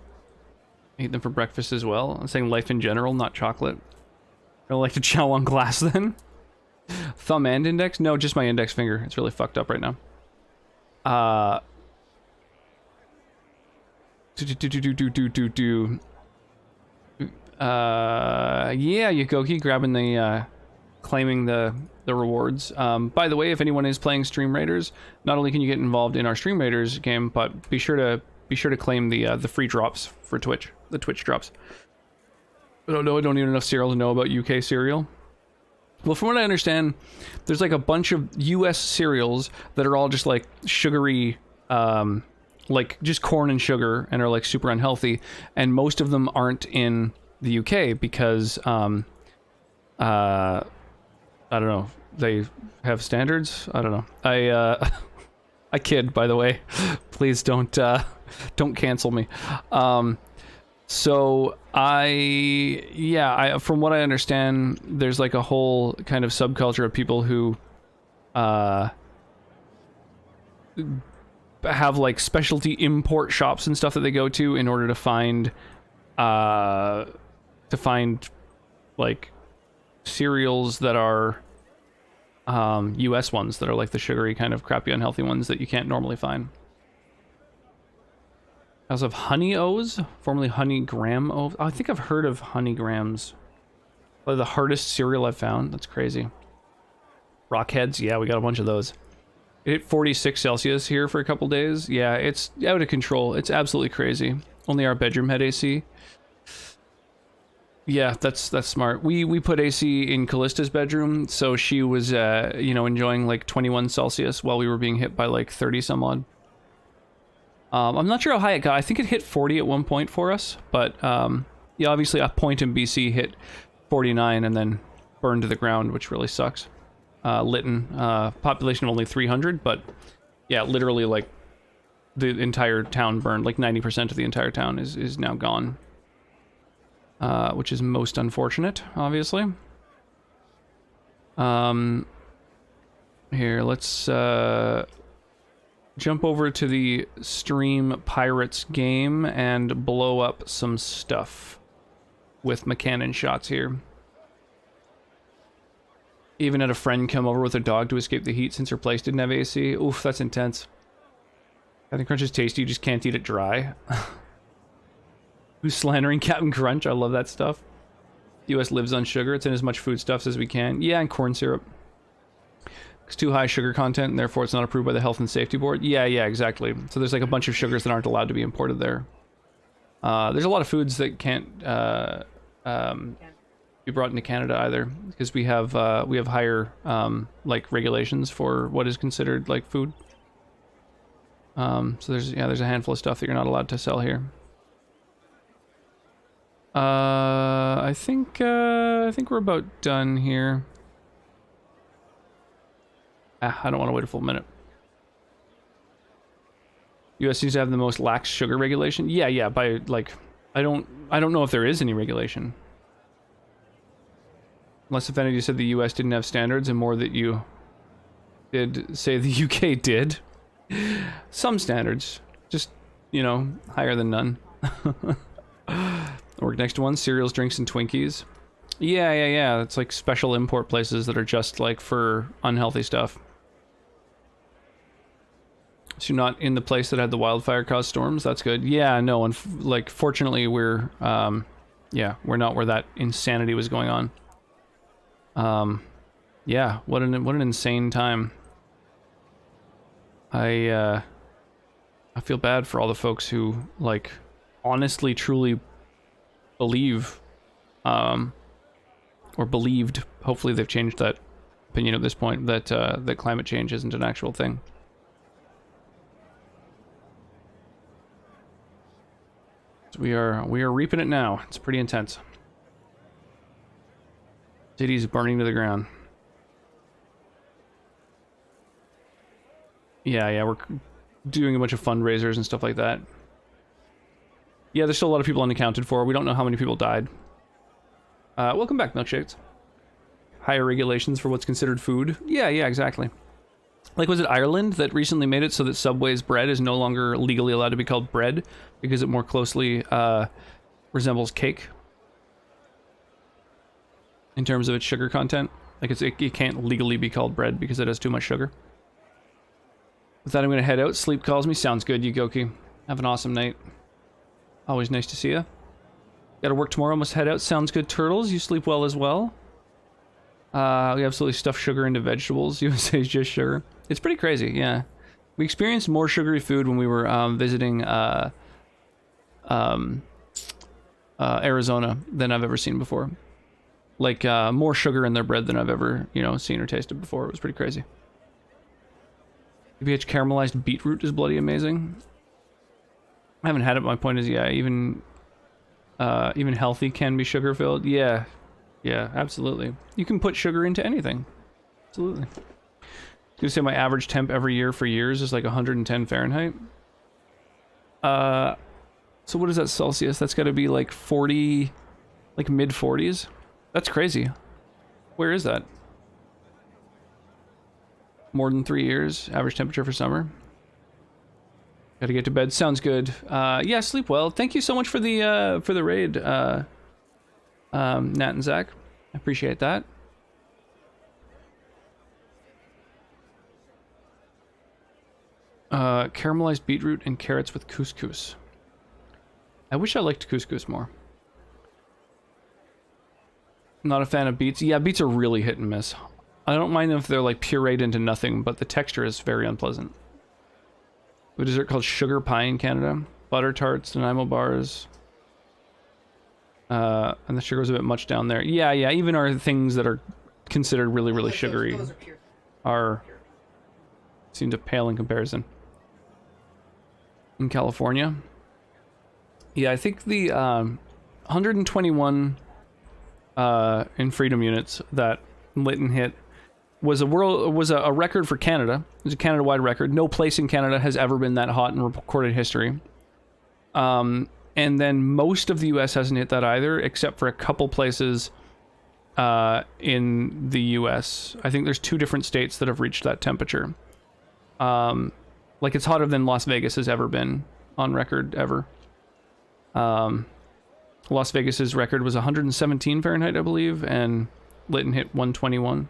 I eat them for breakfast as well. I'm saying life in general, not chocolate. I like to chow on glass then. Thumb and index? No, just my index finger. It's really fucked up right now. Yeah, Yukoki grabbing the claiming the rewards. By the way, if anyone is playing Stream Raiders, not only can you get involved in our Stream Raiders game, but be sure to claim the free drops for Twitch, the Twitch drops. I don't know. I don't need enough cereal to know about UK cereal. Well, from what I understand, there's like a bunch of US cereals that are all just like sugary, like just corn and sugar, and are like super unhealthy, and most of them aren't in the UK because I don't know, they have standards. I don't know. I kid, by the way. Please don't cancel me. So from what I understand, there's like a whole kind of subculture of people who have like specialty import shops and stuff that they go to in order to find like cereals that are US ones that are like the sugary kind of crappy unhealthy ones that you can't normally find. I also have Honey O's, formerly Honey Graham O's. I think I've heard of Honey Grahams. Probably the hardest cereal I've found. That's crazy. Rockheads, yeah, we got a bunch of those. It hit 46 Celsius here for a couple days. Yeah, it's out of control. It's absolutely crazy. Only our bedroom had AC. Yeah, that's smart. We put AC in Callista's bedroom, so she was enjoying like 21 Celsius while we were being hit by like 30 some odd. I'm not sure how high it got. I think it hit 40 at one point for us, but yeah, obviously a point in BC hit 49 and then burned to the ground, which really sucks. Lytton, population of only 300, but yeah, literally like the entire town burned. Like 90% of the entire town is now gone, which is most unfortunate, obviously. Here, let's jump over to the Stream Pirates game and blow up some stuff with my cannon shots here. Even had a friend come over with a dog to escape the heat since her place didn't have AC. Oof, that's intense. Captain Crunch is tasty, you just can't eat it dry. Who's slandering Captain Crunch? I love that stuff. The US lives on sugar. It's in as much foodstuffs as we can. Yeah, and corn syrup. It's too high sugar content, and therefore it's not approved by the Health and Safety Board. Yeah, exactly. So there's like a bunch of sugars that aren't allowed to be imported there. There's a lot of foods that can't be brought into Canada either, because we have higher like regulations for what is considered like food. So there's a handful of stuff that you're not allowed to sell here. I think we're about done here. I don't want to wait a full minute. US seems to have the most lax sugar regulation. Yeah, by like I don't know if there is any regulation. Unless if any of you said the US didn't have standards, and more that you did say the UK did. Some standards, just, higher than none. Work next to one, cereals, drinks, and Twinkies. Yeah. It's like special import places that are just like for unhealthy stuff. So you're not in the place that had the wildfire caused storms. That's good. Yeah, no, and like fortunately we're not where that insanity was going on. Yeah, what an insane time. I feel bad for all the folks who like honestly truly believe or believed, hopefully they've changed that opinion at this point, that that climate change isn't an actual thing. So we are reaping it now. It's pretty intense. City's burning to the ground. Yeah, we're doing a bunch of fundraisers and stuff like that. Yeah, there's still a lot of people unaccounted for. We don't know how many people died. Welcome back, Milkshakes. Higher regulations for what's considered food. Yeah, exactly. Like, was it Ireland that recently made it so that Subway's bread is no longer legally allowed to be called bread because it more closely resembles cake in terms of its sugar content? Like, it can't legally be called bread because it has too much sugar. With that, I'm going to head out. Sleep calls me. Sounds good, Yugoki. Have an awesome night. Always nice to see you. Gotta work tomorrow. Must head out. Sounds good, Turtles. You sleep well as well. We absolutely stuff sugar into vegetables. USA's just sugar. It's pretty crazy, yeah. We experienced more sugary food when we were visiting Arizona than I've ever seen before. like more sugar in their bread than I've ever, you know, seen or tasted before. It was pretty crazy. PBH caramelized beetroot is bloody amazing. I haven't had it. My point is, yeah, even healthy can be sugar filled. Yeah, yeah, absolutely. You can put sugar into anything. Absolutely. You say my average temp every year for years is like 110 Fahrenheit. So what is that Celsius? That's got to be like 40, like mid 40s. That's crazy. Where is that? More than 3 years, average temperature for summer. Gotta get to bed. Sounds good. Yeah, sleep well. Thank you so much for the raid, Nat and Zach. I appreciate that. Caramelized beetroot and carrots with couscous. I wish I liked couscous more. Not a fan of beets. Yeah, beets are really hit and miss. I don't mind them if they're like pureed into nothing, but the texture is very unpleasant. A dessert called sugar pie in Canada. Butter tarts, Nanaimo bars. And the sugar was a bit much down there. Yeah, yeah, even our things that are considered really, really sugary seem to pale in comparison. In California. Yeah, I think the 121 in freedom units that Lytton hit was a record for Canada. It was a Canada-wide record. No place in Canada has ever been that hot in recorded history. And then most of the US hasn't hit that either, except for a couple places in the US. I think there's 2 different states that have reached that temperature. Like it's hotter than Las Vegas has ever been on record ever. Las Vegas's record was 117 Fahrenheit, I believe, and Lytton hit 121.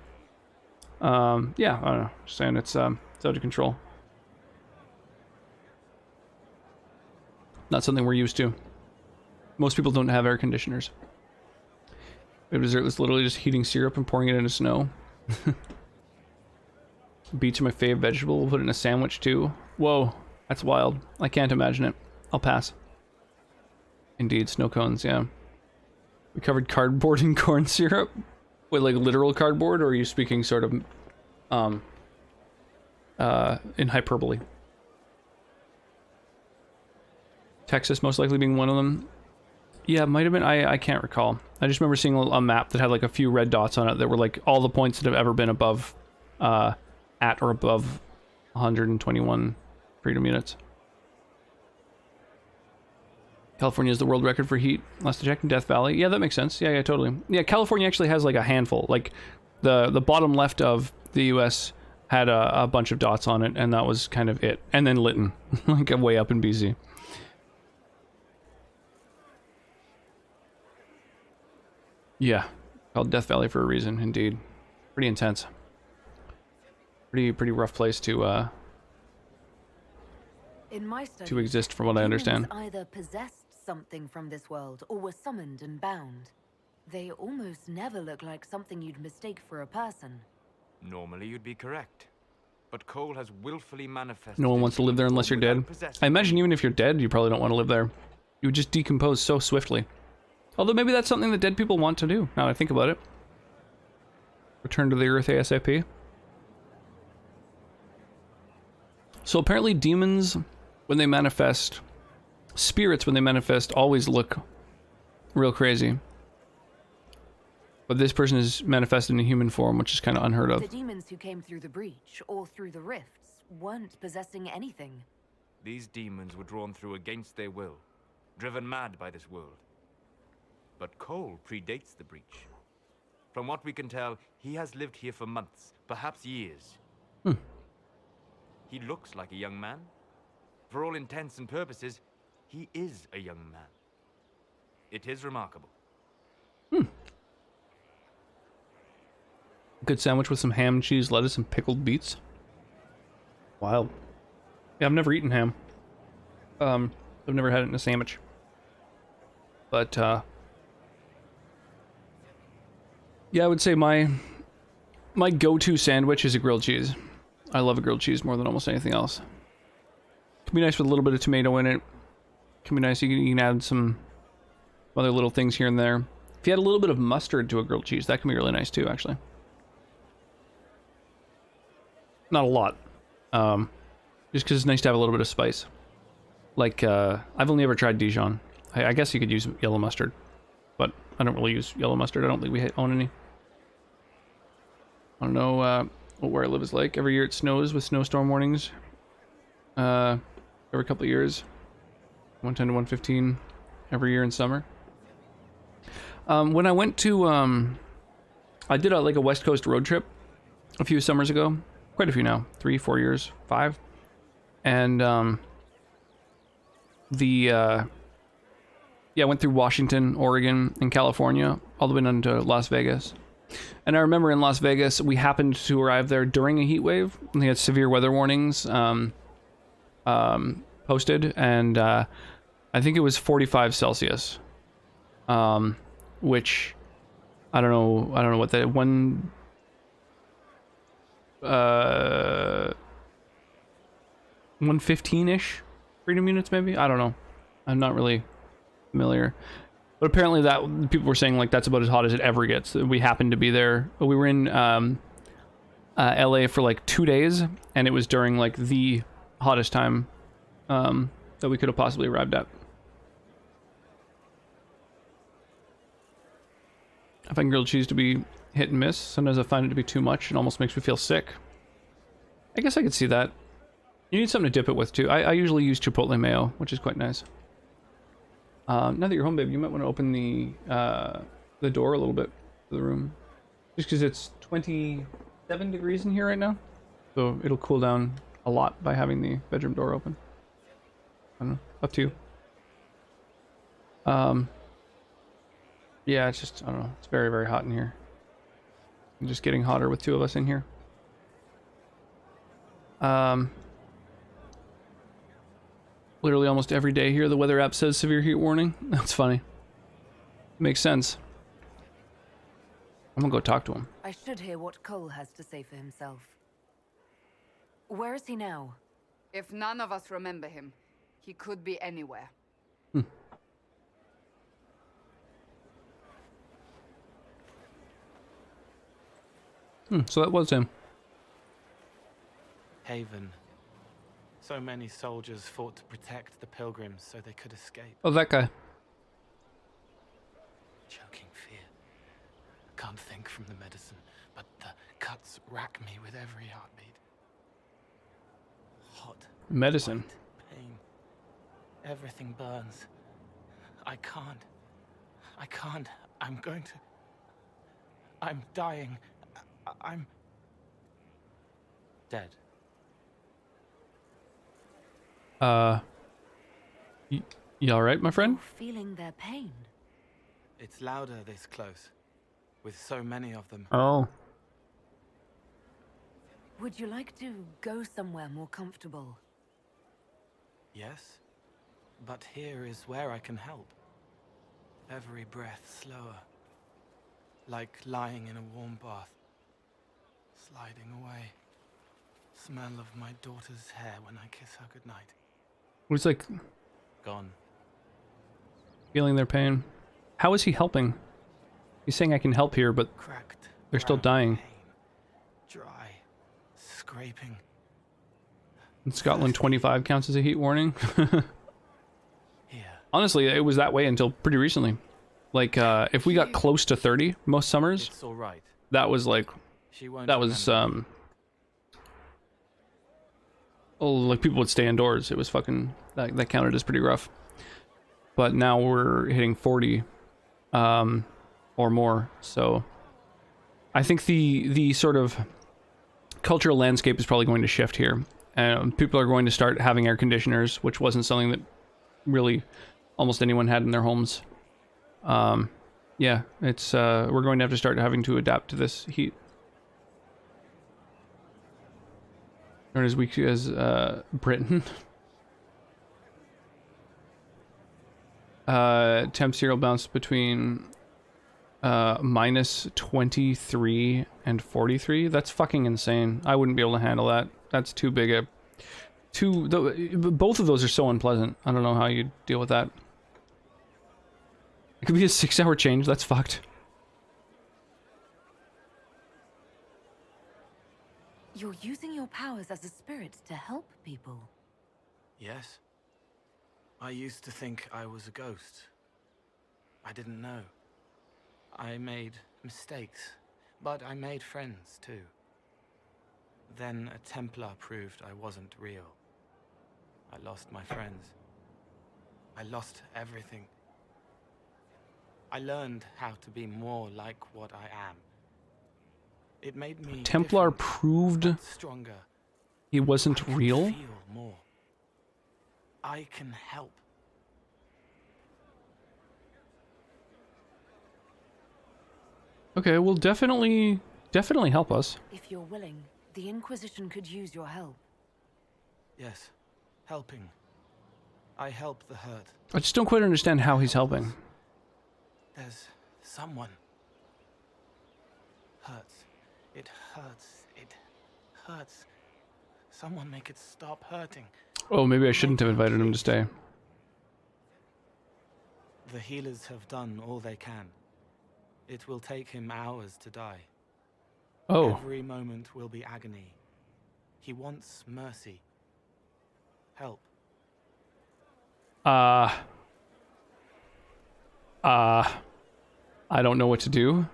Yeah, I don't know. Just saying it's out of control. Not something we're used to. Most people don't have air conditioners. The dessert was literally just heating syrup and pouring it into snow. Beets are my fave vegetable. We'll put it in a sandwich too. Whoa, that's wild. I can't imagine it. I'll pass. Indeed, snow cones, yeah. We covered cardboard in corn syrup? Wait, like literal cardboard, or are you speaking sort of in hyperbole? Texas most likely being one of them. Yeah, it might have been. I can't recall. I just remember seeing a map that had like a few red dots on it that were like all the points that have ever been above, at or above 121 freedom units. California is the world record for heat. Last I checked in Death Valley. Yeah, that makes sense. Yeah, totally. Yeah, California actually has like a handful. Like the bottom left of the US had a bunch of dots on it, and that was kind of it. And then Lytton, like way up in BC. Yeah, called Death Valley for a reason, indeed. Pretty intense. Pretty rough place to In my study, to exist, from what I understand. Either possessed something from this world or were summoned and bound. They almost never look like something you'd mistake for a person. Normally you'd be correct. But Cole has willfully manifested. No one wants to live there unless you're dead. I imagine even if you're dead, you probably don't want to live there. You would just decompose so swiftly. Although maybe that's something that dead people want to do, now that I think about it. Return to the earth ASAP. So apparently demons, when they manifest, spirits when they manifest, always look real crazy. But this person is manifested in human form, which is kind of unheard of. The demons who came through the breach or through the rifts weren't possessing anything. These demons were drawn through against their will, driven mad by this world. But Cole predates the breach. From what we can tell, he has lived here for months, perhaps years. He looks like a young man. For all intents and purposes, he is a young man. It is remarkable. Good sandwich with some ham, cheese, lettuce, and pickled beets. Wild. Yeah, I've never eaten ham. I've never had it in a sandwich. But, yeah, I would say my go-to sandwich is a grilled cheese. I love a grilled cheese more than almost anything else. Can be nice with a little bit of tomato in it. Can be nice, you can add some other little things here and there. If you add a little bit of mustard to a grilled cheese, that can be really nice too, actually. Not a lot. Just because it's nice to have a little bit of spice. Like, I've only ever tried Dijon. I guess you could use yellow mustard, but I don't really use yellow mustard. I don't think we own any. I don't know where I live is like. Every year it snows with snowstorm warnings. Every couple of years. 110 to 115 every year in summer. When I went to, I did like a West Coast road trip a few summers ago. Quite a few now. 3, 4 years, 5. And, yeah, I went through Washington, Oregon, and California, all the way down to Las Vegas. And I remember in Las Vegas, we happened to arrive there during a heat wave. And they had severe weather warnings, posted, and, I think it was 45 Celsius. Which I don't know what that 115-ish freedom units maybe. I don't know. I'm not really familiar, but apparently that people were saying like that's about as hot as it ever gets. We happened to be there. We were in LA for like 2 days, and it was during like the hottest time that we could have possibly arrived at. I find grilled cheese to be hit and miss. Sometimes I find it to be too much. It almost makes me feel sick. I guess I could see that. You need something to dip it with too. I usually use chipotle mayo, which is quite nice. Now that you're home, babe, you might want to open the door a little bit to the room. Just because it's 27 degrees in here right now. So it'll cool down a lot by having the bedroom door open. I don't know. Up to you. Yeah, it's just, I don't know. It's very, very hot in here. I'm just getting hotter with 2 of us in here. Literally almost every day here, the weather app says severe heat warning. That's funny. Makes sense. I'm gonna go talk to him. I should hear what Cole has to say for himself. Where is he now? If none of us remember him, he could be anywhere. So that was him. Haven. So many soldiers fought to protect the pilgrims so they could escape. Oh, that guy. Choking fear. Can't think from the medicine, but the cuts rack me with every heartbeat. Hot. Medicine. White, pain. Everything burns. I can't. I'm going to... I'm dying. I'm... dead. You alright, my friend? Feeling their pain. It's louder this close, with so many of them. Oh. Would you like to go somewhere more comfortable? Yes, but here is where I can help. Every breath slower, like lying in a warm bath. Sliding away. Smell of my daughter's hair when I kiss her goodnight. It's like... Gone. Feeling their pain. How is he helping? He's saying I can help here, but cracked, they're still dying. Pain. Dry. Scraping. In Scotland, 25 counts as a heat warning. Honestly, it was that way until pretty recently. Like, if we got close to 30 most summers, it's all right. That was like... That was, oh, like people would stay indoors. It was fucking, that counted as pretty rough. But now we're hitting 40, or more. So I think the sort of cultural landscape is probably going to shift here. People are going to start having air conditioners, which wasn't something that really almost anyone had in their homes. Yeah, it's, we're going to have to start having to adapt to this heat. Not as weak as Britain. Temps here will bounce between minus 23 and 43. That's fucking insane. I wouldn't be able to handle that. That's too big a... both of those are so unpleasant. I don't know how you deal with that. It could be a 6-hour change. That's fucked. You're using your powers as a spirit to help people. Yes. I used to think I was a ghost. I didn't know. I made mistakes, but I made friends too. Then a Templar proved I wasn't real. I lost my friends. I lost everything. I learned how to be more like what I am. It made me Templar proved stronger. he wasn't real? Feel more. I can help. Okay, well, definitely help us. If you're willing, the Inquisition could use your help. Yes, helping. I help the hurt. I just don't quite understand how he's helping. There's someone. Hurts. It hurts. It hurts. Someone make it stop hurting. Oh, maybe I shouldn't have invited him to stay. The healers have done all they can. It will take him hours to die. Oh. Every moment will be agony. He wants mercy. Help. I don't know what to do.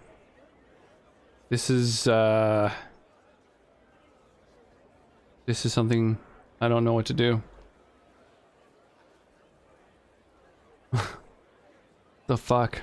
This is something I don't know what to do. The fuck?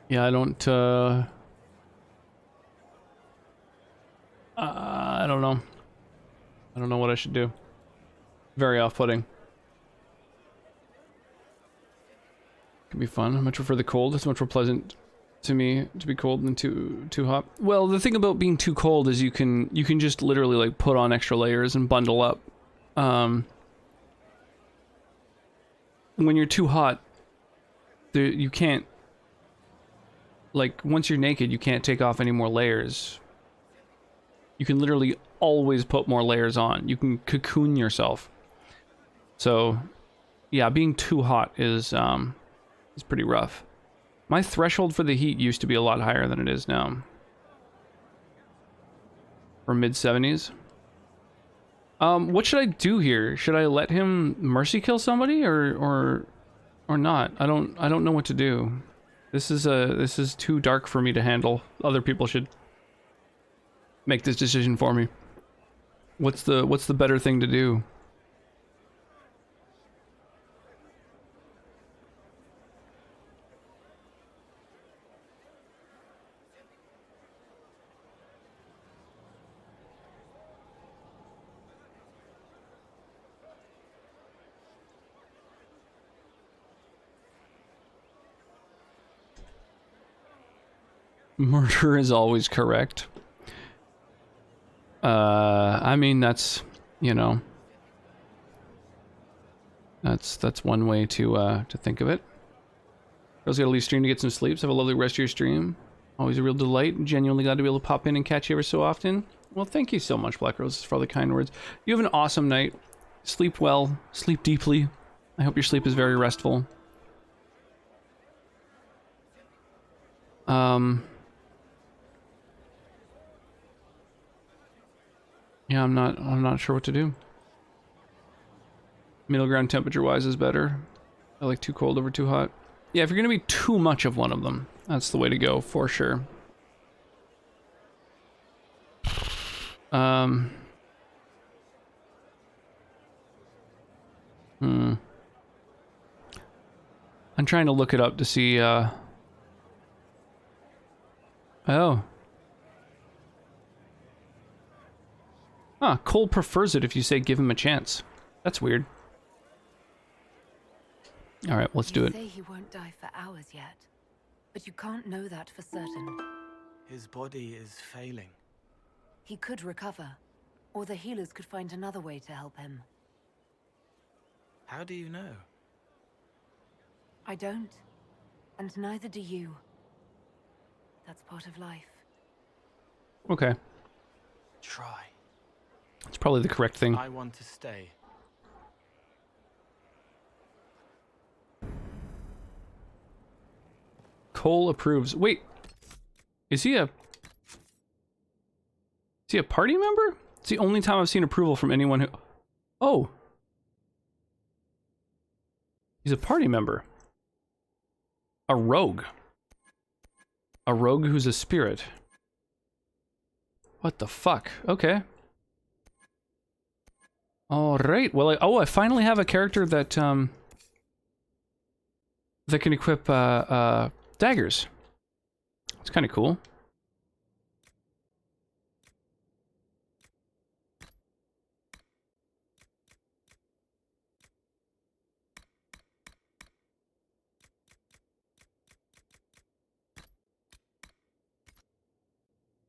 Yeah, I don't know. I don't know what I should do. Very off-putting. Could be fun. I much prefer the cold. It's much more pleasant to me to be cold than too hot. Well, the thing about being too cold is you can just literally like put on extra layers and bundle up. When you're too hot, you can't, like, once you're naked, you can't take off any more layers. You can literally always put more layers on. You can cocoon yourself. So, yeah, being too hot is pretty rough. My threshold for the heat used to be a lot higher than it is now. Or mid-70s. What should I do here? Should I let him mercy kill somebody or not? I don't know what to do. This is too dark for me to handle. Other people should make this decision for me. What's the better thing to do? Murder is always correct. I mean, that's, you know, that's one way to think of it. Girls gotta leave stream to get some sleep, so have a lovely rest of your stream. Always a real delight. Genuinely glad to be able to pop in and catch you ever so often. Well, thank you so much, Black Roses, for all the kind words. You have an awesome night. Sleep well. Sleep deeply. I hope your sleep is very restful. Yeah, I'm not sure what to do. Middle ground temperature-wise is better. I like too cold over too hot. Yeah, if you're gonna be too much of one of them, that's the way to go for sure. I'm trying to look it up to see. Oh. Ah, Cole prefers it if you say give him a chance. That's weird. Alright, let's do it. You say he won't die for hours yet, but you can't know that for certain. His body is failing. He could recover, or the healers could find another way to help him. How do you know? I don't. And neither do you. That's part of life. Okay. Try. It's probably the correct thing. I want to stay. Cole approves. Wait. Is he a party member? It's the only time I've seen approval from anyone who... Oh. He's a party member. A rogue. A rogue who's a spirit. What the fuck? Okay. Alright, well, I finally have a character that, that can equip, daggers. It's kind of cool.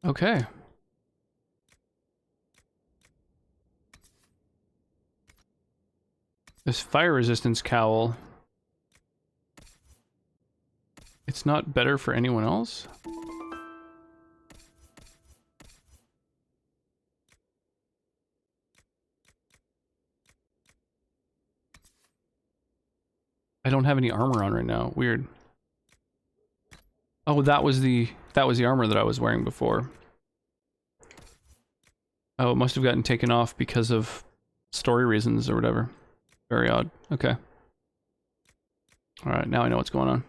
Okay. This fire resistance cowl. It's not better for anyone else? I don't have any armor on right now. Weird. Oh, that was the armor that I was wearing before. Oh, it must have gotten taken off because of story reasons or whatever. Very odd. Okay. Alright, now I know what's going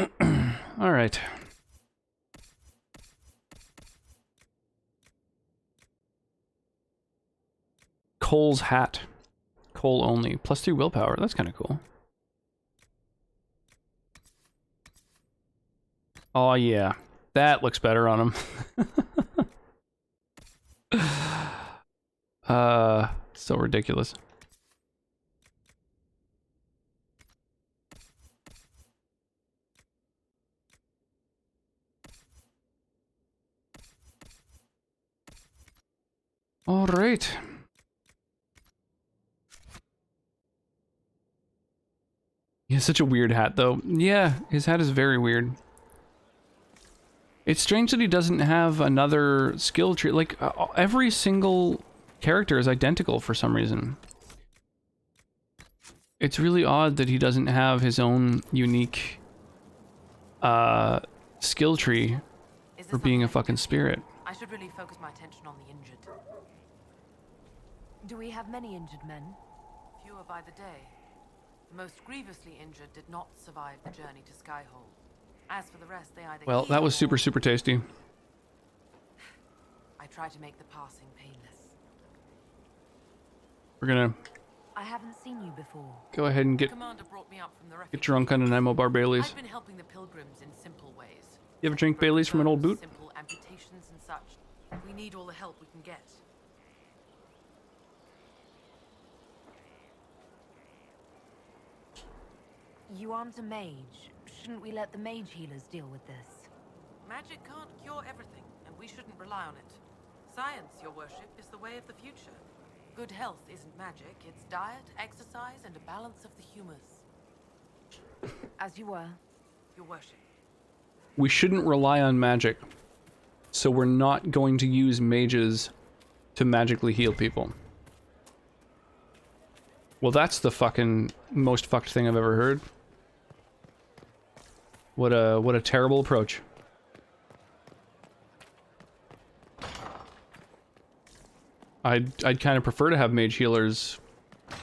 on. Alright. Cole's hat. Cole only. +3 willpower. That's kind of cool. Oh yeah. That looks better on him. So ridiculous. All right. He has such a weird hat, though. Yeah, his hat is very weird. It's strange that he doesn't have another skill tree. Like, every single character is identical for some reason. It's really odd that he doesn't have his own unique skill tree for being a fucking spirit. I should really focus my attention on the injured. Do we have many injured men? Fewer by the day. The most grievously injured did not survive the journey to Skyhaven. As for the rest, they either Well, that was super, super tasty. I try to make the passing painless. We're gonna I haven't seen you before. go ahead and get Commander brought me up from the get drunk on an ammo bar Bailey's. I've been helping the pilgrims in simple ways. You ever drink Bailey's from an old boot? Simple amputations and such. We need all the help we can get. You aren't a mage. Shouldn't we let the mage healers deal with this? Magic can't cure everything, and we shouldn't rely on it. Science, your worship, is the way of the future. Good health isn't magic, it's diet, exercise, and a balance of the humors. As you were. Your worship. We shouldn't rely on magic. So we're not going to use mages to magically heal people. Well, that's the fucking most fucked thing I've ever heard. What a terrible approach. I'd kind of prefer to have mage healers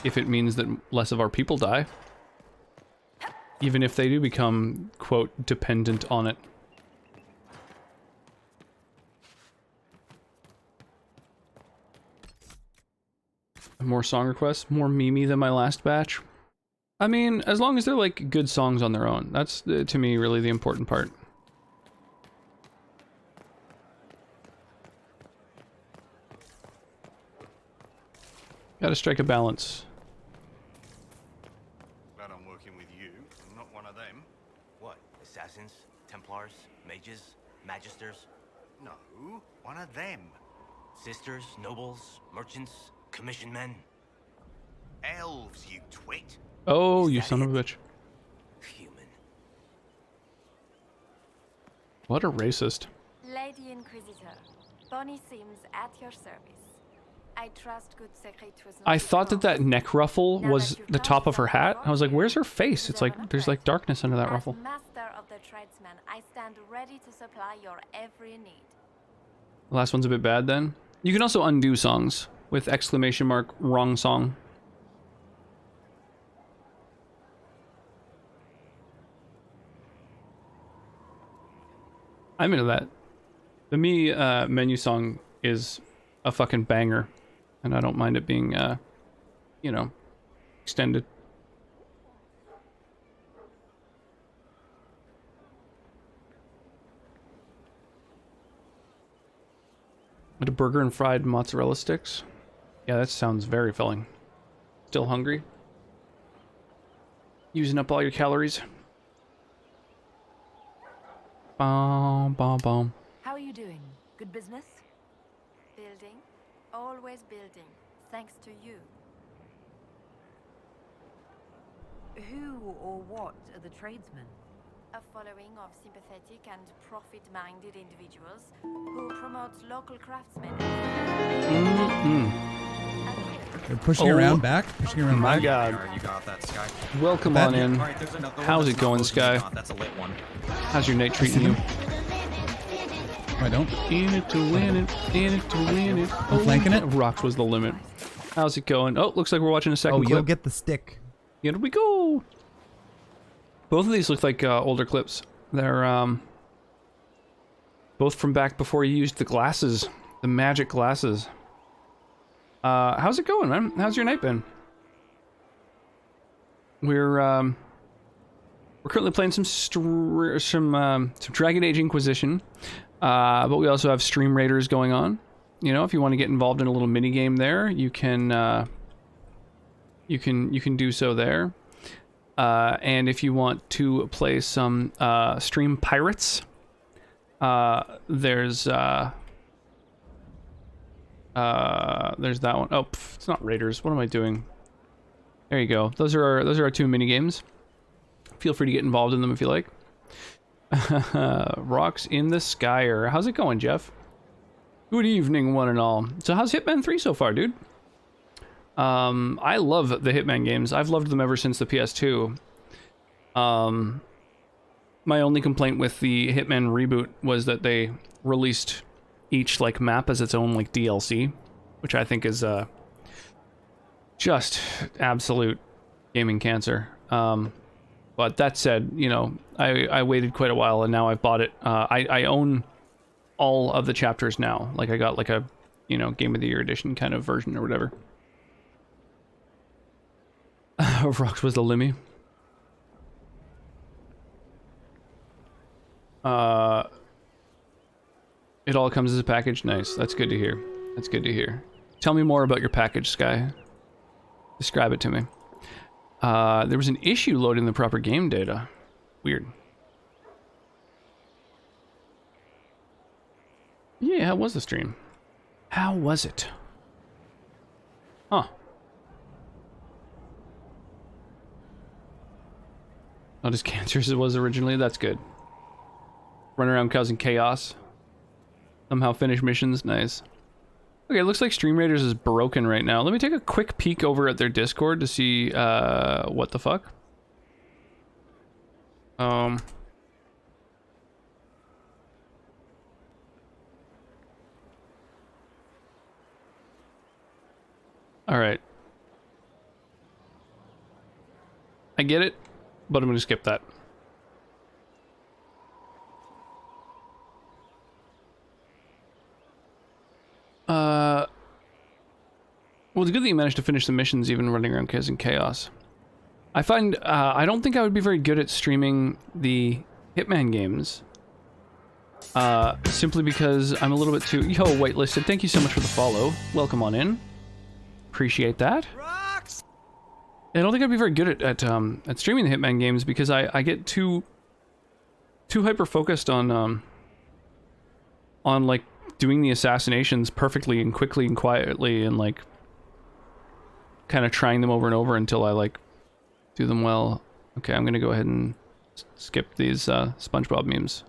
if it means that less of our people die. Even if they do become, quote, dependent on it. More song requests? More Mimi than my last batch? I mean, as long as they're like good songs on their own. That's, to me, really the important part. Gotta strike a balance. Glad I'm working with you. I'm not one of them. What? Assassins? Templars? Mages? Magisters? No, one of them. Sisters, nobles, merchants, commission men. Elves, you twit. Oh, you son of a bitch. Human. What a racist. Lady Inquisitor, Bonnie seems at your service. I trust good secret was not I thought that neck ruffle was the top of her hat. I was like, where's her face? It's like, there's like darkness under that ruffle. As master of the tradesman, I stand ready to supply your every need. The last one's a bit bad then. You can also undo songs with exclamation mark wrong song. I'm into that. The me menu song is a fucking banger, and I don't mind it being, you know, extended. With a burger and fried mozzarella sticks. Yeah, that sounds very filling. Still hungry? Using up all your calories. Bom, bom, bom. How are you doing? Good business? Building, always building, thanks to you. Who or what are the tradesmen? A following of sympathetic and profit-minded individuals who promote local craftsmen. They're pushing around back. Pushing around My back. God. You got that, Sky. Welcome Bad on in. All right, there's another one How's that's it going, not Sky? not. That's a lit one. How's your night treating you? I don't. In it to win it, in it to win it. I'm flanking it. Rocks was the limit. How's it going? Oh, looks like we're watching a second Oh, clip. you'll get the stick. Here we go. Both of these look like older clips. They're both from back before you used the glasses, the magic glasses. How's it going, man? How's your night been? We're currently playing some Dragon Age Inquisition, but we also have Stream Raiders going on. You know, if you want to get involved in a little mini game there, you can do so there. And if you want to play some Stream Pirates, there's that one. Oh, it's not Raiders. What am I doing? There you go. Those are our two mini games. Feel free to get involved in them if you like. Rocks in the Skyer. How's it going, Jeff? Good evening, one and all. So how's Hitman 3 so far, dude? I love the Hitman games. I've loved them ever since the PS2. My only complaint with the Hitman reboot was that they released each like map as its own like DLC, which I think is just absolute gaming cancer. But that said, you know, I waited quite a while and now I've bought it. I own all of the chapters now. Like I got like a, you know, Game of the Year edition kind of version or whatever. Rocks was the Limmy. It all comes as a package. Nice. That's good to hear. That's good to hear. Tell me more about your package, Sky. Describe it to me. There was an issue loading the proper game data. Weird. Yeah, how was the stream? How was it? Huh. Not as cancerous as it was originally. That's good. Run around causing chaos. Somehow finish missions. Nice. Okay, it looks like Stream Raiders is broken right now. Let me take a quick peek over at their Discord to see what the fuck. Alright. I get it, but I'm gonna skip that. Well, it's good that you managed to finish the missions even running around causing chaos. I find, I don't think I would be very good at streaming the Hitman games. Simply because I'm a little bit too... Yo, whitelisted, thank you so much for the follow. Welcome on in. Appreciate that. I don't think I'd be very good at streaming the Hitman games because I get too hyper-focused on like, doing the assassinations perfectly and quickly and quietly and like kind of trying them over and over until I like do them well. Okay, I'm gonna go ahead and skip these SpongeBob memes.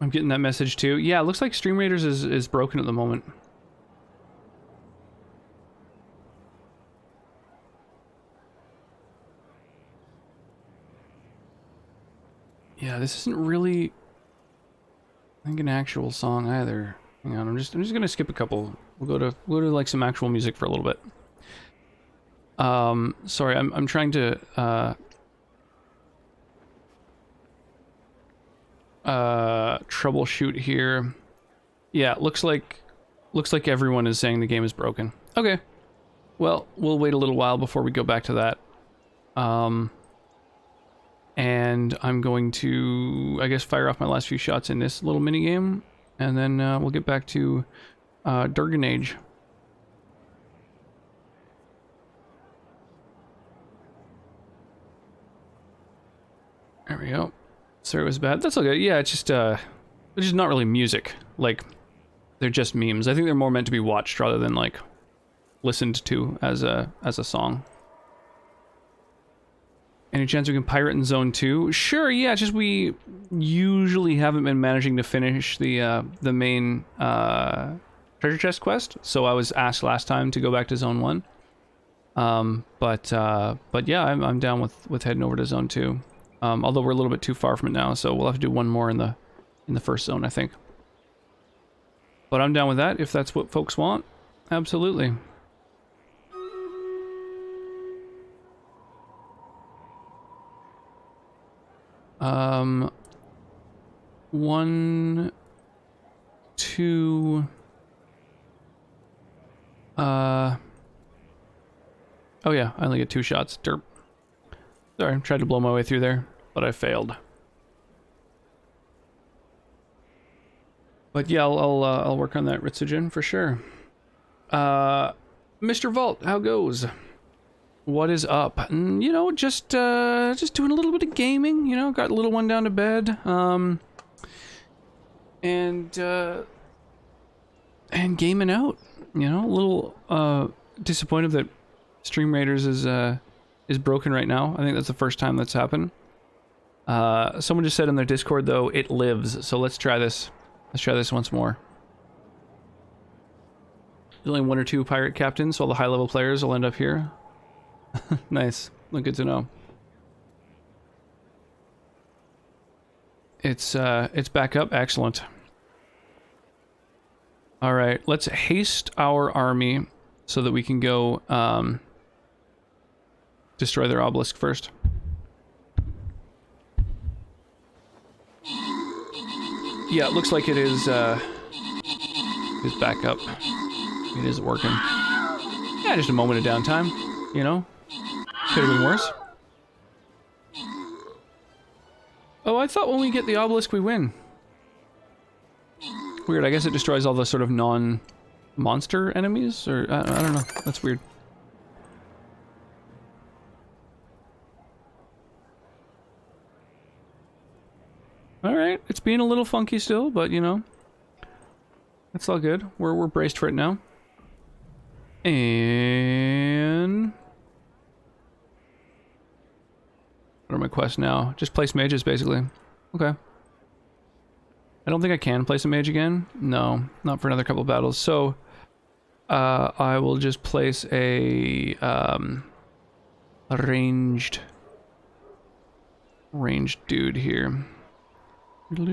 I'm getting that message too. Yeah, it looks like Stream Raiders is broken at the moment. Yeah, this isn't really, I think, an actual song either. Hang on, I'm just gonna skip a couple. We'll go to like some actual music for a little bit. Sorry, I'm trying to troubleshoot here. Yeah, looks like everyone is saying the game is broken. Okay. Well, we'll wait a little while before we go back to that. And I'm going to, I guess, fire off my last few shots in this little mini game, and then we'll get back to Durgan Age. There we go. Sorry it was bad. That's okay. Yeah, it's just not really music. Like, they're just memes. I think they're more meant to be watched rather than like listened to as a song. Any chance we can pirate in Zone 2? Sure, yeah, it's just we usually haven't been managing to finish the main treasure chest quest, so I was asked last time to go back to Zone 1. But yeah, I'm down with heading over to Zone 2. Although we're a little bit too far from it now, so we'll have to do one more in the first zone, I think. But I'm down with that, if that's what folks want. Absolutely. One, two, oh yeah, I only get 2 shots. Derp. Sorry, I tried to blow my way through there, but I failed. But yeah, I'll work on that Ritsugen for sure. Mr. Vault, how goes? What is up? You know, just doing a little bit of gaming, you know, got the little one down to bed. And gaming out, you know, a little disappointed that Stream Raiders is broken right now. I think that's the first time that's happened. Someone just said in their Discord though, it lives. So let's try this. Let's try this once more. There's only 1 or 2 pirate captains, so all the high level players will end up here. Nice. Well, good to know. It's back up. Excellent. All right, let's haste our army so that we can go destroy their obelisk first. Yeah, it looks like it is back up. It is working. Yeah, just a moment of downtime, you know? Could have been worse. Oh, I thought when we get the obelisk we win. Weird, I guess it destroys all the sort of non-monster enemies? Or, I don't know. That's weird. Alright, it's being a little funky still, but you know. That's all good. We're braced for it now. And what are my quests now? Just place mages, basically. Okay. I don't think I can place a mage again. No, not for another couple of battles. So, I will just place a ranged dude here. Get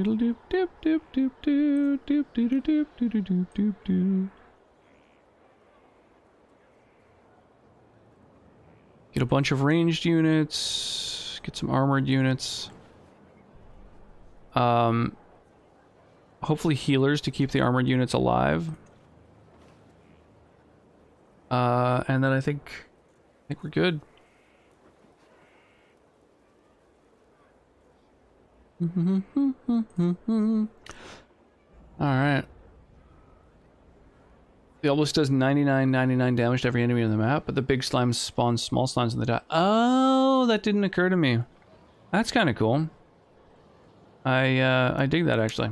a bunch of ranged units. Get some armored units. Hopefully healers to keep the armored units alive. And then I think we're good. All right. The obelisk does 99 damage to every enemy on the map, but the big slime spawns small slimes in the dot. Oh, that didn't occur to me. That's kind of cool. I dig that, actually.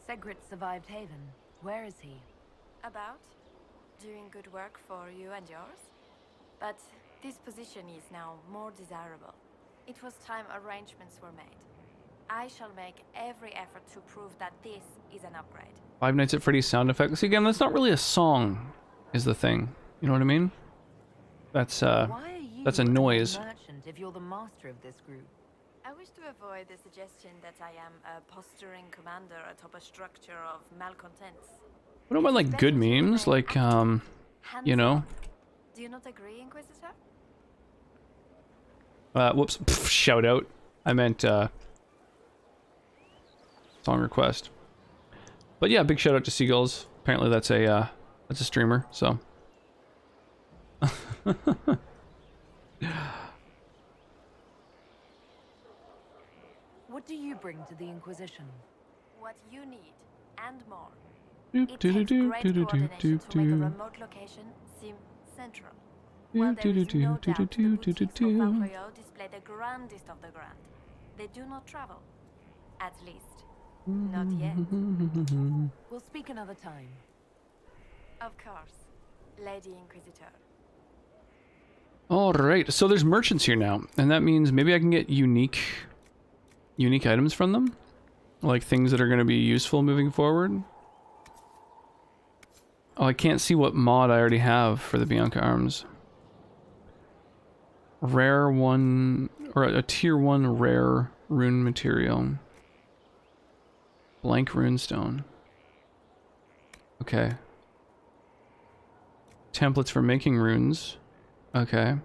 Segrit survived Haven. Where is he? About? Doing good work for you and yours? But this position is now more desirable. It was time arrangements were made. I shall make every effort to prove that this is an upgrade. Five Nights at Freddy's sound effect. See, again, that's not really a song, is the thing. You know what I mean? That's a noise. Merchant if you're the master of this group? I wish to avoid the suggestion that I am a posturing commander atop a structure of malcontents. What about, like, good memes? Like, you know? Do you not agree, Inquisitor? Whoops. Pff, shout out. I meant, song request. But yeah, big shout out to Seagulls. Apparently that's a streamer, so. What do you bring to the Inquisition? What you need, and more. It It takes great coordination to make a remote location seem central. While there is no doubt the boutiques of Valkyrie display the grandest of the grand. They do not travel. At least, not yet. We'll speak another time. Of course, Lady Inquisitor. Alright, so there's merchants here now, and that means maybe I can get unique items from them? Like things that are going to be useful moving forward? Oh, I can't see what mod I already have for the Bianca arms. Rare one, or a tier 1 rare rune material. Blank runestone. Okay. Templates for making runes. Okay.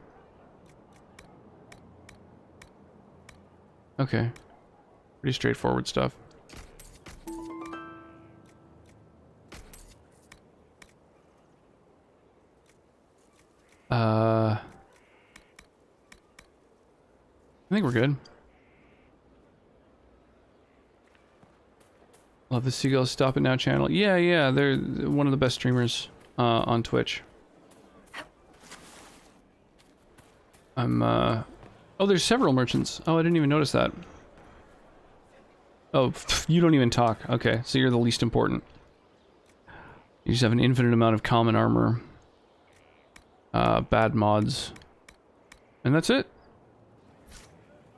Okay. Pretty straightforward stuff. I think we're good. Love the Seagulls Stop It Now channel. Yeah, they're one of the best streamers on Twitch. Oh, there's several merchants. Oh, I didn't even notice that. Oh, you don't even talk. Okay, so you're the least important. You just have an infinite amount of common armor. Bad mods. And that's it.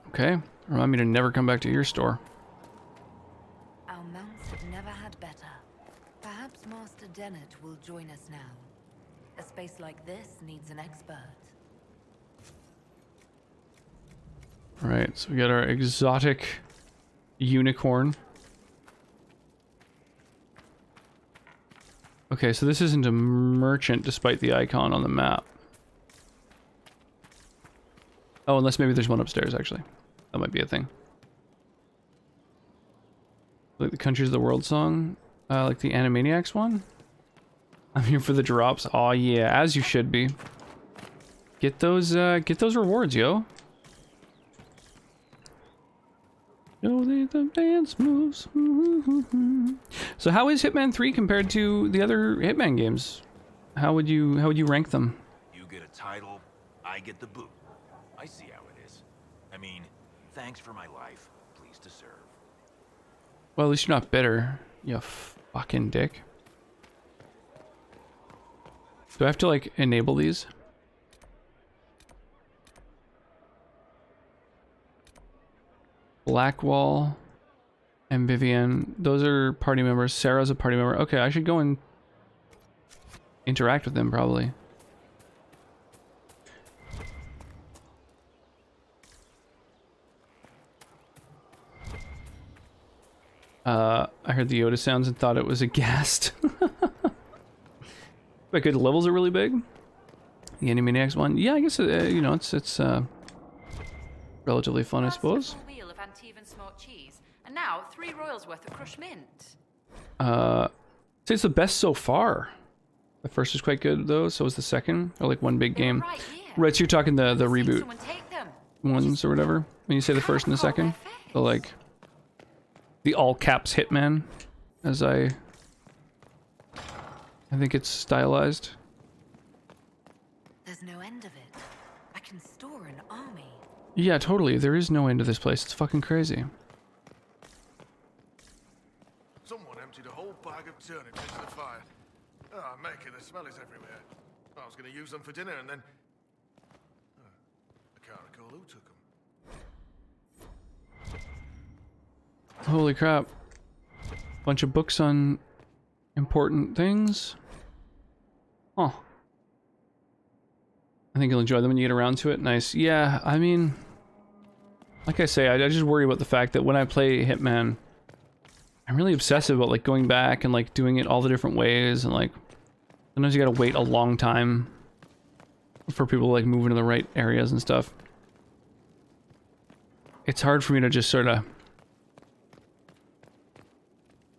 Okay, remind me to never come back to your store. Our mounts have never had better. Perhaps Master Dennett will join us now. A space like this needs an expert. Alright, so we got our exotic unicorn. Okay, so this isn't a merchant despite the icon on the map. Oh, unless maybe there's one upstairs, actually. That might be a thing. Like the Countries of the World song? Like the Animaniacs one? I'm here for the drops. Aw, yeah, as you should be. Get those rewards, yo. Know the dance moves. So how is Hitman 3 compared to the other Hitman games? How would you rank them? You get a title, I get the boot. I see how it is. I mean, thanks for my life. Pleased to serve. Well, at least you're not bitter, you fucking dick. Do I have to, like, enable these? Blackwall and Vivian, those are party members. Sarah's a party member. Okay, I should go and interact with them, probably. I heard the Yoda sounds and thought it was a ghast. But good, levels are really big. The Animaniacs one, yeah, I guess you know, it's relatively fun, I suppose. Wheel of Antivan smoked cheese, and now 3 royals worth of crushed mint. I'd say it's the best so far. The first is quite good though, so is the second, or like one big game. Right, so you're talking the reboot ones or whatever. When you say the first and the second, the like the all caps Hitman, as I I think it's stylized. There's no end of it. I can store an army. Yeah, totally. There is no end to this place. It's fucking crazy. Someone emptied a whole bag of turnips into the fire. Oh, make it, the smell is everywhere. I was going to use them for dinner and then... I can't recall who took them. Holy crap. Bunch of books on important things. Oh. I think you'll enjoy them when you get around to it. Nice. Yeah, I mean... Like I say, I just worry about the fact that when I play Hitman, I'm really obsessive about, like, going back and, like, doing it all the different ways, and, like... Sometimes you gotta wait a long time for people to, like, move into the right areas and stuff. It's hard for me to just sort of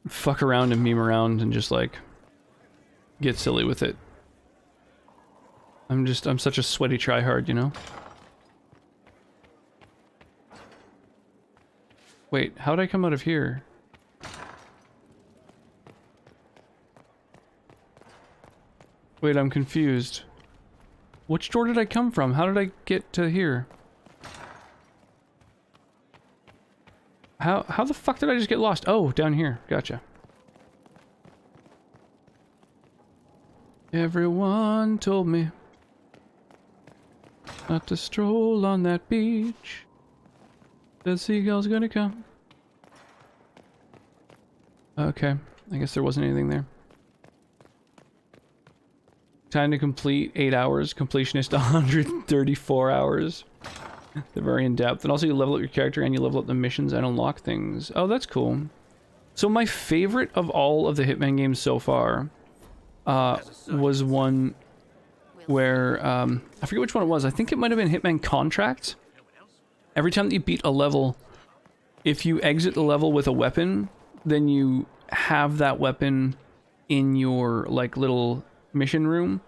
fuck around and meme around and just, like, get silly with it. I'm such a sweaty tryhard, you know? Wait, how'd I come out of here? Wait, I'm confused. Which door did I come from? How did I get to here? How the fuck did I just get lost? Oh, down here. Gotcha. Everyone told me not to stroll on that beach. The seagull's gonna come. Okay, I guess there wasn't anything there. Time to complete 8 hours. Completionist 134 hours. They're very in-depth. And also you level up your character and you level up the missions and unlock things. Oh, that's cool. So my favorite of all of the Hitman games so far was one where, I forget which one it was. I think it might have been Hitman Contract. Every time that you beat a level, if you exit the level with a weapon, then you have that weapon in your, like, little mission room.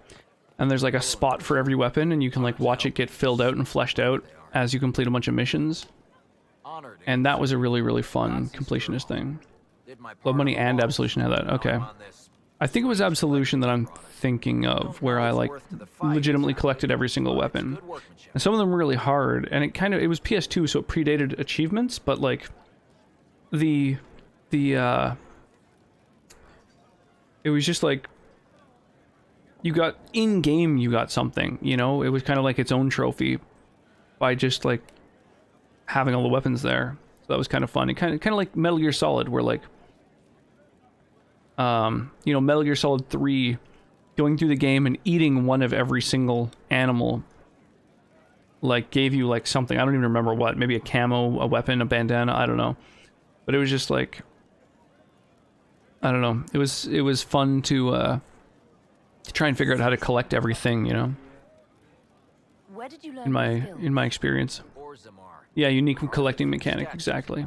And there's, like, a spot for every weapon, and you can, like, watch it get filled out and fleshed out as you complete a bunch of missions. And that was a really, really fun completionist thing. Blood Money and Absolution had that. Okay. I think it was Absolution that I'm thinking of, where I, like, legitimately collected every single weapon. And some of them were really hard, and it was PS2, so it predated achievements, but, like, it was just, like, you got, in-game you got something, you know? It was kind of like its own trophy by just, like, having all the weapons there. So that was kind of fun. It kind of like Metal Gear Solid, where, like, you know, Metal Gear Solid 3, going through the game and eating one of every single animal, like, gave you, like, something. I don't even remember what. Maybe a camo, a weapon, a bandana, I don't know. But it was just, like, I don't know. It was fun to try and figure out how to collect everything, you know? Where did you learn In my experience. Yeah, unique collecting mechanic, exactly.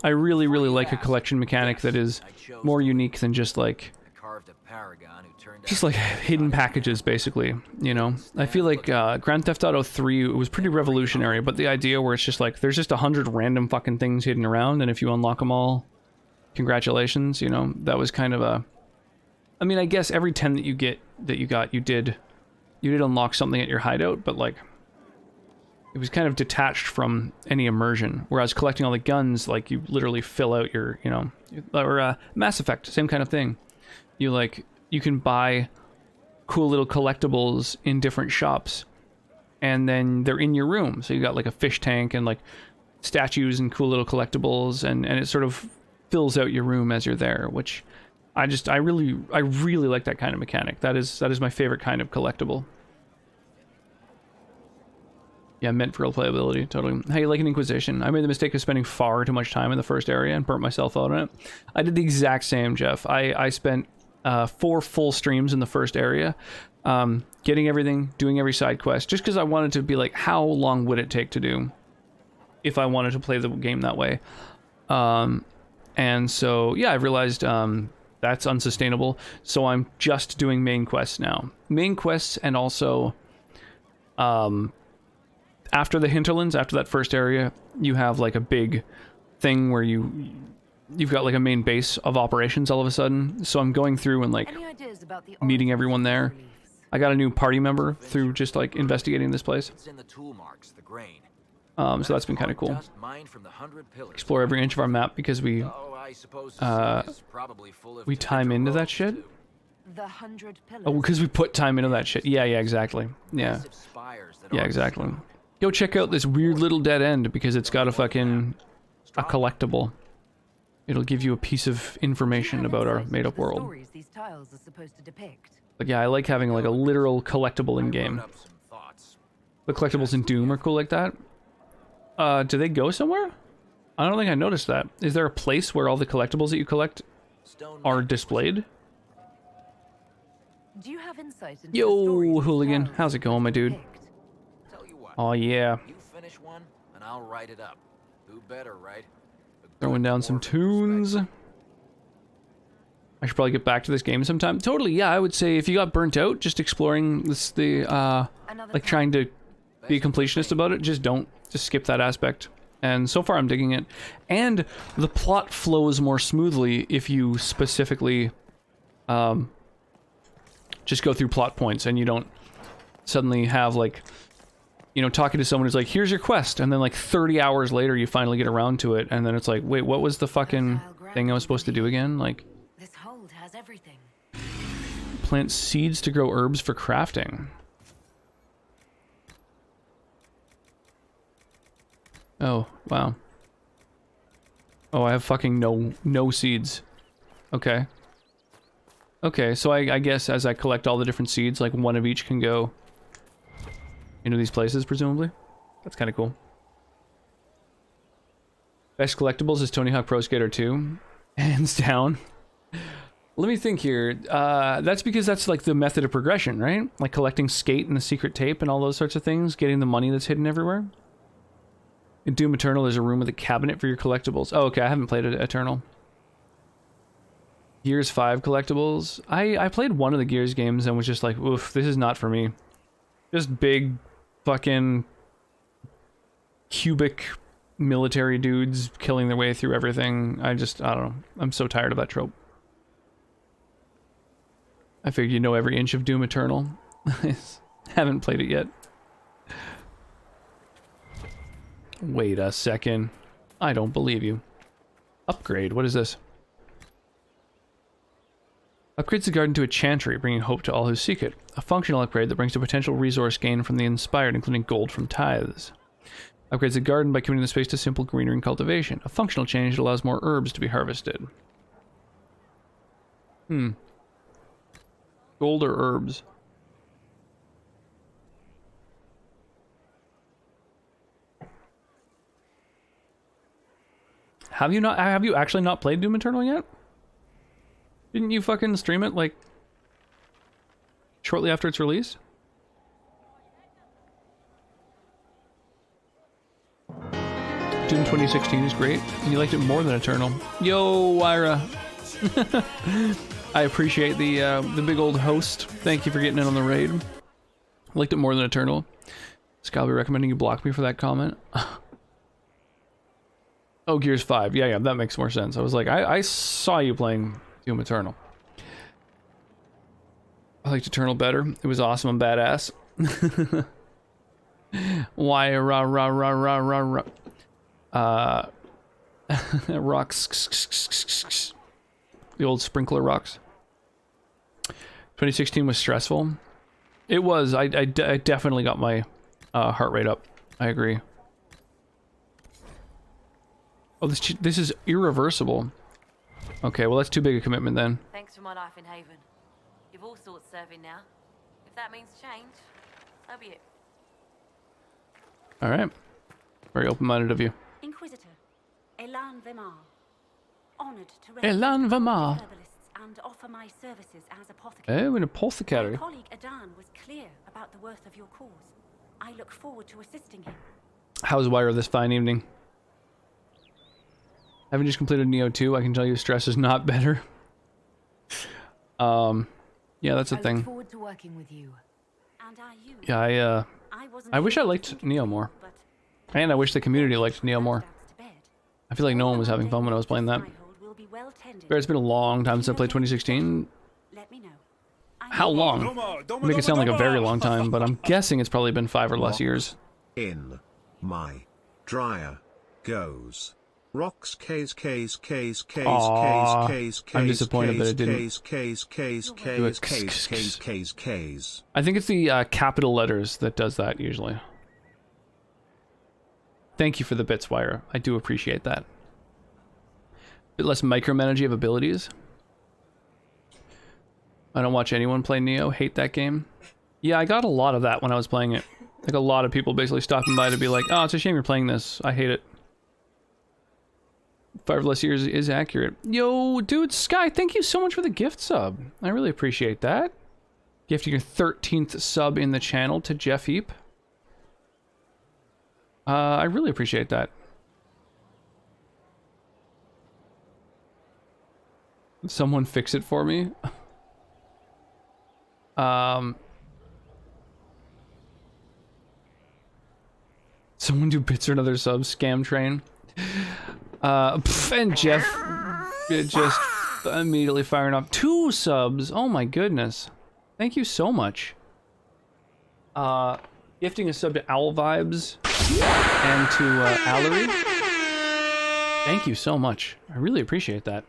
I really, really like a collection mechanic that is more unique than just, like, hidden packages, basically, you know? I feel like Grand Theft Auto 3 was pretty revolutionary, but the idea where it's just like, there's just 100 random fucking things hidden around, and if you unlock them all, congratulations, you know? That was kind of a... I mean, I guess every 10 that you got, you did unlock something at your hideout, but, like, it was kind of detached from any immersion. Whereas collecting all the guns, like, you literally fill out your, you know, or Mass Effect, same kind of thing. You, like, you can buy cool little collectibles in different shops, and then they're in your room. So you got, like, a fish tank and, like, statues and cool little collectibles, and it sort of fills out your room as you're there, which I really like that kind of mechanic. That is my favorite kind of collectible. Yeah, meant for real playability, totally. Hey, like an Inquisition. I made the mistake of spending far too much time in the first area and burnt myself out on it. I did the exact same, Jeff. I spent 4 full streams in the first area, getting everything, doing every side quest, just because I wanted to be like, how long would it take to do if I wanted to play the game that way? And so, yeah, I realized that's unsustainable, so I'm just doing main quests now. Main quests, and also... after the hinterlands, after that first area, you have, like, a big thing where you you've got like a main base of operations all of a sudden. So I'm going through and like meeting everyone there. I got a new party member through just like investigating this place. It's in the tool marks, the grain. So that's been kind of cool. Dust mined from the 100 pillars. Explore every inch of our map because we time into that shit. The 100 pillars. Oh, because we put time into that shit. Yeah, exactly. Yeah. Yeah, exactly. Go check out this weird little dead end because it's got a fucking collectible. It'll give you a piece of information about our made-up world. These tiles are supposed to depict. But yeah, I like having like a literal collectible in game. The collectibles in Doom are cool like that. Do they go somewhere? I don't think I noticed that. Is there a place where all the collectibles that you collect are displayed? Do you have insight into Yo, hooligan, how's it going, my dude? Oh yeah. You finish one, and I'll write it up. Who better, right? Throwing down some tunes. I should probably get back to this game sometime. Totally, yeah, I would say if you got burnt out just exploring this, like trying to be a completionist about it, just skip that aspect. And so far I'm digging it. And the plot flows more smoothly if you specifically just go through plot points and you don't suddenly have like, you know, talking to someone who's like, here's your quest, and then like 30 hours later you finally get around to it, and then it's like, wait, what was the fucking thing I was supposed to do again? Like, this hold has everything. Plant seeds to grow herbs for crafting. Oh, wow. Oh, I have fucking no seeds. Okay. Okay, so I guess as I collect all the different seeds, like one of each can go into these places, presumably. That's kind of cool. Best collectibles is Tony Hawk Pro Skater 2. Hands down. Let me think here. That's because that's like the method of progression, right? Like collecting skate and the secret tape and all those sorts of things, getting the money that's hidden everywhere. In Doom Eternal, there's a room with a cabinet for your collectibles. Oh, okay, I haven't played Eternal. Gears 5 collectibles. I played one of the Gears games and was just like, oof, this is not for me. Just big fucking cubic military dudes killing their way through everything. I don't know. I'm so tired of that trope. I figured you know every inch of Doom Eternal. Haven't played it yet. Wait a second. I don't believe you. Upgrade. What is this? Upgrades the garden to a chantry, bringing hope to all who seek it. A functional upgrade that brings a potential resource gain from the inspired, including gold from tithes. Upgrades the garden by committing the space to simple greenery and cultivation. A functional change that allows more herbs to be harvested. Gold or herbs? Have you actually not played Doom Eternal yet? Didn't you fucking stream it, like, shortly after its release? Doom 2016 is great, and you liked it more than Eternal. Yo, Wyra. I appreciate the big old host. Thank you for getting in on the raid. Liked it more than Eternal. Sky will be recommending you block me for that comment. Oh, Gears 5. Yeah, that makes more sense. I was like, I saw you playing Doom Eternal. I liked Eternal better. It was awesome and badass. Why rocks. The old sprinkler rocks. 2016 was stressful. It was. I definitely got my heart rate up. I agree. Oh, this is irreversible. Okay, well that's too big a commitment then. Thanks for my life in Haven. You've all sorts serving now. If that means change, so be it. Alright. Very open-minded of you. Inquisitor, Elan Vimar. Honored to Elan Vimar. And offer my services as apothecary. Oh, an apothecary. My colleague Adan was clear about the worth of your cause. I look forward to assisting him. How's Wyra this fine evening? Having just completed Neo 2, I can tell you stress is not better. Yeah, that's a thing. I look forward to working with you. And are you? Yeah, I wish I liked Neo more. And I wish the community liked Neo more. I feel like no one was having fun when I was playing that. well tended. It's been a long time since I played 2016. Let me know. How long? Make it sound like a very long time, but I'm guessing it's probably been 5 or less years. In my dryer goes rocks case. I'm disappointed that it didn't. I think it's the capital letters that does that usually. Thank you for the bits, Wire. I do appreciate that. A bit less micromanaging of abilities. I don't watch anyone play Neo. Hate that game. Yeah, I got a lot of that when I was playing it. Like a lot of people basically stopping by to be like, oh, it's a shame you're playing this. I hate it. 5 less years is accurate. Yo, dude, Sky, thank you so much for the gift sub. I really appreciate that. Gifting your 13th sub in the channel to Jeff Heap. I really appreciate that. Someone fix it for me. Someone do bits or another sub. Scam train. And Jeff just immediately firing off 2 subs. Oh my goodness. Thank you so much. Gifting a sub to Owl Vibes and to Allery. Thank you so much. I really appreciate that.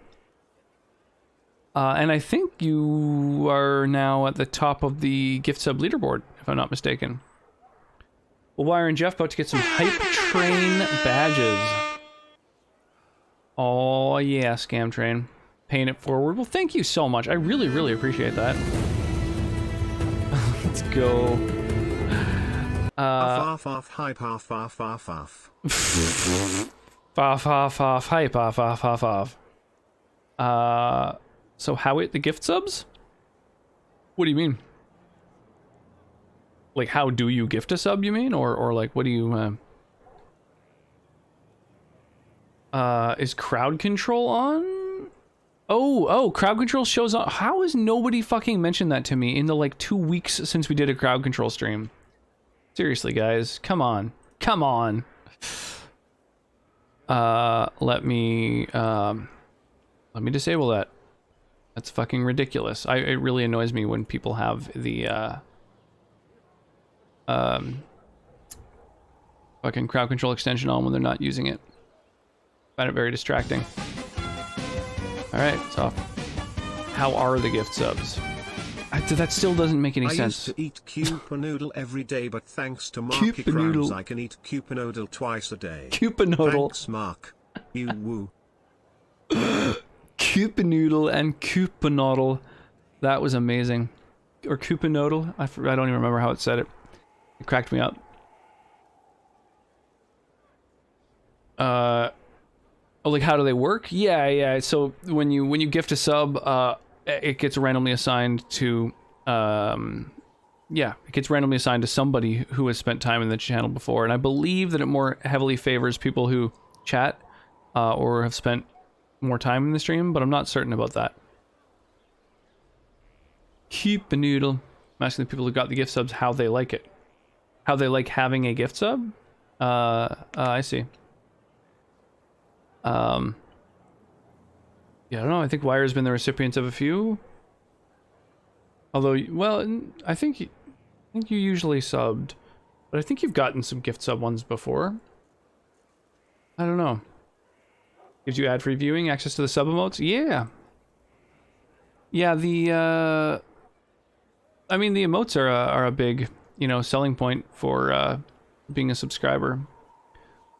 And I think you are now at the top of the gift sub leaderboard, if I'm not mistaken. Well, Wire and Jeff about to get some Hype Train badges. Oh yeah, Scam Train. Paying it forward. Well, thank you so much. I really, really appreciate that. Let's go. Hype So how it the gift subs? What do you mean? Like how do you gift a sub, you mean? Or like what do you is crowd control on? Oh, crowd control shows on. How has nobody fucking mentioned that to me in the like 2 weeks since we did a crowd control stream? Seriously, guys, come on. Come on. Let me disable that. That's fucking ridiculous. It really annoys me when people have the fucking crowd control extension on when they're not using it. I find it very distracting. Alright, it's off. How are the gift subs? That still doesn't make any sense. I used to eat Cupanoodle every day, but thanks to Marky Crimes, I can eat Cupanoodle twice a day. Cupanoodle. Thanks, Mark. You woo. Cupanoodle and Cupanoodle. That was amazing. Or Cupanoodle. I don't even remember how it said it. It cracked me up. Oh, like how do they work? Yeah. So when you gift a sub, it gets randomly assigned to it gets randomly assigned to somebody who has spent time in the channel before, and I believe that it more heavily favors people who chat or have spent more time in the stream, but I'm not certain about that. Keep a noodle. I'm asking the people who got the gift subs how they like it. How they like having a gift sub? I see. Yeah, I don't know. I think Wire's been the recipient of a few. Although, well, I think you usually subbed, but I think you've gotten some gift sub ones before. I don't know. Gives you ad-free viewing, access to the sub emotes? Yeah. Yeah, I mean, the emotes are a big, selling point for being a subscriber.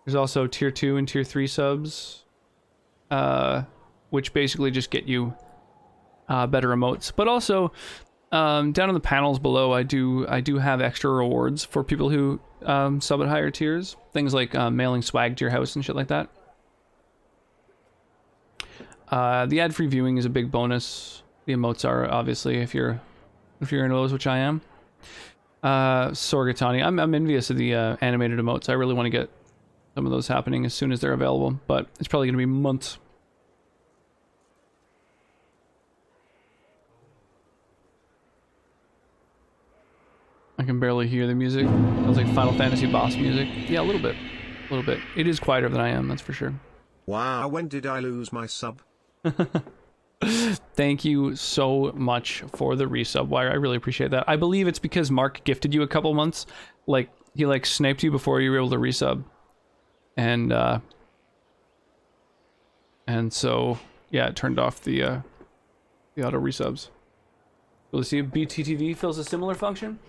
There's also tier 2 and tier 3 subs, which basically just get you better emotes. But also, down in the panels below, I do have extra rewards for people who sub at higher tiers. Things like mailing swag to your house and shit like that. The ad-free viewing is a big bonus. The emotes are, obviously, if you're into those, which I am. Sorgatani, I'm envious of the animated emotes. I really want to get some of those happening as soon as they're available, but it's probably going to be months. I can barely hear the music. Sounds like Final Fantasy boss music. Yeah, a little bit. A little bit. It is quieter than I am, that's for sure. Wow, when did I lose my sub? Thank you so much for the resub, Wire. I really appreciate that. I believe it's because Mark gifted you a couple months. Like, he like sniped you before you were able to resub. And so, yeah, it turned off the auto resubs. Will you see if BTTV fills a similar function?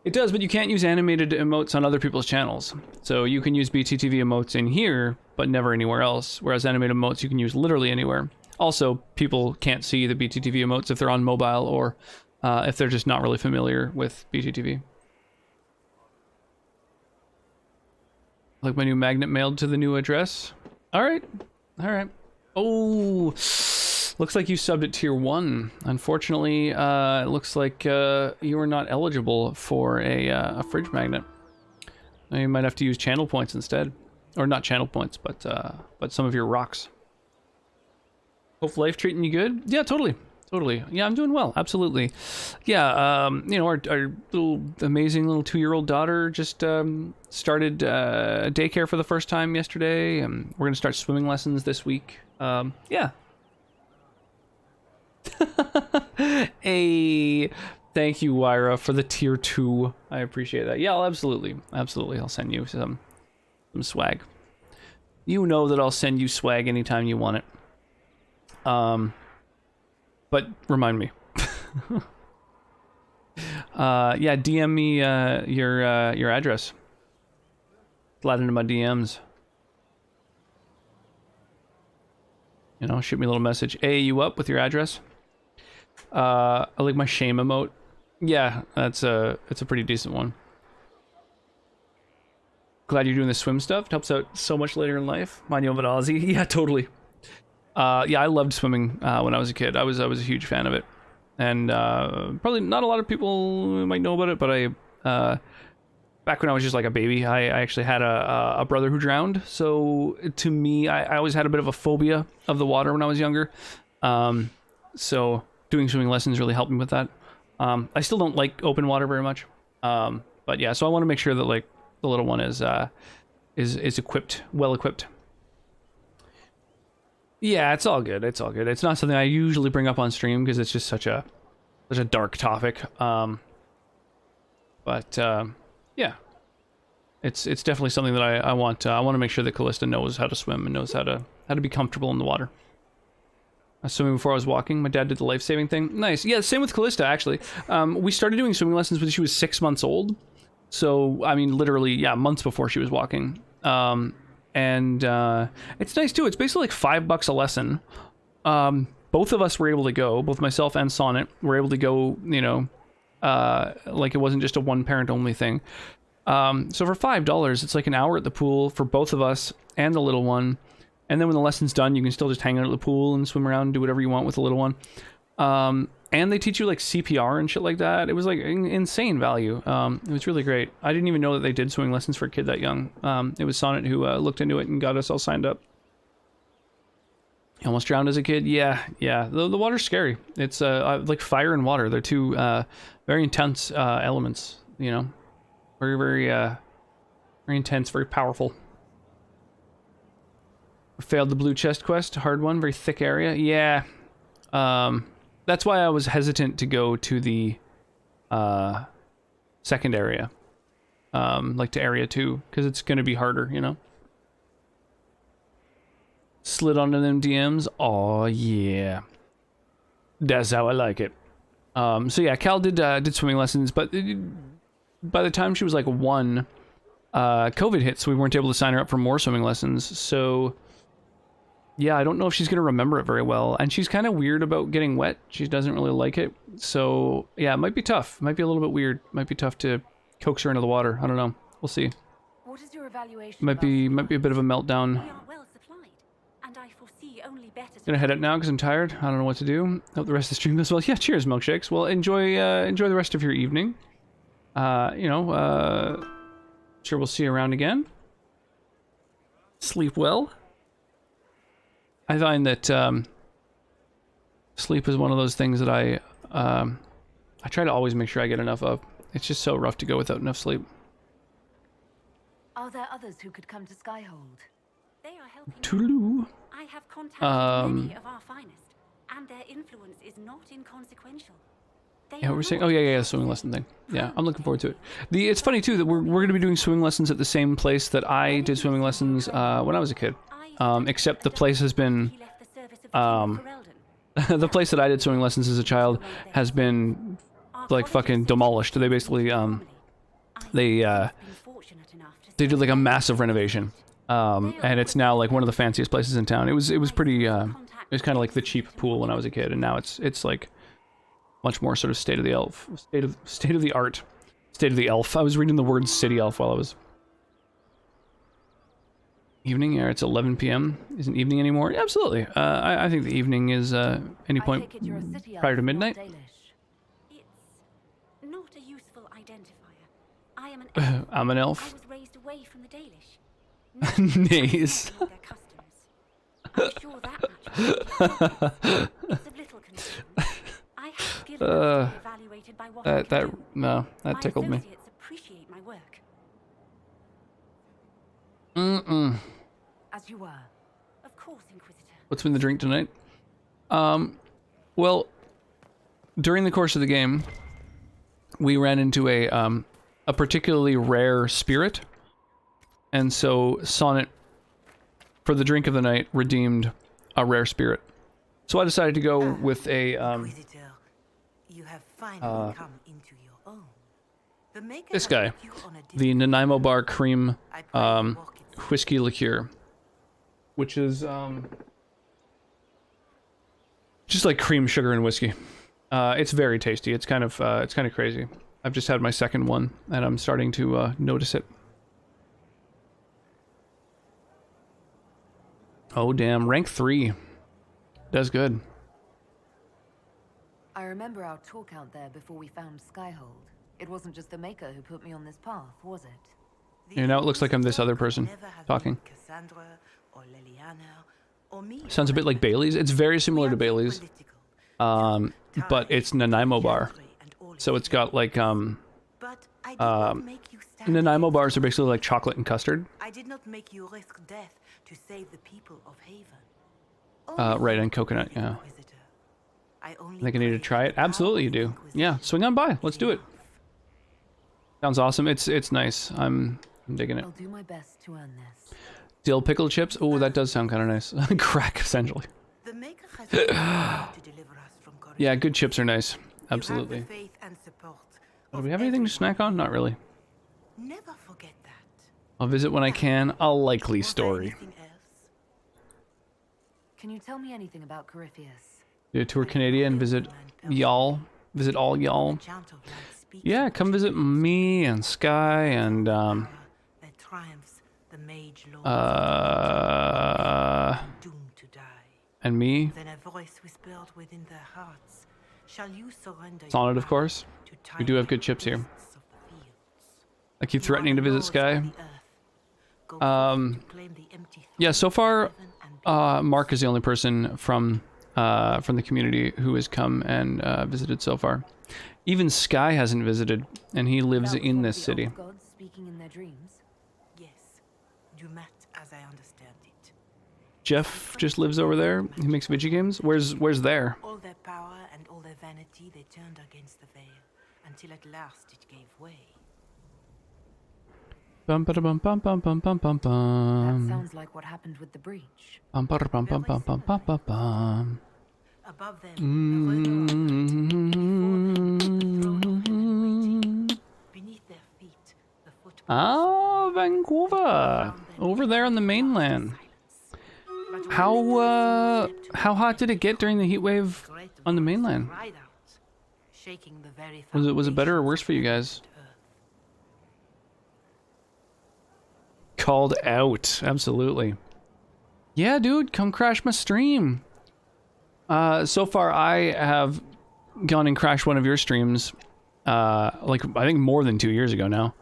It does, but you can't use animated emotes on other people's channels. So you can use BTTV emotes in here, but never anywhere else. Whereas animated emotes you can use literally anywhere. Also, people can't see the BTTV emotes if they're on mobile or if they're just not really familiar with BTTV. Like my new magnet mailed to the new address. All right. Oh, looks like you subbed at tier 1. Unfortunately, it looks like you are not eligible for a fridge magnet. Now you might have to use channel points instead, or not channel points, but some of your rocks. Hope life treating you good? Yeah, totally. Yeah, I'm doing well. Absolutely. Yeah, you know, our little amazing little 2-year-old daughter just started daycare for the first time yesterday, and we're gonna start swimming lessons this week. Yeah. Hey, thank you, Wyra, for the tier 2. I appreciate that. Yeah, I'll absolutely. I'll send you some swag. You know that I'll send you swag anytime you want it. But remind me. Yeah, DM me your address. Slide into my DMs. You know, shoot me a little message. Hey, you up with your address? I like my shame emote. Yeah, it's a pretty decent one. Glad you're doing the swim stuff. It helps out so much later in life. Mind you of it, Aussie. Yeah, totally. Yeah, I loved swimming when I was a kid. I was a huge fan of it, and probably not a lot of people might know about it. But I, back when I was just like a baby, I actually had a brother who drowned. So to me, I always had a bit of a phobia of the water when I was younger. So doing swimming lessons really helped me with that. I still don't like open water very much, but yeah. So I want to make sure that like the little one is equipped, well equipped. Yeah, it's all good. It's not something I usually bring up on stream because it's just such a dark topic. But yeah, it's definitely something that I want to make sure that Callista knows how to swim and knows how to be comfortable in the water. I was swimming before I was walking. My dad did the life-saving thing. Nice. Yeah, same with Callista actually. We started doing swimming lessons when she was 6 months old. So I mean, literally, yeah, months before she was walking. And it's nice too. It's basically like $5 a lesson. Both of us were able to go, both myself and Sonnet were able to go, you know, like it wasn't just a one parent only thing. So for $5, it's like an hour at the pool for both of us and the little one. And then when the lesson's done, you can still just hang out at the pool and swim around and do whatever you want with the little one. And they teach you like CPR and shit like that. It was like insane value. It was really great. I didn't even know that they did swimming lessons for a kid that young. It was Sonnet who looked into it and got us all signed up. You almost drowned as a kid? Yeah. The water's scary. It's like fire and water. They're two very intense elements, you know. Very intense, very powerful. Failed the blue chest quest. Hard one. Very thick area. Yeah. That's why I was hesitant to go to the second area, like to area 2, because it's going to be harder, you know. Slid onto them DMs. Oh yeah, that's how I like it. So yeah, Cal did swimming lessons, but by the time she was like 1, COVID hit, so we weren't able to sign her up for more swimming lessons. So yeah, I don't know if she's going to remember it very well. And she's kind of weird about getting wet. She doesn't really like it. So yeah, it might be tough. It might be a little bit weird. It might be tough to coax her into the water. I don't know. We'll see. What is your evaluation? Might be a bit of a meltdown. We are well supplied, and I foresee only better. Gonna head out now because I'm tired. I don't know what to do. Hope the rest of the stream goes well. Yeah, cheers, milkshakes. Well, enjoy the rest of your evening. You know, sure we'll see you around again. Sleep well. I find that sleep is one of those things that I try to always make sure I get enough of. It's just so rough to go without enough sleep. Are there others who could come to Skyhold? They are helping. Toodaloo. I have contacted many of our finest, and their influence is not inconsequential. Yeah, we're saying. Oh yeah, swimming lesson thing. Yeah, I'm looking forward to it. It's funny too that we're going to be doing swimming lessons at the same place that I did swimming lessons when I was a kid. Except the place has been, the place that I did swimming lessons as a child has been like fucking demolished. They basically they did like a massive renovation, and it's now like one of the fanciest places in town. It was pretty. It was kind of like the cheap pool when I was a kid, and now it's like much more sort of state of the elf. I was reading the word city elf while I was. Evening? Yeah, it's 11 p.m. Isn't evening anymore? Yeah, absolutely. I think the evening is any point prior to midnight. It's not a useful identifier. I am an elf. I'm an elf. I was raised away from the Dalish. Nice. I'm sure that much. It's of little concern. I have skills to be evaluated by what I can do. No, that tickled me. My associates appreciate my work. As you were. Of course, Inquisitor. What's been the drink tonight? Well, during the course of the game, we ran into a particularly rare spirit, and so Sonnet, for the drink of the night, redeemed a rare spirit. So I decided to go with a you have finally come into your own. The maker this guy, the Nanaimo Bar Cream whiskey liqueur, which is just like cream, sugar, and whiskey. It's very tasty. It's kind of crazy. I've just had my second one, and I'm starting to notice it. Oh damn, rank 3. That's good. I remember our talk out there before we found Skyhold. It wasn't just the Maker who put me on this path, was it? And now it looks like I'm this other person talking. Sounds a bit like Bailey's. It's very similar to Bailey's, but it's Nanaimo Bar. So it's got like Nanaimo bars are basically like chocolate and custard. I did not make you risk death to save the people of Haven. Right, and coconut, yeah. I think I need to try it. Absolutely, you do. Yeah, swing on by. Let's do it. Sounds awesome. It's nice. I'm digging it. I'll do my best to earn this. Dill pickle chips. Oh, that does sound kind of nice. Crack, essentially. Yeah, good chips are nice. Absolutely. Do we have anything to snack on? Not really. Never forget that. I'll visit when I can. A likely story. Can you tell me anything about Corypheus? Do a tour Canada and visit y'all. Visit all y'all. Yeah, come visit me and Sky and and me. Sonnet, of course. We do have good chips here. I keep threatening to visit Sky. Yeah, so far, Mark is the only person from the community who has come and visited so far. Even Sky hasn't visited, and he lives in this city. Speaking in their dreams? Yes, you met as I understand it. Jeff just lives over there. He makes video games. Where's there? All their power and all their vanity they turned against the veil, until at last it gave way. Bum ba bum bum bum bum bum bum bum. That sounds like what happened with the breach. Bum ba bum bum bum bum bum bum bum. Above them, beneath their feet, the footprints. Ah, Vancouver, over there on the mainland. How hot did it get during the heat wave on the mainland? Was it better or worse for you guys? Called out, absolutely. Yeah, dude, come crash my stream. So far I have gone and crashed one of your streams, like I think more than 2 years ago now.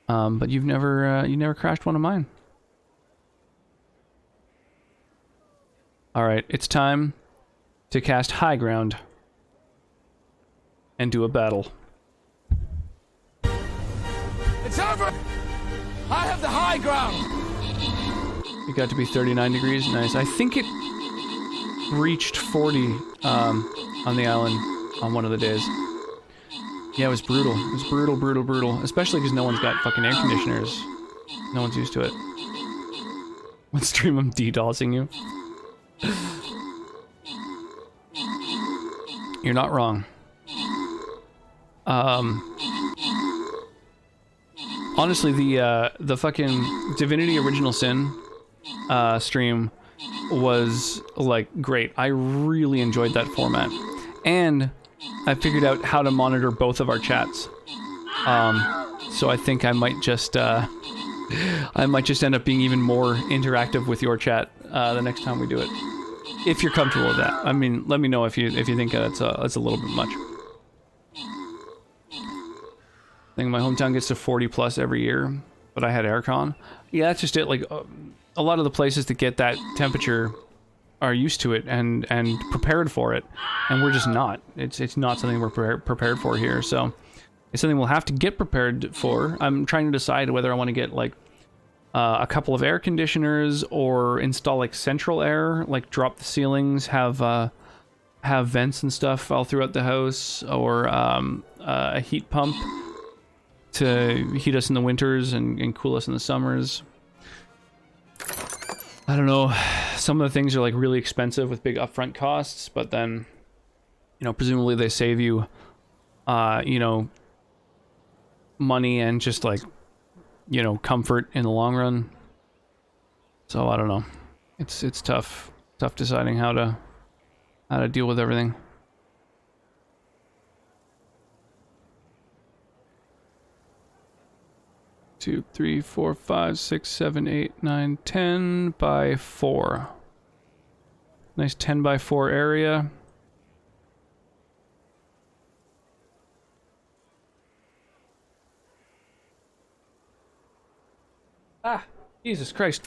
But you never crashed one of mine. All right, it's time to cast High Ground and do a battle. It's over. I have the high ground. It got to be 39 degrees. Nice. I think it reached 40 on the island on one of the days. Yeah, it was brutal. It was brutal, brutal, brutal. Especially because no one's got fucking air conditioners. No one's used to it. One stream I'm DDoSing you. You're not wrong. Honestly, the fucking Divinity Original Sin stream was like great. I really enjoyed that format, and I figured out how to monitor both of our chats. So I think I might just end up being even more interactive with your chat the next time we do it. If you're comfortable with that. I mean, let me know if you think it's a little bit much. I think my hometown gets to 40 plus every year, but I had aircon. Yeah, that's just it. Like a lot of the places that get that temperature are used to it and prepared for it, and we're just not. It's not something we're prepared for here. So it's something we'll have to get prepared for. I'm trying to decide whether I want to get like a couple of air conditioners or install like central air, like drop the ceilings, have vents and stuff all throughout the house, or a heat pump to heat us in the winters and cool us in the summers. I don't know. Some of the things are like really expensive with big upfront costs, but then, you know, presumably they save you, you know, money and just like, you know, comfort in the long run. So I don't know. It's tough deciding how to deal with everything. 2, 3, 4, 5, 6, 7, 8, 9, 10 by 4. Nice 10 by 4 area. Ah, Jesus Christ.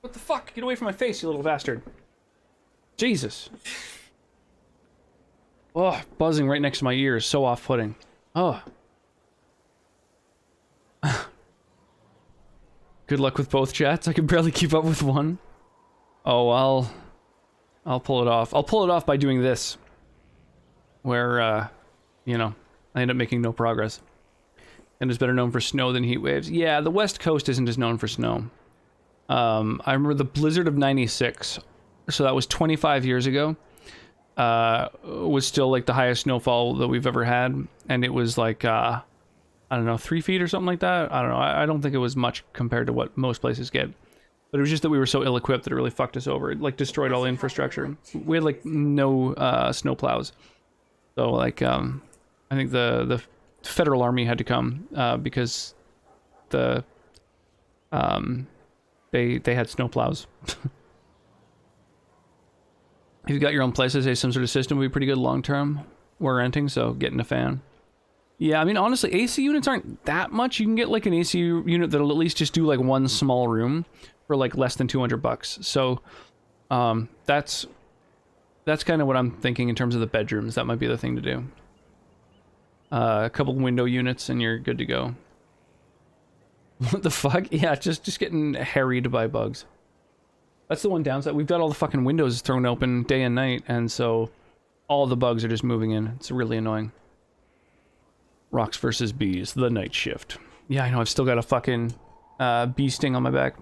What the fuck? Get away from my face, you little bastard. Jesus. Oh, buzzing right next to my ears. So off-putting. Oh. Good luck with both chats. I can barely keep up with one. Oh, I'll pull it off. I'll pull it off by doing this. Where, you know, I end up making no progress. And is better known for snow than heat waves. Yeah, the West Coast isn't as known for snow. I remember the blizzard of 96. So that was 25 years ago. Was still like the highest snowfall that we've ever had. And it was like, I don't know, 3 feet or something like that. I don't know. I don't think it was much compared to what most places get. But it was just that we were so ill-equipped that it really fucked us over. It like destroyed all the infrastructure. We had like no snow plows. So like I think the Federal Army had to come because the they had snow plows. If you got your own place, I say some sort of system would be pretty good long term. We're renting, so getting a fan. Yeah, I mean, honestly, AC units aren't that much. You can get, like, an AC unit that'll at least just do, like, one small room for, like, less than $200. So, that's kind of what I'm thinking in terms of the bedrooms. That might be the thing to do. A couple window units and you're good to go. What the fuck? Yeah, just getting harried by bugs. That's the one downside. We've got all the fucking windows thrown open day and night, and so all the bugs are just moving in. It's really annoying. Rocks versus bees, the night shift. Yeah, I know, I've still got a fucking bee sting on my back.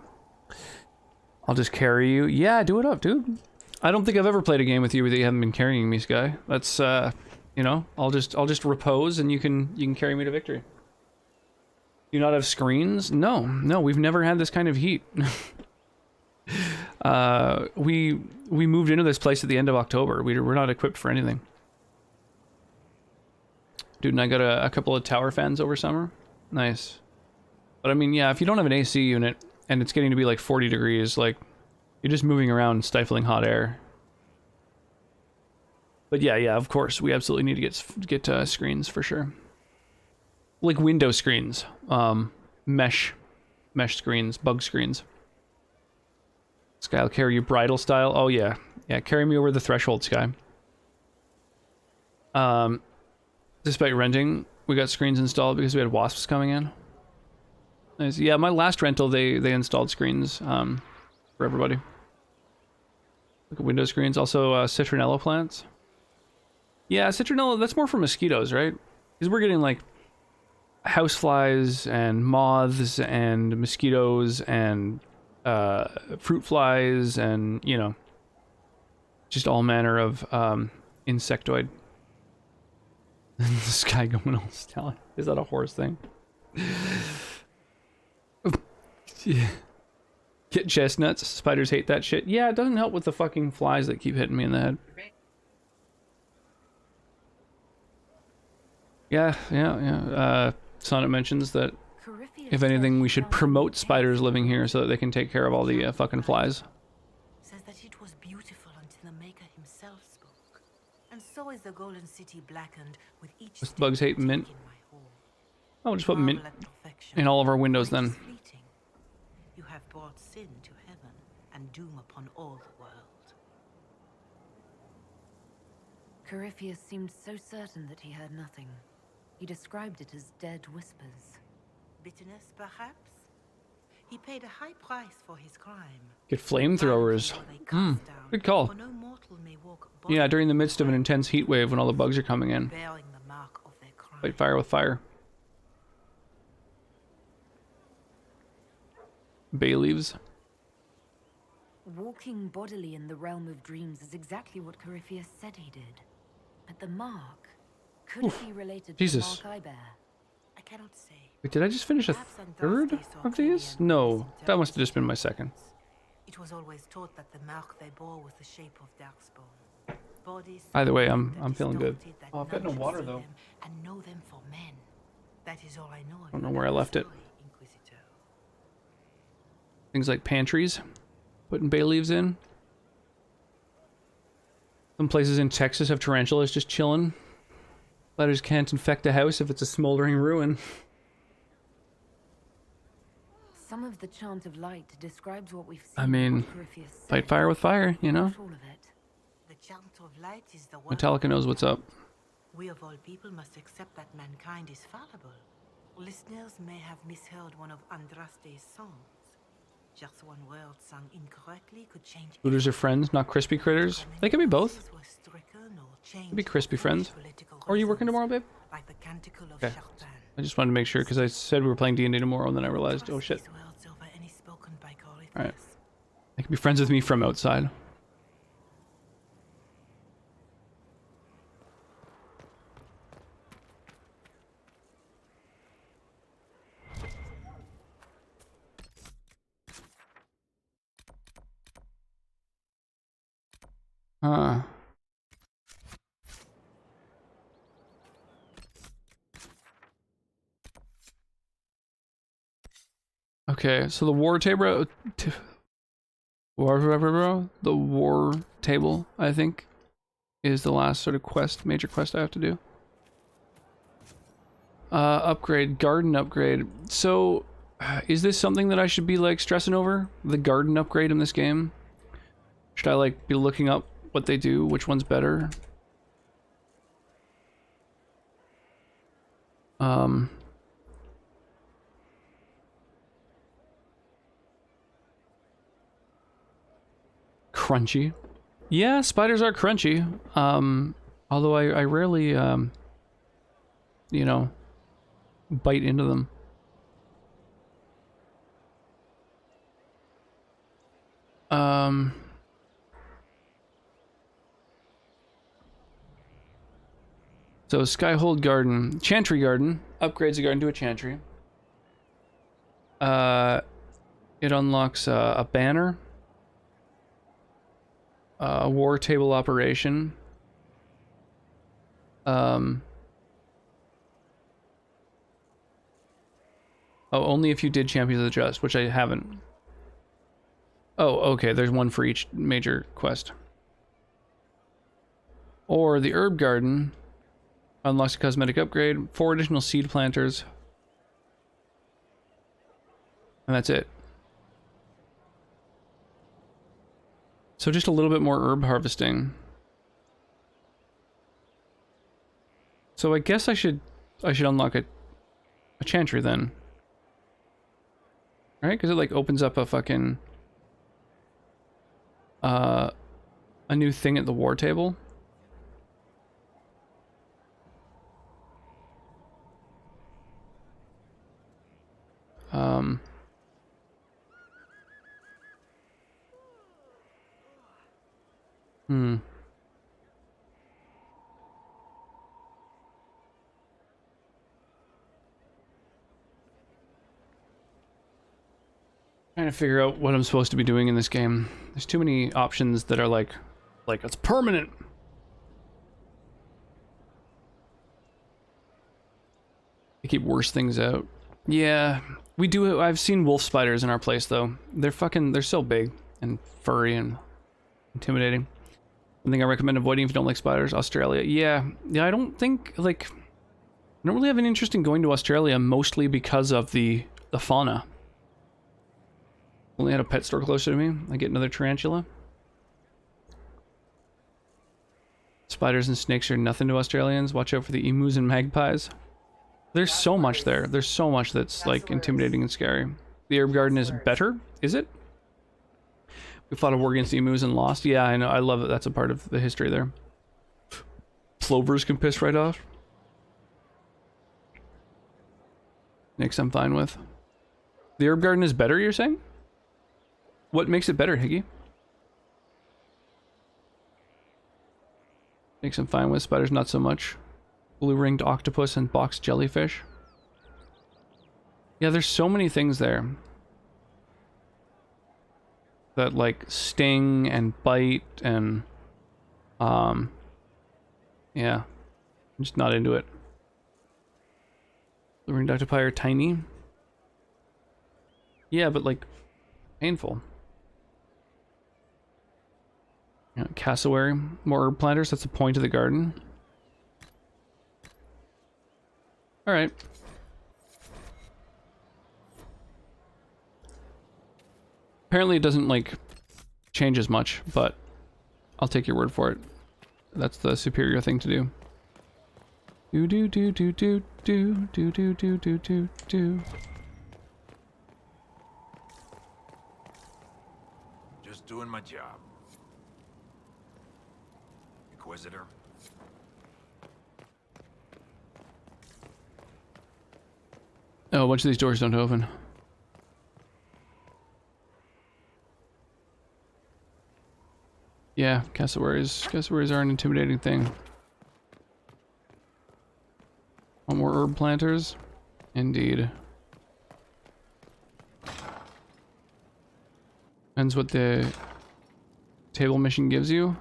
I'll just carry you. Yeah, do it up, dude. I don't think I've ever played a game with you that you haven't been carrying me, Sky. That's, you know, I'll just repose and you can carry me to victory. Do you not have screens? No, we've never had this kind of heat. We moved into this place at the end of October. We're not equipped for anything. Dude, and I got a couple of tower fans over summer. Nice. But I mean, yeah, if you don't have an AC unit and it's getting to be like 40 degrees, like, you're just moving around stifling hot air. But yeah, of course, we absolutely need to get screens for sure. Like window screens, mesh screens, bug screens. Sky will carry you bridal style. Oh yeah, carry me over the threshold, Sky. Despite renting, we got screens installed because we had wasps coming in. Nice. Yeah, my last rental they installed screens. for everybody. Look at window screens. Also, citronella plants. Yeah, citronella, that's more for mosquitoes, right? Because we're getting, like, houseflies and moths and mosquitoes and fruit flies and, you know, just all manner of insectoid. This guy going all stallion. Is that a horse thing? Yeah. Kit chestnuts. Spiders hate that shit. Yeah, it doesn't help with the fucking flies that keep hitting me in the head. Yeah. Sonnet mentions that if anything, we should promote spiders living here so that they can take care of all the fucking flies. Says that it was beautiful until the maker himself spoke. And so is the golden city blackened with each Bugs hate mint. Oh, we'll just put mint in all of our windows then. You have brought sin to heaven and doom upon all the world. Corypheus seemed so certain that he heard nothing. He described it as dead whispers. Bitterness, perhaps? He paid a high price for his crime. Get flamethrowers. Good call. Yeah, during the midst of an intense heat wave when all the bugs are coming in. Fight fire with fire. Bay leaves. Walking bodily in the realm of dreams is exactly what Corypheus said he did. But the mark, could it be related to the mark I bear? I cannot say. Wait, did I just finish a third of these? No, that must have just been my second. It was always taught that the mark they bore was the shape of darkspawn. Bodies. Either way, I'm feeling good. Oh, I've got no water though. And know them for men. That is all I know. I don't know where I left it. Things like pantries, putting bay leaves in. Some places in Texas have tarantulas just chilling. Spiders can't infect a house if it's a smoldering ruin. Some of the chant of light describes what we've seen. I mean, fight fire with fire, you know? The chant of light is the Metallica knows what's up. We of all people must accept that mankind is fallible. Listeners may have misheard one of Andraste's songs. Just one word sung incorrectly could change. Looters are friends, not crispy critters. They can be both. Could be crispy friends. Or are you working tomorrow, babe? Okay. I just wanted to make sure because I said we were playing D&D tomorrow, and then I realized, oh shit. All right. They can be friends with me from outside. Okay, so the war table, the war table, I think, is the last sort of quest, major quest I have to do. Upgrade, garden upgrade. So, is this something that I should be like stressing over? The garden upgrade in this game? Should I like be looking up what they do? Which one's better? Crunchy. Yeah, spiders are crunchy. Although I rarely, you know, bite into them. So Skyhold Garden, Chantry Garden, upgrades the garden to a chantry. It unlocks a banner, a war table operation. Oh, only if you did Champions of the Just, which I haven't. Oh, okay, there's one for each major quest. Or the Herb Garden unlocks a cosmetic upgrade, 4 additional seed planters, and that's it. So just a little bit more herb harvesting. So I guess I should unlock a chantry then. Right? Because it like opens up a fucking a new thing at the war table. Trying to figure out what I'm supposed to be doing in this game. There's too many options that are like it's permanent. They keep worse things out. Yeah, we do. I've seen wolf spiders in our place though. They're so big and furry and intimidating. Something I recommend avoiding if you don't like spiders. Australia. Yeah, I don't think I don't really have an interest in going to Australia, mostly because of the fauna. Only had a pet store closer to me. I get another tarantula. Spiders and snakes are nothing to Australians. Watch out for the emus and magpies. There's so much there. There's so much that's like intimidating and scary. The herb garden is better, is it? We fought a war against emus and lost. Yeah, I know. I love it. That's a part of the history there. Plovers can piss right off. Next, I'm fine with. The herb garden is better, you're saying? What makes it better, Higgy? Makes I'm fine with. Spiders not so much. Blue-ringed octopus and box jellyfish. Yeah, there's so many things there that like sting and bite and yeah, I'm just not into it. Blue-ringed octopi are tiny. Yeah, but like painful. Yeah, cassowary, more herb planters. That's the point of the garden. All right. Apparently it doesn't like change as much, but I'll take your word for it. That's the superior thing to do. Do do do do do do do do do do do do. Just doing my job. Inquisitor. Oh, a bunch of these doors don't open. Yeah, cassowaries are an intimidating thing. Want more herb planters? Indeed. Depends what the table mission gives you.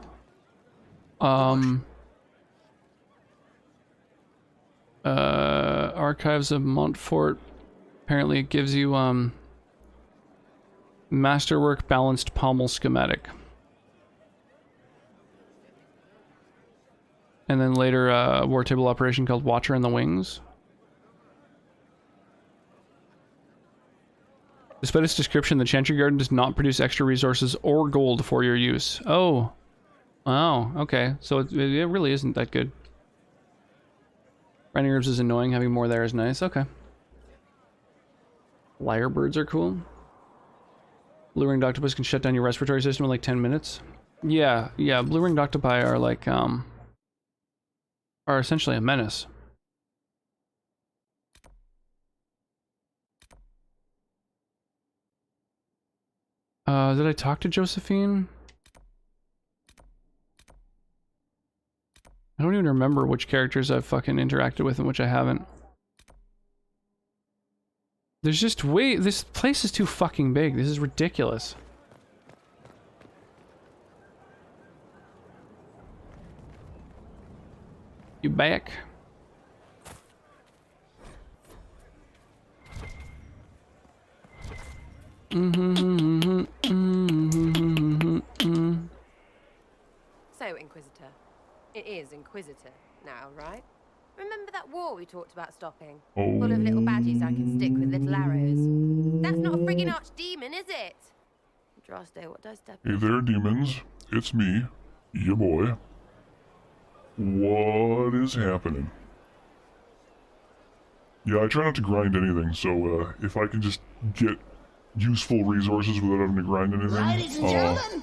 Archives of Montfort. Apparently it gives you, Masterwork Balanced Pommel Schematic. And then later, a war table operation called Watcher in the Wings. Despite its description, the Chantry Garden does not produce extra resources or gold for your use. Oh. Wow, okay. So it really isn't that good. Grinding herbs is annoying, having more there is nice. Okay. Lyrebirds are cool. Blue-ringed octopus can shut down your respiratory system in like 10 minutes. Yeah, blue-ringed octopi are like, are essentially a menace. Did I talk to Josephine? I don't even remember which characters I've fucking interacted with and which I haven't. There's just this place is too fucking big. This is ridiculous. You back? So, Inquisitor. It is Inquisitor now, right? Remember that war we talked about stopping? Oh. Full of little baddies I can stick with little arrows. That's not a friggin' archdemon, is it? Droste, what does step? Hey there, demons. It's me, ya boy. What is happening? Yeah, I try not to grind anything, so if I can just get useful resources without having to grind anything, Ladies and gentlemen,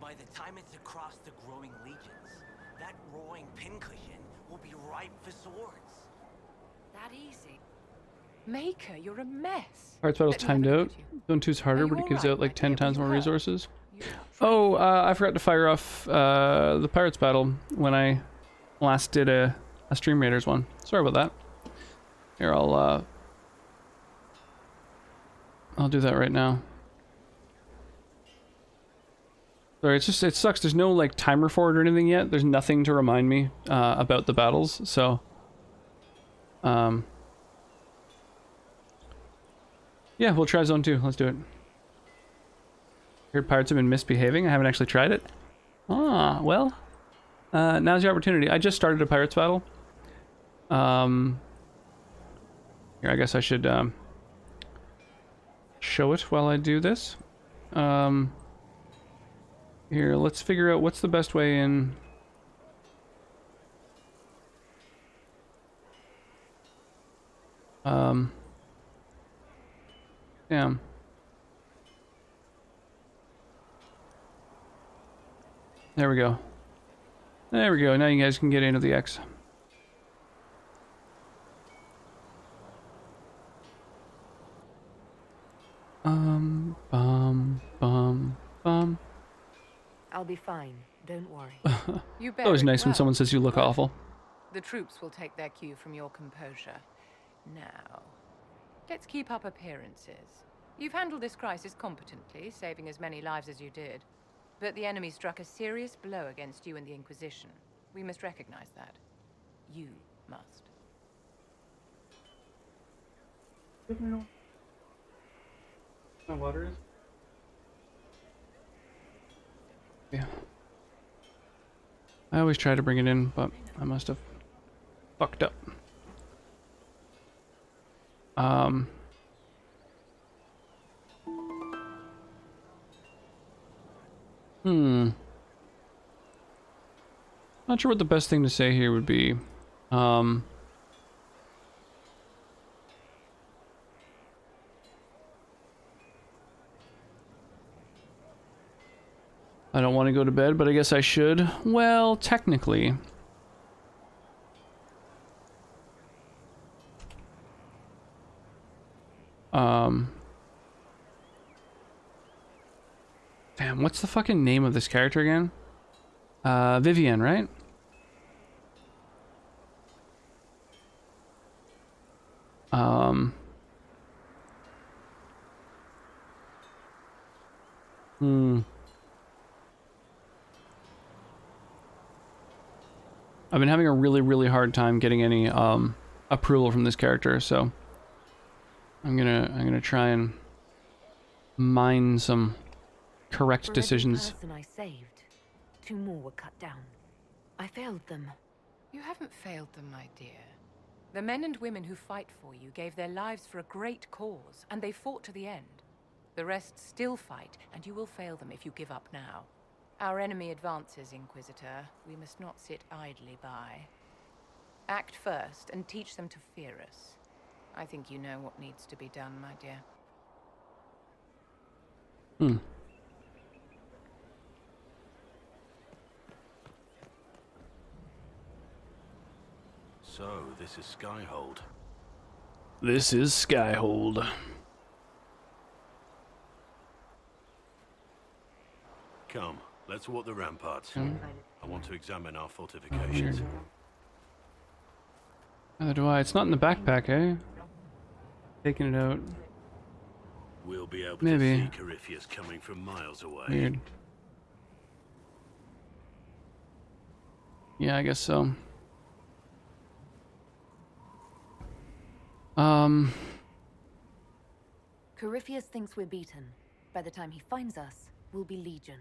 By the time it's across the growing legions, that roaring pincushion will be ripe for swords. That easy. Maker, you're a mess. Pirates battle's timed out. Zone 2's harder, but it gives out like 10 times more resources. Oh, I forgot to fire off the Pirates battle when I last did a Stream Raiders one. Sorry about that. Here, I'll do that right now. Sorry, it's just, it sucks. There's no like timer for it or anything yet. There's nothing to remind me about the battles, so yeah, we'll try Zone 2. Let's do it. Heard pirates have been misbehaving. I haven't actually tried it. Ah, well, now's your opportunity. I just started a pirates battle. Here, I guess I should show it while I do this. Here, let's figure out what's the best way in. Damn. There we go. There we go. Now you guys can get into the X. Bum, bum, bum. I'll be fine. Don't worry. You bear always nice when someone says you look awful. The troops will take their cue from your composure. Now, let's keep up appearances. You've handled this crisis competently, saving as many lives as you did. But the enemy struck a serious blow against you and the Inquisition. We must recognize that. You must. My water is? Yeah. I always try to bring it in, but I must have fucked up. Not sure what the best thing to say here would be. I don't want to go to bed, but I guess I should. Well, technically. Damn, what's the fucking name of this character again? Vivienne, right? I've been having a really hard time getting any approval from this character, so I'm gonna try and mine some correct decisions. For every person I saved, 2 more were cut down. I failed them. You haven't failed them, my dear. The men and women who fight for you gave their lives for a great cause, and they fought to the end. The rest still fight, and you will fail them if you give up now. Our enemy advances, Inquisitor. We must not sit idly by. Act first, and teach them to fear us. I think you know what needs to be done, my dear. So, this is Skyhold. This is Skyhold. Come, let's walk the ramparts. I want to examine our fortifications. Neither do I. It's not in the backpack, eh? Taking it out. We'll be able Maybe. to see Corypheus coming from miles away. Weird. Yeah, I guess so. Corypheus thinks we're beaten. By the time he finds us, we'll be legion.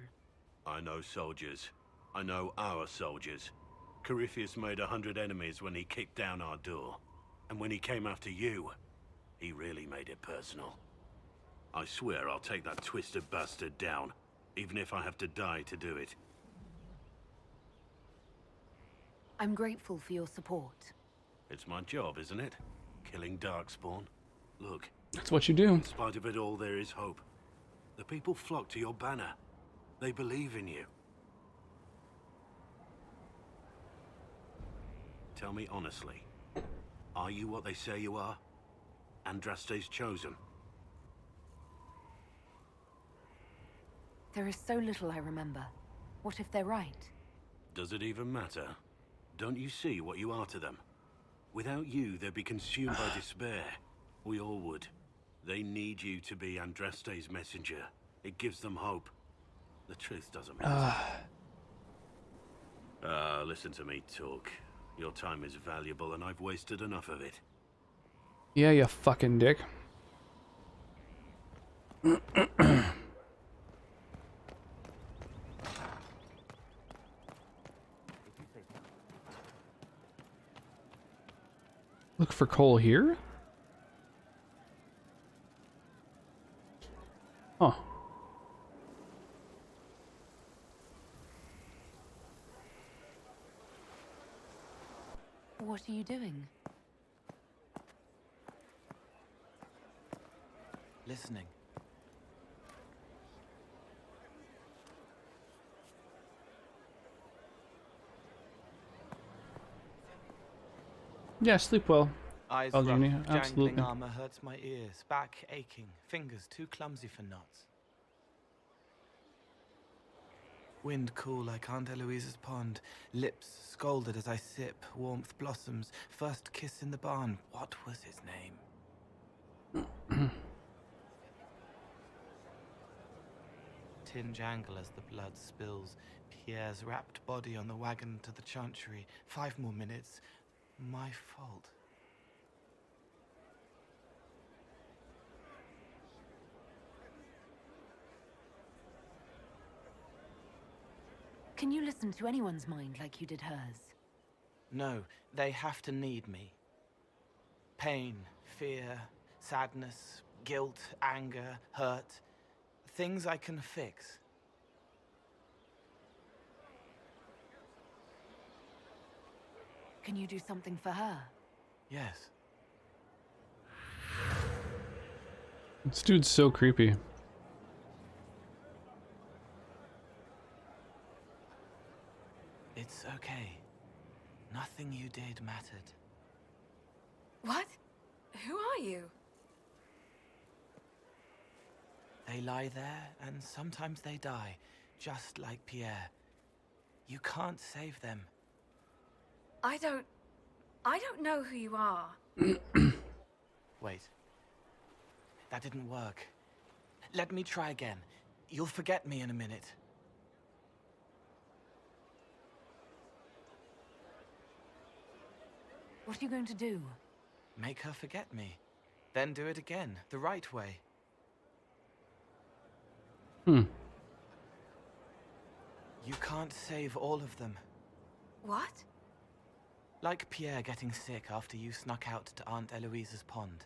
I know soldiers. I know our soldiers. Corypheus made 100 enemies when he kicked down our door. And when he came after you, he really made it personal. I swear I'll take that twisted bastard down, even if I have to die to do it. I'm grateful for your support. It's my job, isn't it? Killing Darkspawn. Look. That's what you do. In spite of it all, there is hope. The people flock to your banner. They believe in you. Tell me honestly, are you what they say you are? Andraste's chosen? There is so little I remember. What if they're right? Does it even matter? Don't you see what you are to them? Without you, they'd be consumed by despair. We all would. They need you to be Andraste's messenger. It gives them hope. The truth doesn't matter. Listen to me talk. Your time is valuable and I've wasted enough of it. Yeah, you fucking dick. Look for coal here? Huh. What are you doing? Listening. Yeah, sleep well. Eyes Oh, rough, Jimmy, jangling absolutely. armor hurts my ears, back aching, fingers too clumsy for knots. Wind cool like Aunt Eloise's pond, lips scalded as I sip, warmth blossoms, first kiss in the barn. What was his name? Tin jangle as the blood spills, Pierre's wrapped body on the wagon to the chantry. 5 more minutes. My fault. Can you listen to anyone's mind like you did hers? No, they have to need me. Pain, fear, sadness, guilt, anger, hurt. Things I can fix. Can you do something for her? Yes. This dude's so creepy. It's okay. Nothing you did mattered. What? Who are you? They lie there, and sometimes they die, just like Pierre. You can't save them. I don't know who you are. Wait. That didn't work. Let me try again. You'll forget me in a minute. What are you going to do? Make her forget me. Then do it again, the right way. Hmm. You can't save all of them. What? Like Pierre getting sick after you snuck out to Aunt Eloise's pond.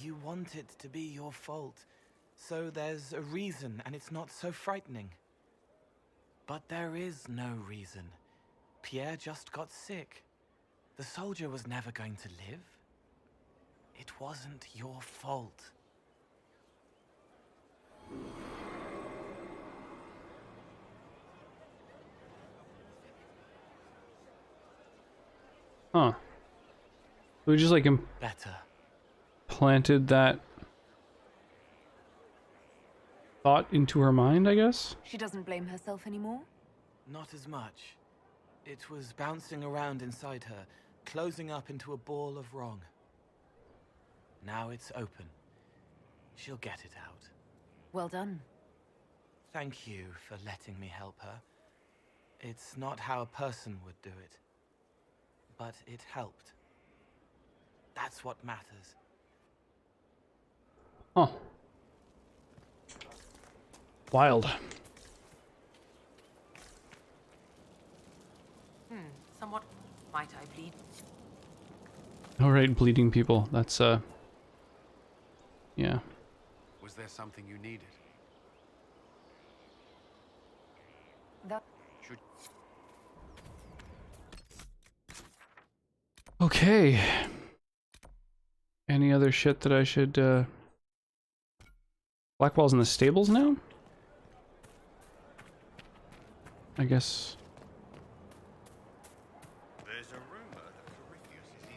You want it to be your fault, so there's a reason and it's not so frightening. But there is no reason. Pierre just got sick. The soldier was never going to live. It wasn't your fault. Huh. We just like Better. planted that thought into her mind, I guess? She doesn't blame herself anymore? Not as much. It was bouncing around inside her, closing up into a ball of wrong. Now it's open. She'll get it out. Well done. Thank you for letting me help her. It's not how a person would do it. But it helped. That's what matters. Huh. Wild. Somewhat. Might I bleed? Alright, bleeding people. That's, yeah. Was there something you needed? That... Should... Okay. Any other shit that I should, Blackwall's in the stables now? I guess.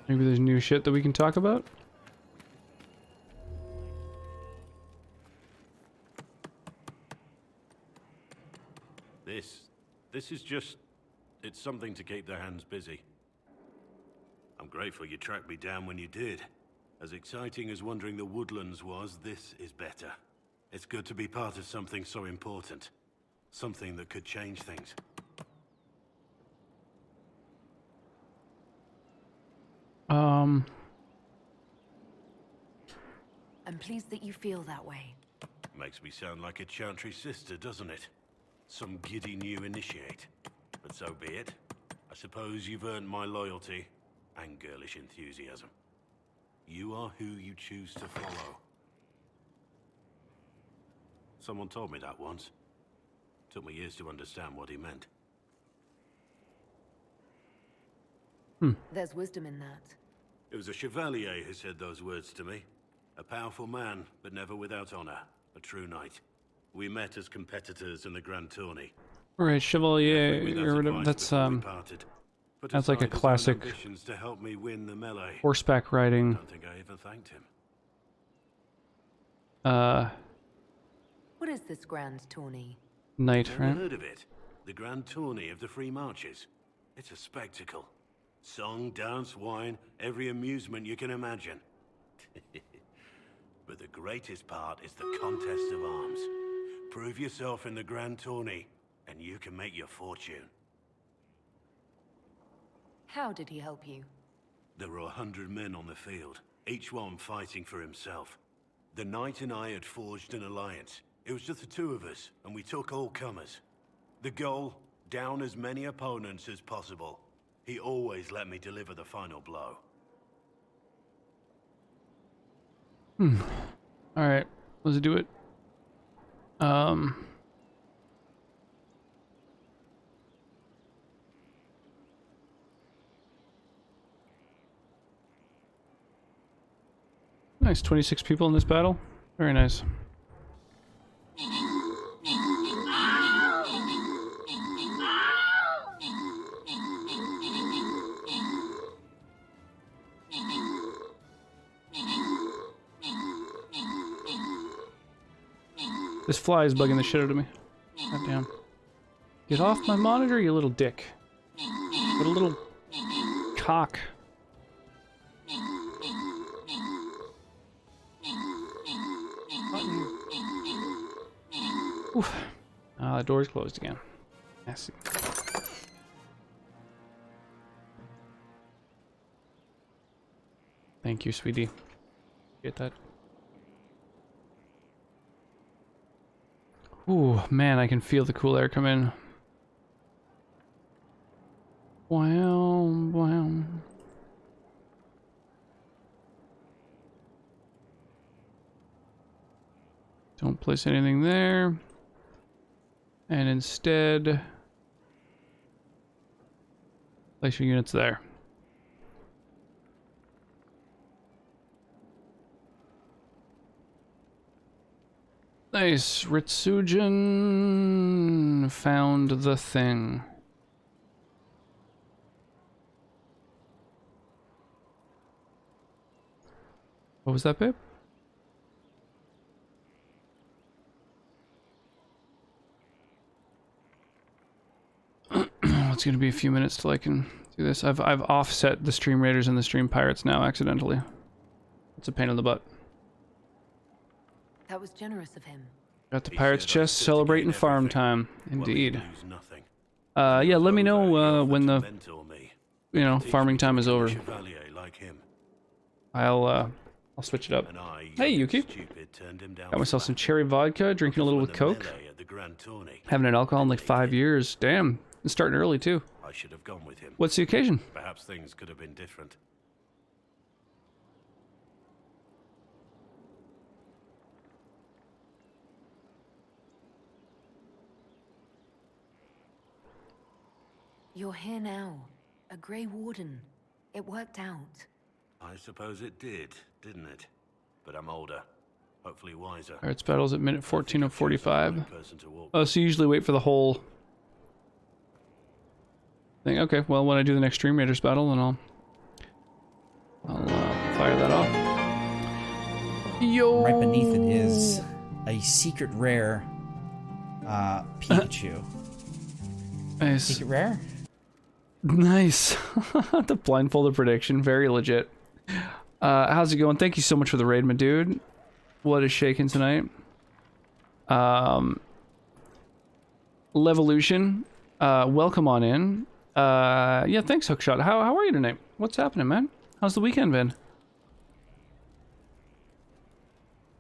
Maybe there's new shit that we can talk about? This is just... It's something to keep their hands busy. I'm grateful you tracked me down when you did. As exciting as wandering the woodlands was, this is better. It's good to be part of something so important. Something that could change things. I'm pleased that you feel that way. Makes me sound like a Chantry sister, doesn't it? Some giddy new initiate. But so be it. I suppose you've earned my loyalty and girlish enthusiasm. You are who you choose to follow. Someone told me that once. Took me years to understand what he meant. There's wisdom in that. It was a chevalier who said those words to me. A powerful man, but never without honor. A true knight. We met as competitors in the Grand Tourney. Right, Chevalier, or whatever, that's like a classic to help me win the melee. horseback riding. I don't think I even thanked him. What is this grand tourney? Knight, Never right? heard of it. The Grand Tourney of the Free Marches. It's a spectacle. Song, dance, wine, every amusement you can imagine. But the greatest part is the contest of arms. Prove yourself in the Grand Tourney, and you can make your fortune. How did he help you? There were 100 men on the field, each one fighting for himself. The knight and I had forged an alliance. It was just the two of us, and we took all comers. The goal, down as many opponents as possible. He always let me deliver the final blow. Alright, let's do it. Nice, 26 people in this battle. Very nice. This fly is bugging the shit out of me. God damn. Get off my monitor, you little dick. What a little cock. Oof. Ah, the door's closed again. Messy. Thank you, sweetie. Get that. Ooh, man, I can feel the cool air come in. Wow, wow. Don't place anything there. And instead, place your units there. Nice. Ritsujin found the thing. What was that, babe? It's gonna be a few minutes till I can do this. I've offset the Stream Raiders and the Stream Pirates now accidentally. It's a pain in the butt. That was generous of him. Got the Pirates chest, celebrating farm time. Indeed. Yeah, let me know when the, farming time is over. I'll switch it up. Hey, Yuki. Got myself some cherry vodka, drinking a little with Coke. Haven't had alcohol in like 5 years. Damn, it's starting early too. I should have gone with him. What's the occasion? Perhaps things could have been different. You're here now. A Grey Warden. It worked out. I suppose it did, didn't it? But I'm older. Hopefully wiser. Pirates battles at minute 14:45. Oh, so you usually wait for the whole thing. Okay, well, when I do the next Stream Raiders battle, then I'll fire that off. Yo! Right beneath it is a secret rare Pikachu. Nice. Secret rare? Nice. The blindfolded prediction. Very legit. How's it going? Thank you so much for the raid, my dude. What is shaking tonight? Levolution. Welcome on in. Yeah, thanks, Hookshot. How are you tonight? What's happening, man? How's the weekend been?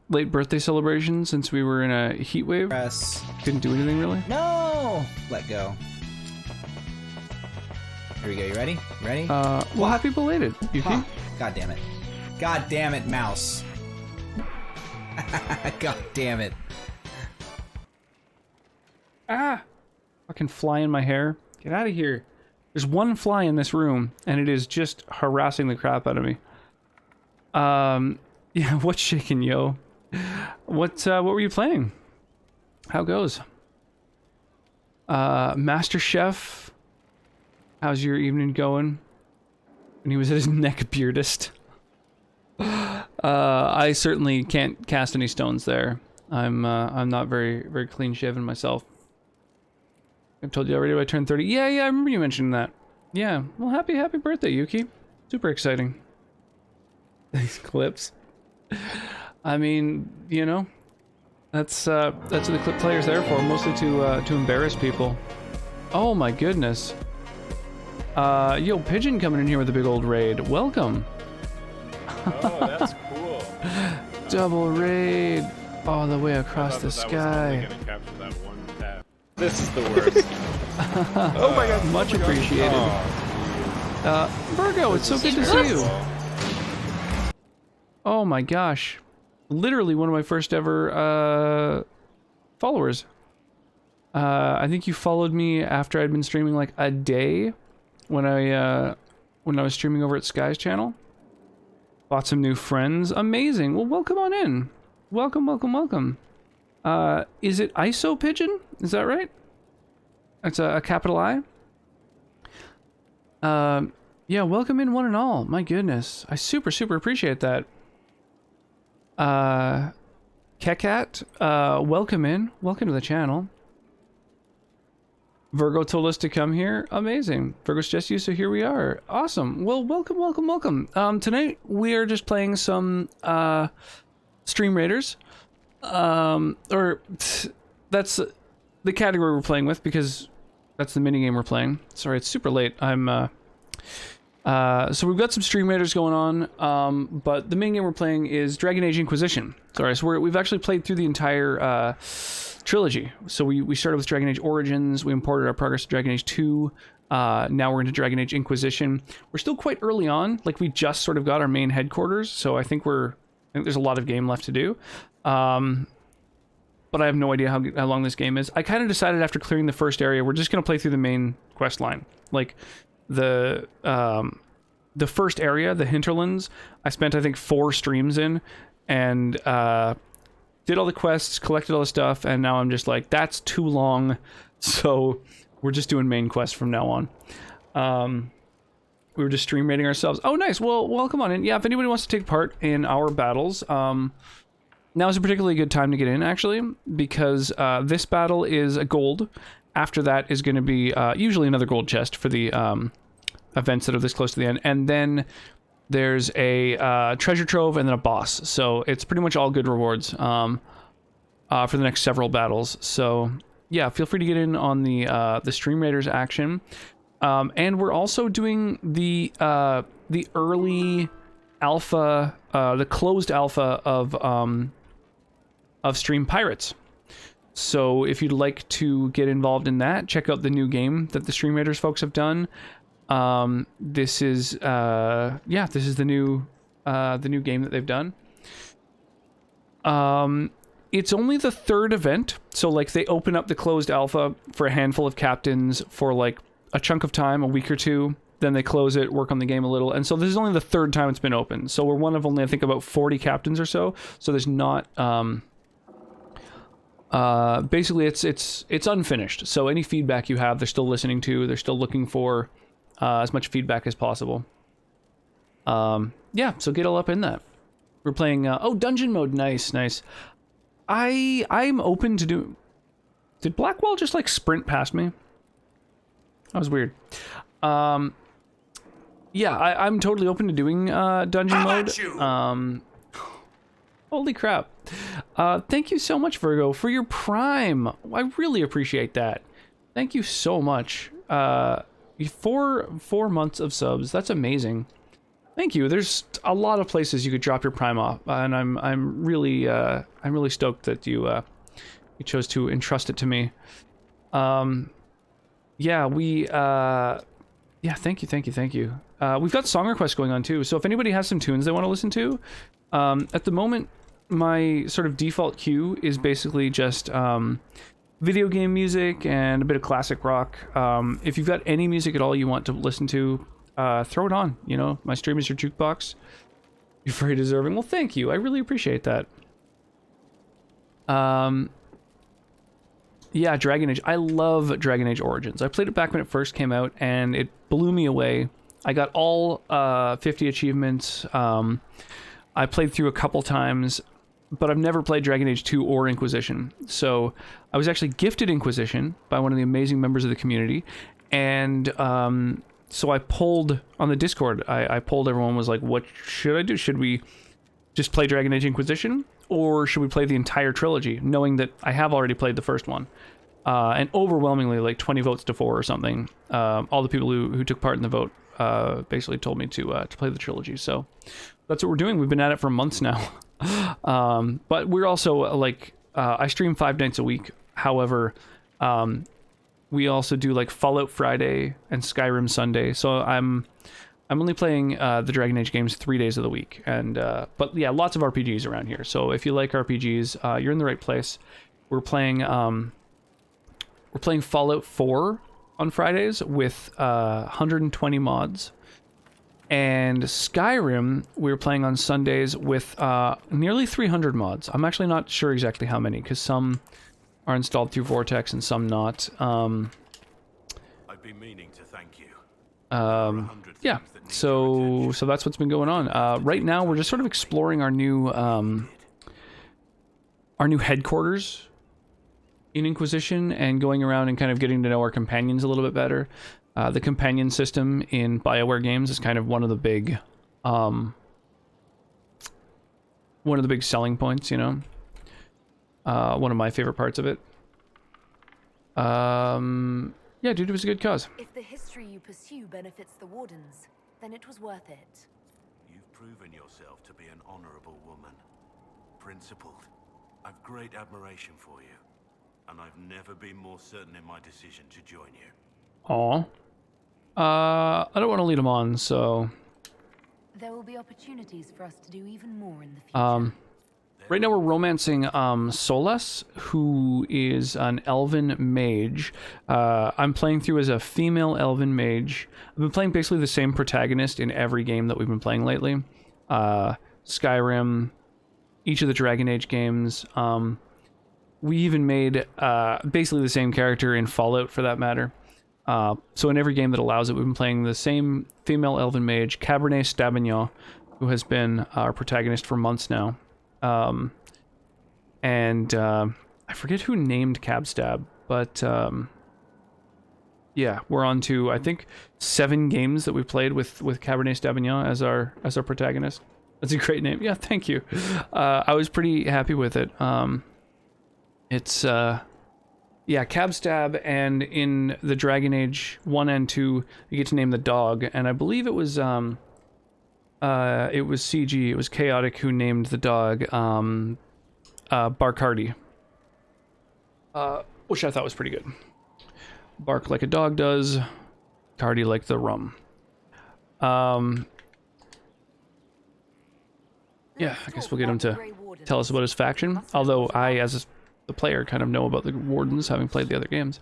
Late birthday celebration since we were in a heat wave? Press. Couldn't do anything really? No! Let go. Here we go. You ready? Ready? Well, happy belated, Yuki. Huh. God damn it. God damn it, mouse. God damn it. Ah! Fucking fly in my hair. Get out of here. There's one fly in this room, and it is just harassing the crap out of me. Yeah, what's shaking, yo? What were you playing? How goes? Master Chef. How's your evening going? And he was at his neck beardist. I certainly can't cast any stones there. I'm not very clean shaven myself. I've told you already I turned 30. Yeah, I remember you mentioning that. Yeah. Well, happy birthday, Yuki. Super exciting. These clips. I mean, you know, that's what the clip player's there for, mostly to embarrass people. Oh my goodness. Yo, Pigeon coming in here with a big old raid. Welcome. Oh, that's cool. Double raid all the way across the sky. Gonna capture that one tab. This is the worst. Oh my god, much appreciated. Virgo, it's so good to see you. Oh my gosh. Literally one of my first ever followers. I think you followed me after I'd been streaming like a day when I was streaming over at Sky's channel. Bought some new friends. Amazing. Well, welcome on in. Welcome. Is it ISO Pigeon? Is that right? It's a capital I. Yeah, welcome in one and all. My goodness. I super appreciate that. Kekat, welcome in. Welcome to the channel. Virgo told us to come here. Amazing. Virgo's just you, so here we are. Awesome. Well, welcome. Tonight we are just playing some Stream Raiders. Or that's the category we're playing with because that's the minigame we're playing. Sorry, it's super late. So we've got some Stream Raiders going on, but the main game we're playing is Dragon Age Inquisition. Sorry, so we've actually played through the entire trilogy. So we started with Dragon Age Origins, we imported our progress to Dragon Age 2, now we're into Dragon Age Inquisition. We're still quite early on, like we just sort of got our main headquarters, so I think there's a lot of game left to do. But I have no idea how long this game is. I kind of decided after clearing the first area, we're just going to play through the main quest line. Like, the first area, the hinterlands, I spent I think 4 streams in, and did all the quests, collected all the stuff, and now I'm just like, that's too long, so we're just doing main quests from now on. We were just stream raiding ourselves. Oh, nice. Well, welcome on in. Yeah, if anybody wants to take part in our battles, now is a particularly good time to get in, actually, because this battle is a gold. After that is going to be usually another gold chest for the events that are this close to the end. And then there's a treasure trove and then a boss. So it's pretty much all good rewards for the next several battles. So yeah, feel free to get in on the Stream Raiders action. And we're also doing the early alpha, the closed alpha of Stream Pirates. So if you'd like to get involved in that, check out the new game that the Stream Raiders folks have done. This is the new game that they've done. It's only the 3rd event, so like they open up the closed alpha for a handful of captains for like a chunk of time, a week or two, then they close it, work on the game a little, and so this is only the third time it's been open. So we're one of only, I think, about 40 captains or so. So there's not basically it's unfinished. So any feedback you have, they're still listening to. They're still looking for as much feedback as possible. Yeah, so get all up in that. We're playing oh, dungeon mode. Nice. I'm open to do. Did Blackwell just like sprint past me? That was weird. Yeah, I'm totally open to doing dungeon mode. Holy crap. Thank you so much, Virgo, for your Prime. I really appreciate that. Thank you so much. 4 months of subs. That's amazing. Thank you. There's a lot of places you could drop your Prime off, and I'm really stoked that you chose to entrust it to me. Yeah, yeah, thank you. We've got song requests going on too, so if anybody has some tunes they want to listen to, at the moment, my sort of default queue is basically just video game music and a bit of classic rock. If you've got any music at all you want to listen to, throw it on. You know, my stream is your jukebox. You're very deserving. Well, thank you. I really appreciate that. Yeah, Dragon Age. I love Dragon Age Origins. I played it back when it first came out, and it blew me away. I got all 50 achievements. I played through a couple times, but I've never played Dragon Age 2 or Inquisition. So I was actually gifted Inquisition by one of the amazing members of the community, and so I polled on the Discord. I polled everyone, was like, what should I do? Should we just play Dragon Age Inquisition, or should we play the entire trilogy, knowing that I have already played the first one? And overwhelmingly, like 20 votes to 4 or something, all the people who took part in the vote basically told me to play the trilogy. So that's what we're doing. We've been at it for months now. But we're also like, I stream 5 nights a week. However, we also do like Fallout Friday and Skyrim Sunday. So I'm only playing the Dragon Age games 3 days of the week. And but yeah, lots of RPGs around here. So if you like RPGs, you're in the right place. We're playing Fallout 4 on Fridays with 120 mods. And Skyrim, we're playing on Sundays with nearly 300 mods. I'm actually not sure exactly how many, because some are installed through Vortex and some not. I've been meaning to thank you. Yeah, so that's what's been going on. Right now, we're just sort of exploring our new headquarters in Inquisition, and going around and kind of getting to know our companions a little bit better. The companion system in BioWare games is kind of one of the big selling points, you know. One of my favorite parts of it. Yeah, dude, it was a good cause. If the history you pursue benefits the Wardens, then it was worth it. You've proven yourself to be an honorable woman. Principled. I've great admiration for you. And I've never been more certain in my decision to join you. Aw. I don't want to lead them on, so... There will be opportunities for us to do even more in the future. Right now we're romancing Solas, who is an elven mage. I'm playing through as a female elven mage. I've been playing basically the same protagonist in every game that we've been playing lately. Skyrim, each of the Dragon Age games. We even made basically the same character in Fallout, for that matter. So in every game that allows it, we've been playing the same female elven mage, Cabernet Sauvignon, who has been our protagonist for months now. I forget who named Cabstab, but yeah, we're on to, I think, 7 games that we played with Cabernet Sauvignon as our protagonist. That's a great name. Yeah, thank you. I was pretty happy with it. It's yeah, Cabstab, and in the Dragon Age 1 and 2, you get to name the dog, and I believe it was CG, it was Chaotic who named the dog Barkardi, which I thought was pretty good. Bark like a dog does, Cardi like the rum. Yeah, I guess we'll get him to tell us about his faction, although I, as the player, kind of know about the Wardens, having played the other games.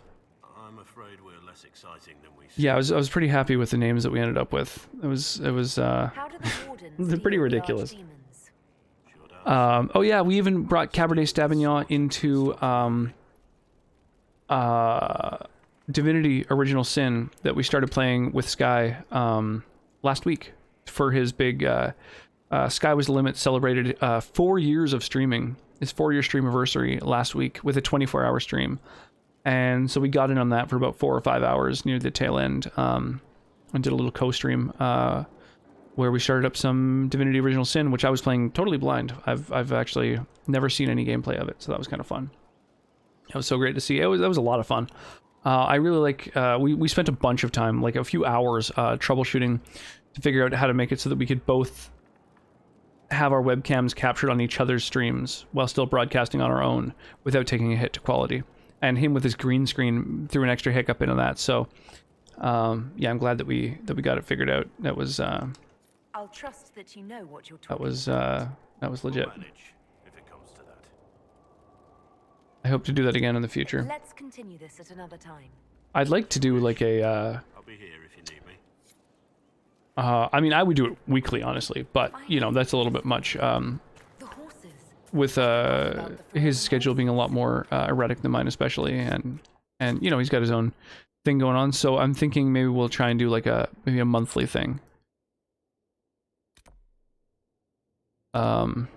I'm afraid we're less exciting than we Yeah, I was pretty happy with the names that we ended up with. It was they're pretty ridiculous. Oh yeah, we even brought Cabernet Sauvignon into Divinity Original Sin that we started playing with Sky last week for his big Sky Was the Limit celebrated 4 years of streaming, his 4-year stream anniversary last week with a 24-hour stream. And so we got in on that for about 4 or 5 hours near the tail end, and did a little co-stream where we started up some Divinity Original Sin, which I was playing totally blind. I've actually never seen any gameplay of it, so that was kind of fun. It was so great to see. That was a lot of fun. I really like, we spent a bunch of time, like a few hours, troubleshooting to figure out how to make it so that we could both have our webcams captured on each other's streams while still broadcasting on our own without taking a hit to quality. And him with his green screen threw an extra hiccup into that. So, yeah, I'm glad that we got it figured out. That was I'll trust that you know what you're talking that was legit. I hope to do that again in the future. Let's continue this at another time. I'd like to do like a I'll be here if you need me. I mean, I would do it weekly, honestly, but you know, that's a little bit much. With his schedule being a lot more erratic than mine, especially, and you know, he's got his own thing going on. So I'm thinking maybe we'll try and do like maybe a monthly thing. Fuck,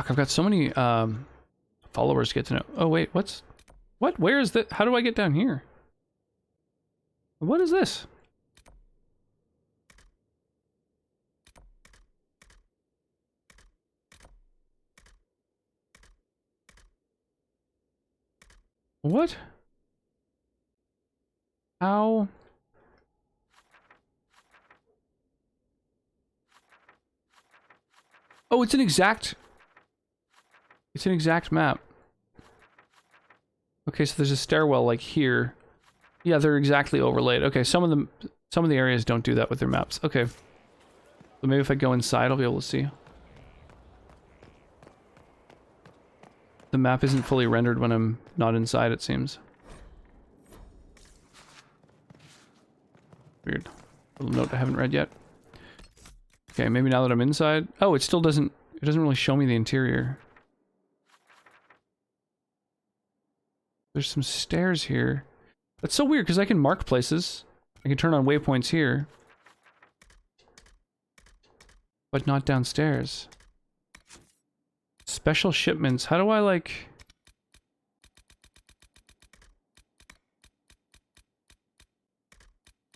I've got so many followers to get to know. Oh wait, what? Where is that? How do I get down here? What is this? What? How? Oh, it's an exact map. Okay, so there's a stairwell like here. Yeah, they're exactly overlaid. Okay, some of the areas don't do that with their maps. Okay. So maybe if I go inside, I'll be able to see. The map isn't fully rendered when I'm not inside, it seems. Weird. Little note I haven't read yet. Okay, maybe now that I'm inside. Oh, it still doesn't really show me the interior. There's some stairs here. That's so weird because I can mark places. I can turn on waypoints here. But not downstairs. Special shipments. How do I like...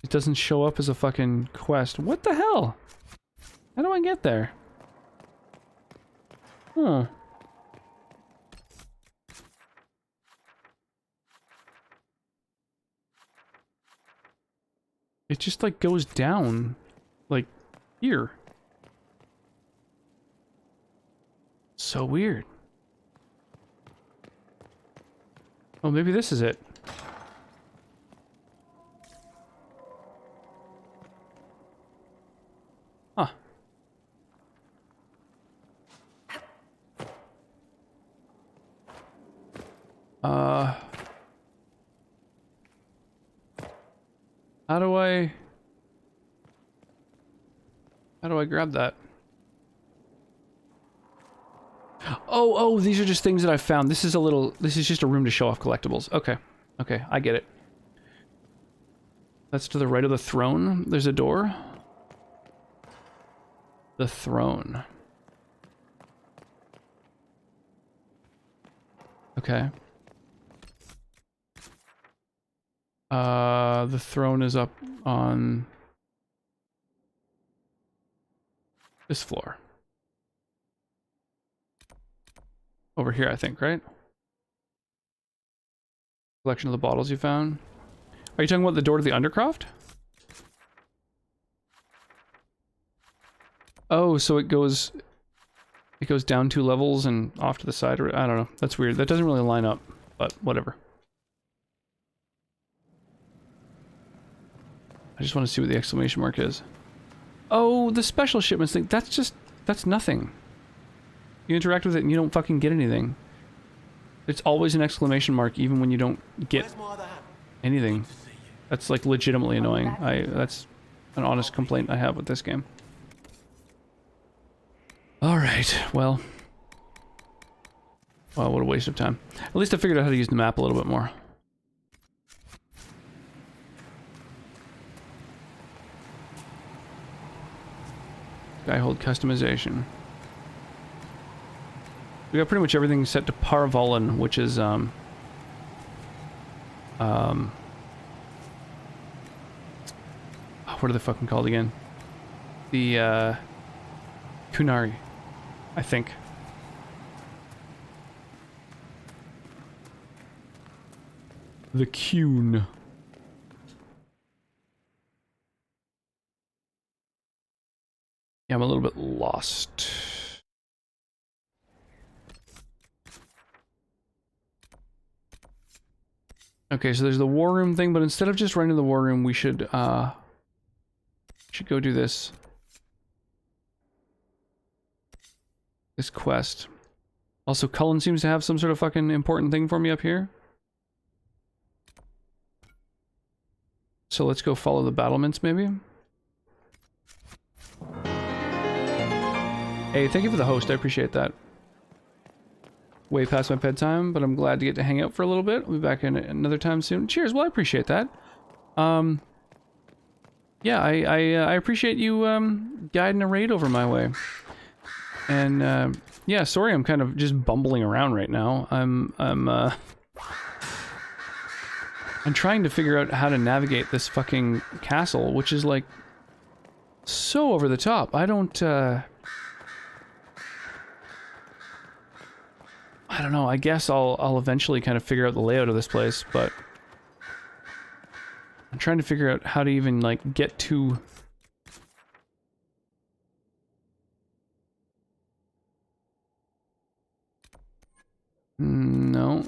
It doesn't show up as a fucking quest. What the hell? How do I get there? Huh. It just like goes down like here. So weird. Oh, maybe this is it. Huh. How do I grab that? Oh, these are just things that I found. This is just a room to show off collectibles. Okay. Okay, I get it. That's to the right of the throne. There's a door. The throne. Okay. The throne is up on this floor. Over here, I think, right? Collection of the bottles you found. Are you talking about the door to the Undercroft? Oh, so it goes down 2 levels and off to the side, or I don't know. That's weird. That doesn't really line up, but whatever. I just want to see what the exclamation mark is. Oh, the special shipments thing. That's nothing. You interact with it and you don't fucking get anything. It's always an exclamation mark even when you don't get anything. That's like legitimately annoying. That's an honest complaint I have with this game. Alright, well, what a waste of time. At least I figured out how to use the map a little bit more. Skyhold customization. We got pretty much everything set to Parvalen, which is, what are they fucking called again? The, Kunari, I think. The Kun. Yeah, I'm a little bit lost. Okay, so there's the war room thing, but instead of just running to the war room, we should go do this. This quest. Also, Cullen seems to have some sort of fucking important thing for me up here. So let's go follow the battlements, maybe? Hey, thank you for the host, I appreciate that. Way past my bedtime, but I'm glad to get to hang out for a little bit. I'll be back in another time soon. Cheers, well, I appreciate that. Yeah, I appreciate you guiding a raid over my way. And yeah, sorry I'm kind of just bumbling around right now. I'm trying to figure out how to navigate this fucking castle, which is like so over the top. I don't know, I guess I'll eventually kind of figure out the layout of this place, but I'm trying to figure out how to even like get to no.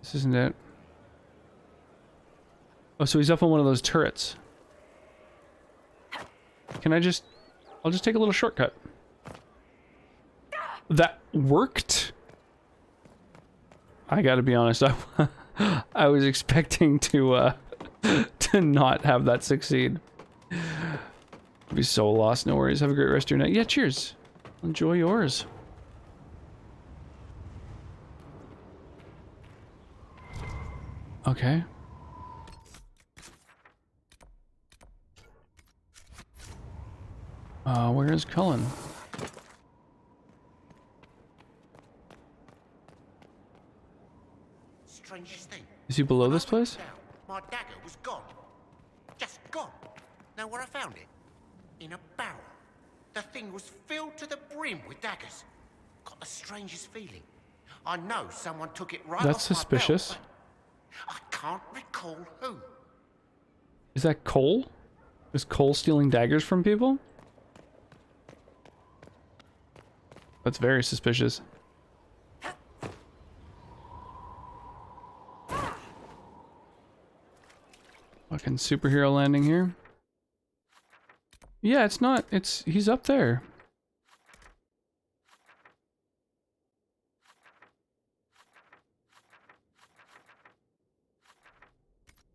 This isn't it. Oh, so he's up on one of those turrets. Can I just... I'll just take a little shortcut. That worked? I gotta be honest, I was expecting to not have that succeed. I'd be so lost, no worries. Have a great rest of your night. Yeah, cheers. Enjoy yours. Okay. Where is Cullen? Strangest thing. Is he below this place? My dagger was gone. Just gone. Know where I found it? In a barrel. The thing was filled to the brim with daggers. Got the strangest feeling. I know someone took it right That's off suspicious. my belt, but I can't recall who. Is that Cole? Is Cole stealing daggers from people? That's very suspicious. Fucking superhero landing here. Yeah, it's not. He's up there.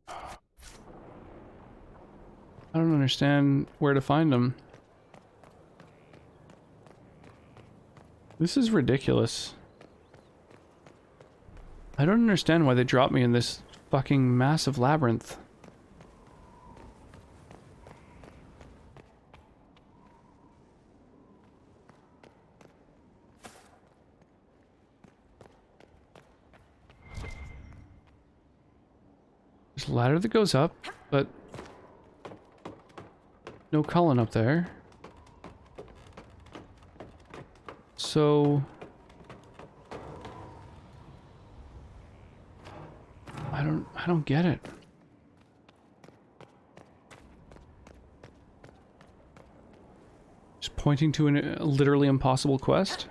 I don't understand where to find him. This is ridiculous. I don't understand why they dropped me in this fucking massive labyrinth. There's a ladder that goes up, but no Cullen up there. So I don't get it. Just pointing to a literally impossible quest.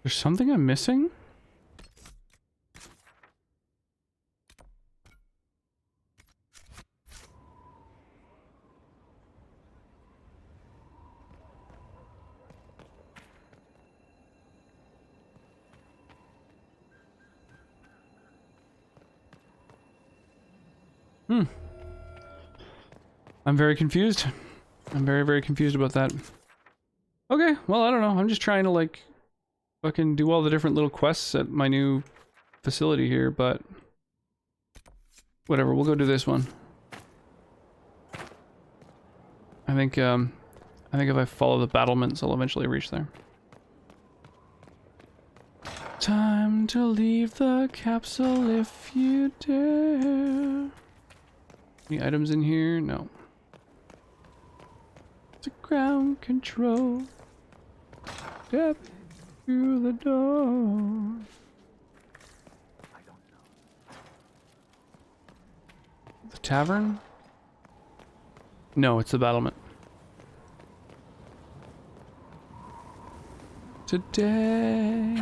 There's something I'm missing? I'm very confused. I'm very, very confused about that. Okay, well, I don't know. I'm just trying to, like, fucking do all the different little quests at my new facility here, but... whatever, we'll go do this one. I think if I follow the battlements, I'll eventually reach there. Time to leave the capsule if you dare. Any items in here? No. It's a ground control. Step through the door. The tavern? No, it's the battlement. Today.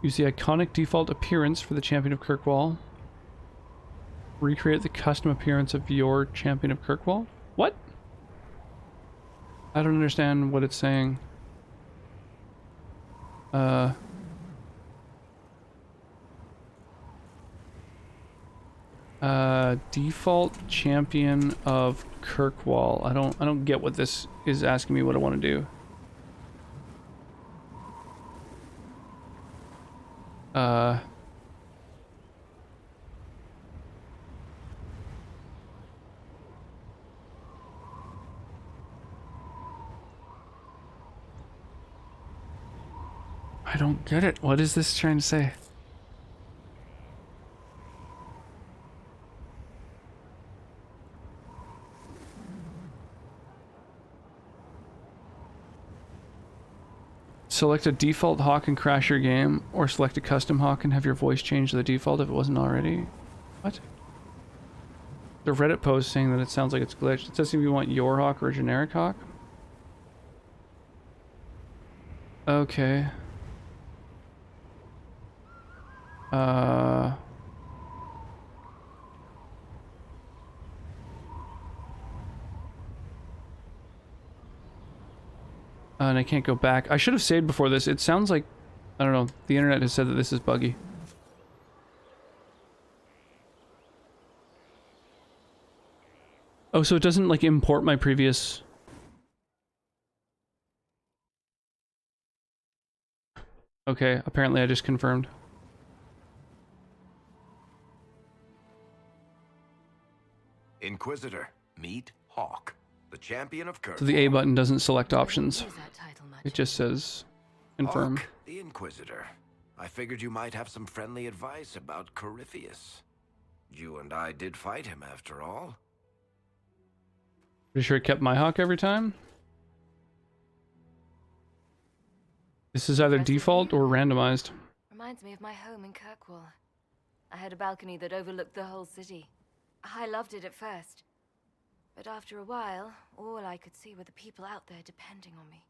Use the iconic default appearance for the Champion of Kirkwall. Recreate the custom appearance of your Champion of Kirkwall? What? I don't understand what it's saying. Default Champion of Kirkwall. I don't get what this is asking me what I want to do. I don't get it. What is this trying to say? Select a default hawk and crash your game, or select a custom hawk and have your voice changed to the default if it wasn't already. What? The Reddit post saying that it sounds like it's glitched. It says if you want your hawk or a generic hawk. Okay. And I can't go back. I should have saved before this. It sounds like, I don't know, the internet has said that this is buggy. Oh, so it doesn't like import my previous... Okay, apparently I just confirmed. Inquisitor, meet Hawk, the champion of Kirkwall. So the A button doesn't select options. It just says confirm. Hawk, the Inquisitor. I figured you might have some friendly advice about Corypheus. You and I did fight him after all. Pretty sure it kept my hawk every time. This is either default or randomized. Reminds me of my home in Kirkwall. I had a balcony that overlooked the whole city. I loved it at first. But after a while, all I could see were the people out there depending on me.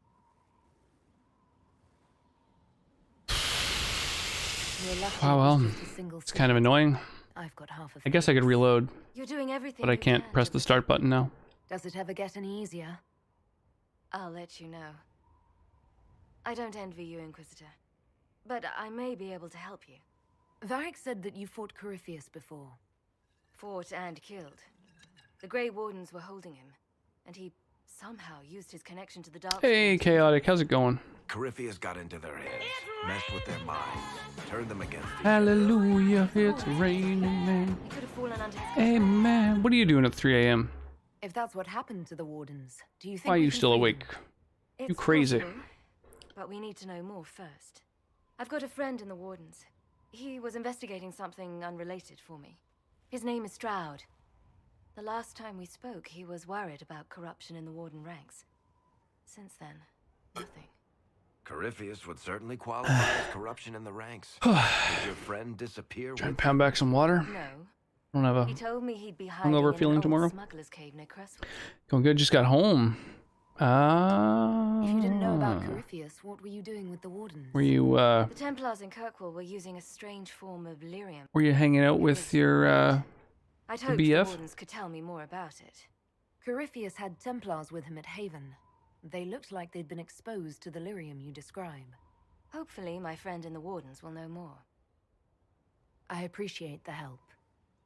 Wow, well, it's kind of annoying. I've got half of I guess I could reload, You're doing everything but I you can't can press to the start button now. Does it ever get any easier? I'll let you know. I don't envy you, Inquisitor. But I may be able to help you. Varric said that you fought Corypheus before. Fought and killed. The Grey Wardens were holding him, and he somehow used his connection to the Dark. Hey, Chaotic, how's it going? Corypheus got into their heads, messed with their minds, turned them against each Hallelujah, it's raining, man. He could have fallen under his Amen. What are you doing at 3 a.m.? If that's what happened to the Wardens, do you think Why are we you can still free awake? them? You It's crazy. possible, but we need to know more first. I've got a friend in the Wardens. He was investigating something unrelated for me. His name is Stroud. The last time we spoke, he was worried about corruption in the Warden ranks. Since then, nothing. Corypheus would certainly qualify as corruption in the ranks. Did your friend disappear? Trying to pound back some water. No. I don't have He a told me he'd be hiding hungover in feeling an tomorrow. old smuggler's cave near Cresswell. Going good, just got home. If you didn't know about Corypheus, what were you doing with the Wardens? Were you, The Templars in Kirkwall were using a strange form of lyrium. were you hanging out with your, I'd hoped the BF? Wardens could tell me more about it. Corypheus had Templars with him at Haven. They looked like they'd been exposed to the lyrium you describe. Hopefully, my friend in the Wardens will know more. I appreciate the help.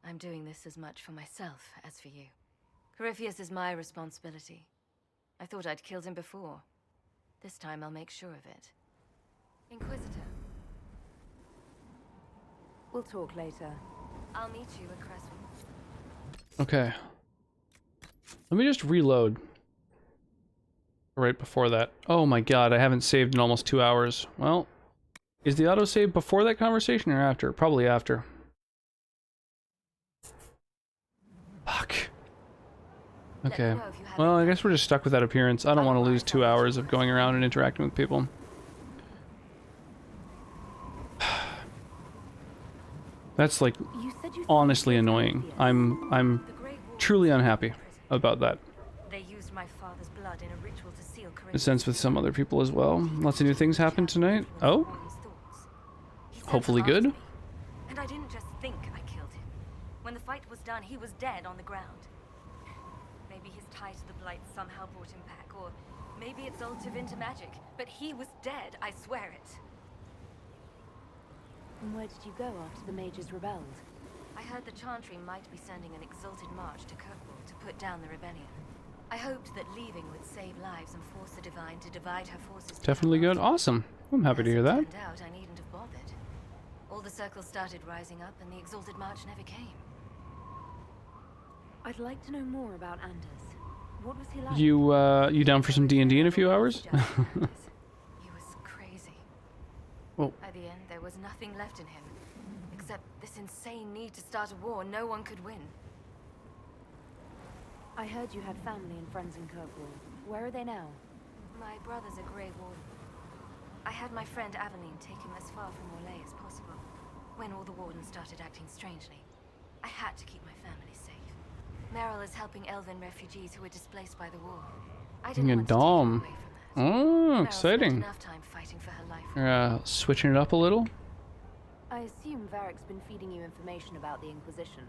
I'm doing this as much for myself as for you. Corypheus is my responsibility. I thought I'd killed him before. This time I'll make sure of it. Inquisitor. We'll talk later. I'll meet you at Cresswell. Okay. Let me just reload. Right before that. Oh my god, I haven't saved in almost 2 hours. Well, is the autosave before that conversation or after? Probably after. Fuck. Okay. Well, I guess we're just stuck with that appearance. I don't want to lose 2 hours of going around and interacting with people. That's like honestly annoying. I'm truly unhappy about that. They used my father's blood in a ritual to seal In a sense with some other people as well. Lots of new things happened tonight. Oh? Hopefully good. And I didn't just think I killed him. When the fight was done, he was dead on the ground. Maybe his tie to the Blight somehow brought him back, or maybe it's all Tevinter magic, but he was dead, I swear it. And where did you go after the mages rebelled? I heard the Chantry might be sending an exalted march to Kirkwall to put down the rebellion. I hoped that leaving would save lives and force the Divine to divide her forces. Definitely good. Awesome. I'm happy to hear that. Turned out I needn't have bothered. All the circles started rising up and the exalted march never came. I'd like to know more about Anders. What was he like? You down for some D&D in a few hours? He was crazy. Well. By the end, there was nothing left in him, except this insane need to start a war no one could win. I heard you had family and friends in Kirkwall. Where are they now? My brother's a Grey Warden. I had my friend Aveline take him as far from Orlais as possible. When all the Wardens started acting strangely, I had to keep my family safe. Meryl is helping Elven refugees who were displaced by the war. I didn't want to take her away from that. Oh, exciting. Enough time fighting for her life. You're switching it up a little? I assume Varric's been feeding you information about the Inquisition.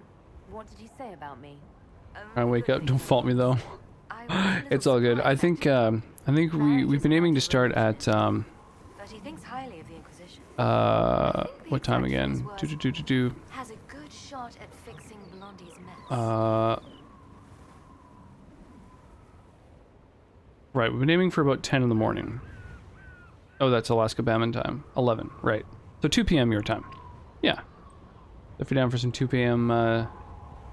What did he say about me? I wake up. Don't fault me though. It's all good. I think we've been aiming to start at But he thinks highly of the Inquisition. What time again? Has a good shot at fixing Blondie's mess. Right, we've been aiming for about 10 in the morning. Oh, that's Alaska Bammon time. 11, right. So 2 p.m. your time. Yeah. If you're down for some 2 p.m.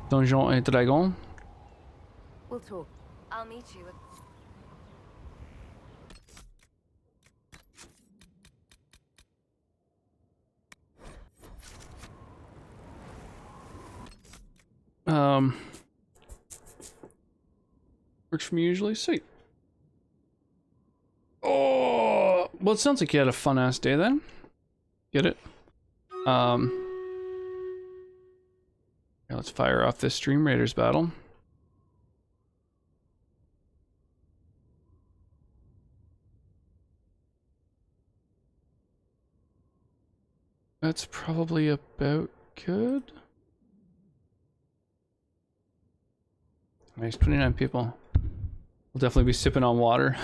Donjon et Dragon. We'll talk. I'll meet you at... Works for me usually. Sweet. Oh, well, it sounds like you had a fun-ass day then. Get it? Yeah, let's fire off this Stream Raiders battle. That's probably about good. Nice, 29 people. We'll definitely be sipping on water.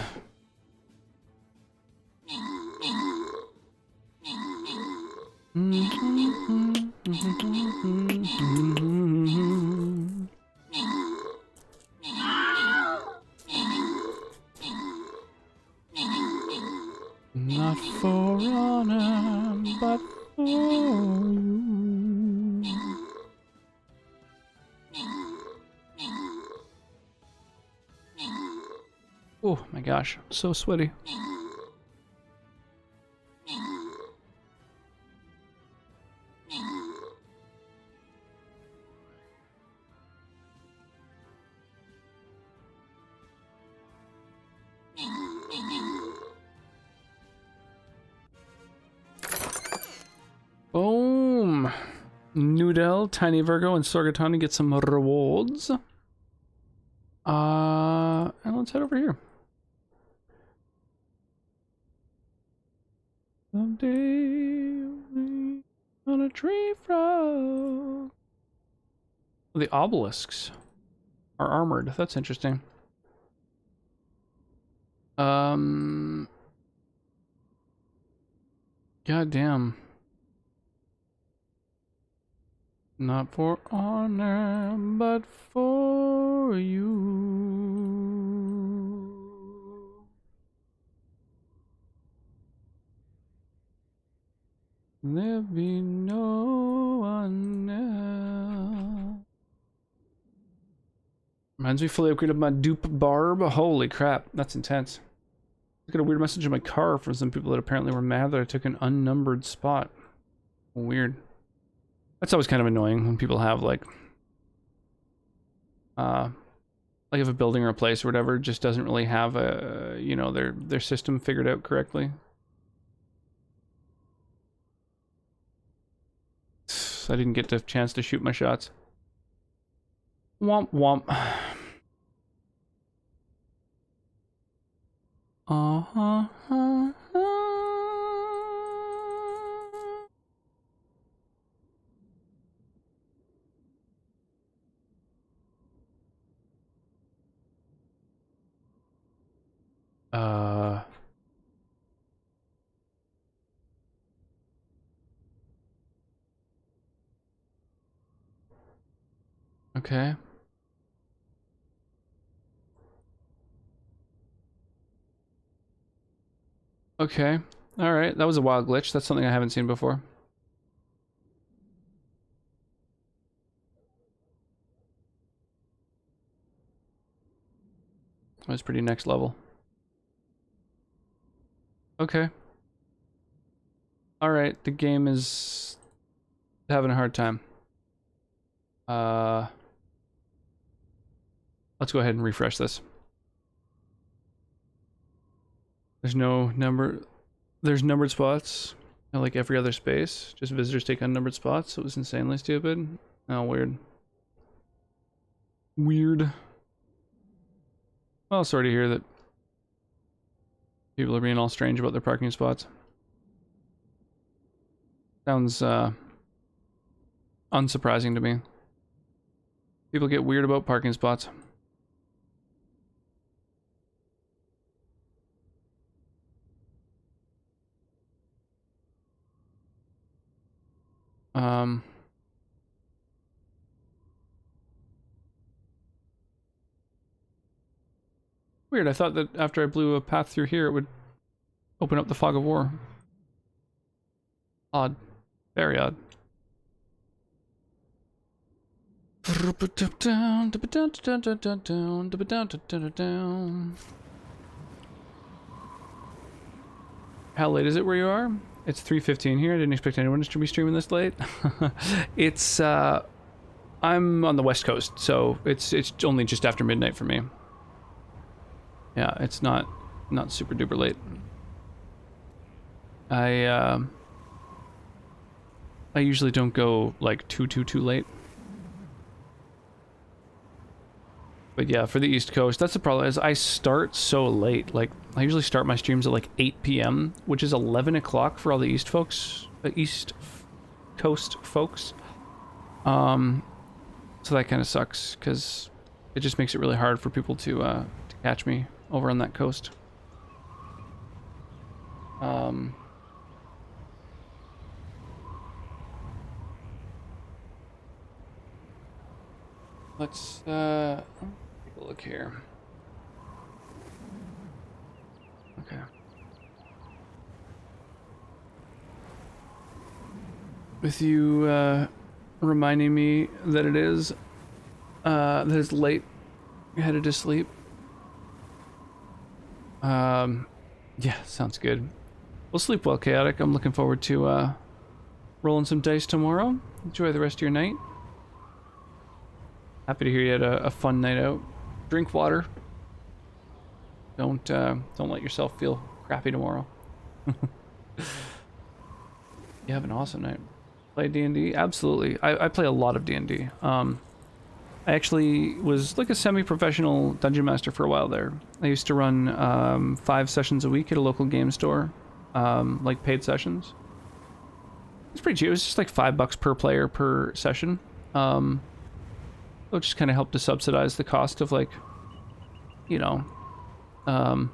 Not for honor, but for you. Oh my gosh, I'm so sweaty. Boom! Noodle, Tiny Virgo, and Sorgatani get some rewards. And let's head over here. Someday we on a tree frog. The obelisks are armored. That's interesting. God damn. Not for honor, but for you. There be no one else. Reminds me fully upgraded my dupe barb. Holy crap, that's intense. I got a weird message in my car from some people that apparently were mad that I took an unnumbered spot. Weird. That's always kind of annoying when people have like if a building or a place or whatever just doesn't really have a, you know, their system figured out correctly. I didn't get the chance to shoot my shots. Womp womp. Okay. Okay. Alright, that was a wild glitch. That's something I haven't seen before. That was pretty next level. Okay. Alright, the game is having a hard time. Let's go ahead and refresh this. There's no number. There's numbered spots, like every other space. Just visitors take unnumbered spots, so it was insanely stupid. Oh, weird. Weird. Well, sorry to hear that people are being all strange about their parking spots. Sounds unsurprising to me. People get weird about parking spots. Weird, I thought that after I blew a path through here, it would open up the fog of war. Odd. Very odd. How late is it where you are? It's 3:15 here. I didn't expect anyone to be streaming this late. It's I'm on the West Coast, so it's only just after midnight for me. Yeah, it's not super duper late. I usually don't go like too late. But yeah, for the East Coast, that's the problem, is I start so late. Like, I usually start my streams at like 8 p.m., which is 11 o'clock for all the East Coast folks. So that kind of sucks, because it just makes it really hard for people to catch me over on that coast. Let's take a look here. Okay. With you reminding me that it is late, headed to sleep. Yeah, sounds good. We'll sleep well, Chaotic. I'm looking forward to rolling some dice tomorrow. Enjoy the rest of your night. Happy to hear you had a fun night out. Drink water. Don't let yourself feel crappy tomorrow. You have an awesome night. Play D&D? Absolutely. I play a lot of D&D. I actually was like a semi-professional dungeon master for a while there. I used to run 5 sessions a week at a local game store, like paid sessions. It's pretty cheap. It was just like $5 per player per session. It just kind of helped to subsidize the cost of, like, you know, a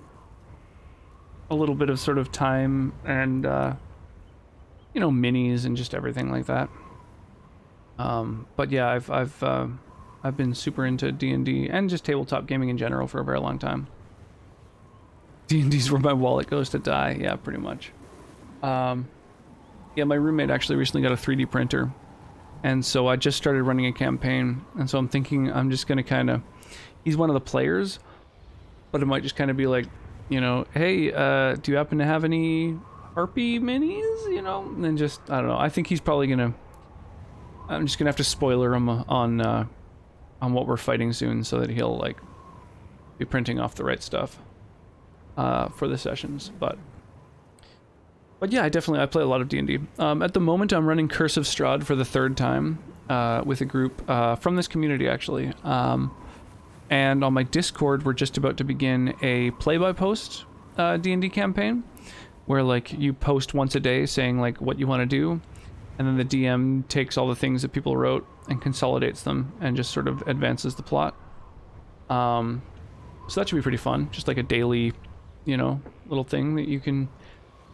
little bit of sort of time and you know, minis and just everything like that. But yeah, I've been super into D&D and just tabletop gaming in general for a very long time. D&D's where my wallet goes to die. Yeah, pretty much. Yeah, my roommate actually recently got a 3D printer, and so I just started running a campaign, and so I'm thinking I'm just gonna kind of, he's one of the players, but it might just kind of be like, you know, hey, do you happen to have any Harpy minis, you know, and then just, I don't know, I think he's probably gonna, I'm just gonna have to spoiler him on what we're fighting soon, so that he'll, like, be printing off the right stuff for the sessions, but yeah, I play a lot of D&D. At the moment, I'm running Curse of Strahd for the 3rd time with a group from this community, actually. And on my Discord, we're just about to begin a play-by-post D&D campaign, where, like, you post once a day saying, like, what you want to do, and then the DM takes all the things that people wrote and consolidates them and just sort of advances the plot. So that should be pretty fun. Just like a daily, you know, little thing that you can...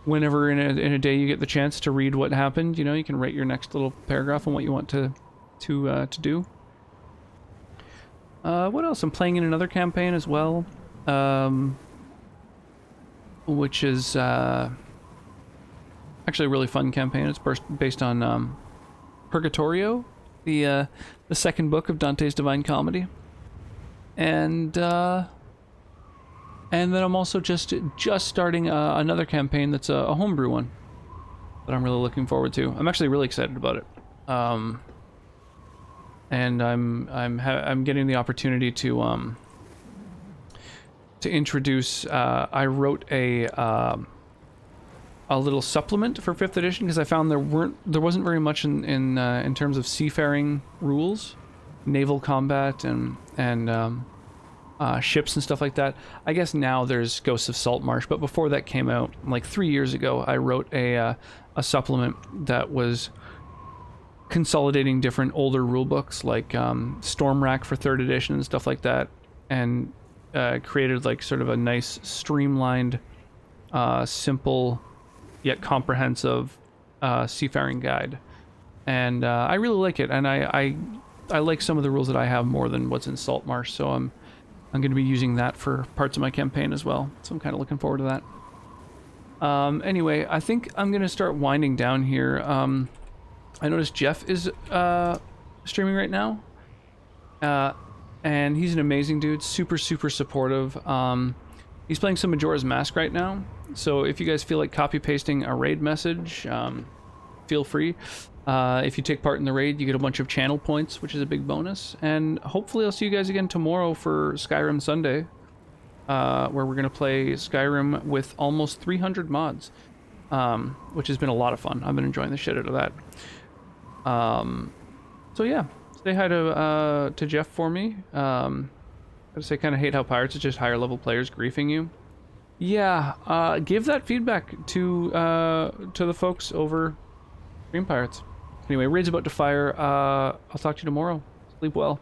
Whenever in a day you get the chance to read what happened, you know, you can write your next little paragraph on what you want to do. What else? I'm playing in another campaign as well, which is actually a really fun campaign. It's based on Purgatorio, the second book of Dante's Divine Comedy, and then I'm also just starting another campaign that's a homebrew one that I'm really looking forward to. I'm actually really excited about it, and I'm getting the opportunity to introduce. I wrote a little supplement for 5th edition because I found there wasn't very much in terms of seafaring rules, naval combat, and ships and stuff like that. I guess now there's Ghosts of Saltmarsh, but before that came out, like 3 years ago, I wrote a supplement that was consolidating different older rule books, like Stormrack for 3rd edition and stuff like that, and created like sort of a nice, streamlined, simple yet comprehensive seafaring guide. And I really like it, and I like some of the rules that I have more than what's in Saltmarsh, so I'm going to be using that for parts of my campaign as well, so I'm kind of looking forward to that. Anyway, I think I'm going to start winding down here. I noticed Jeff is streaming right now, and he's an amazing dude, super supportive. He's playing some Majora's Mask right now, so if you guys feel like copy-pasting a raid message, feel free. If you take part in the raid, you get a bunch of channel points, which is a big bonus. And hopefully I'll see you guys again tomorrow for Skyrim Sunday, where we're going to play Skyrim with almost 300 mods, which has been a lot of fun. I've been enjoying the shit out of that. So yeah, say hi to Jeff for me. I say kind of hate how pirates are just higher level players griefing you. Yeah, give that feedback to the folks over Stream Pirates. Anyway, raid's about to fire. I'll talk to you tomorrow. Sleep well.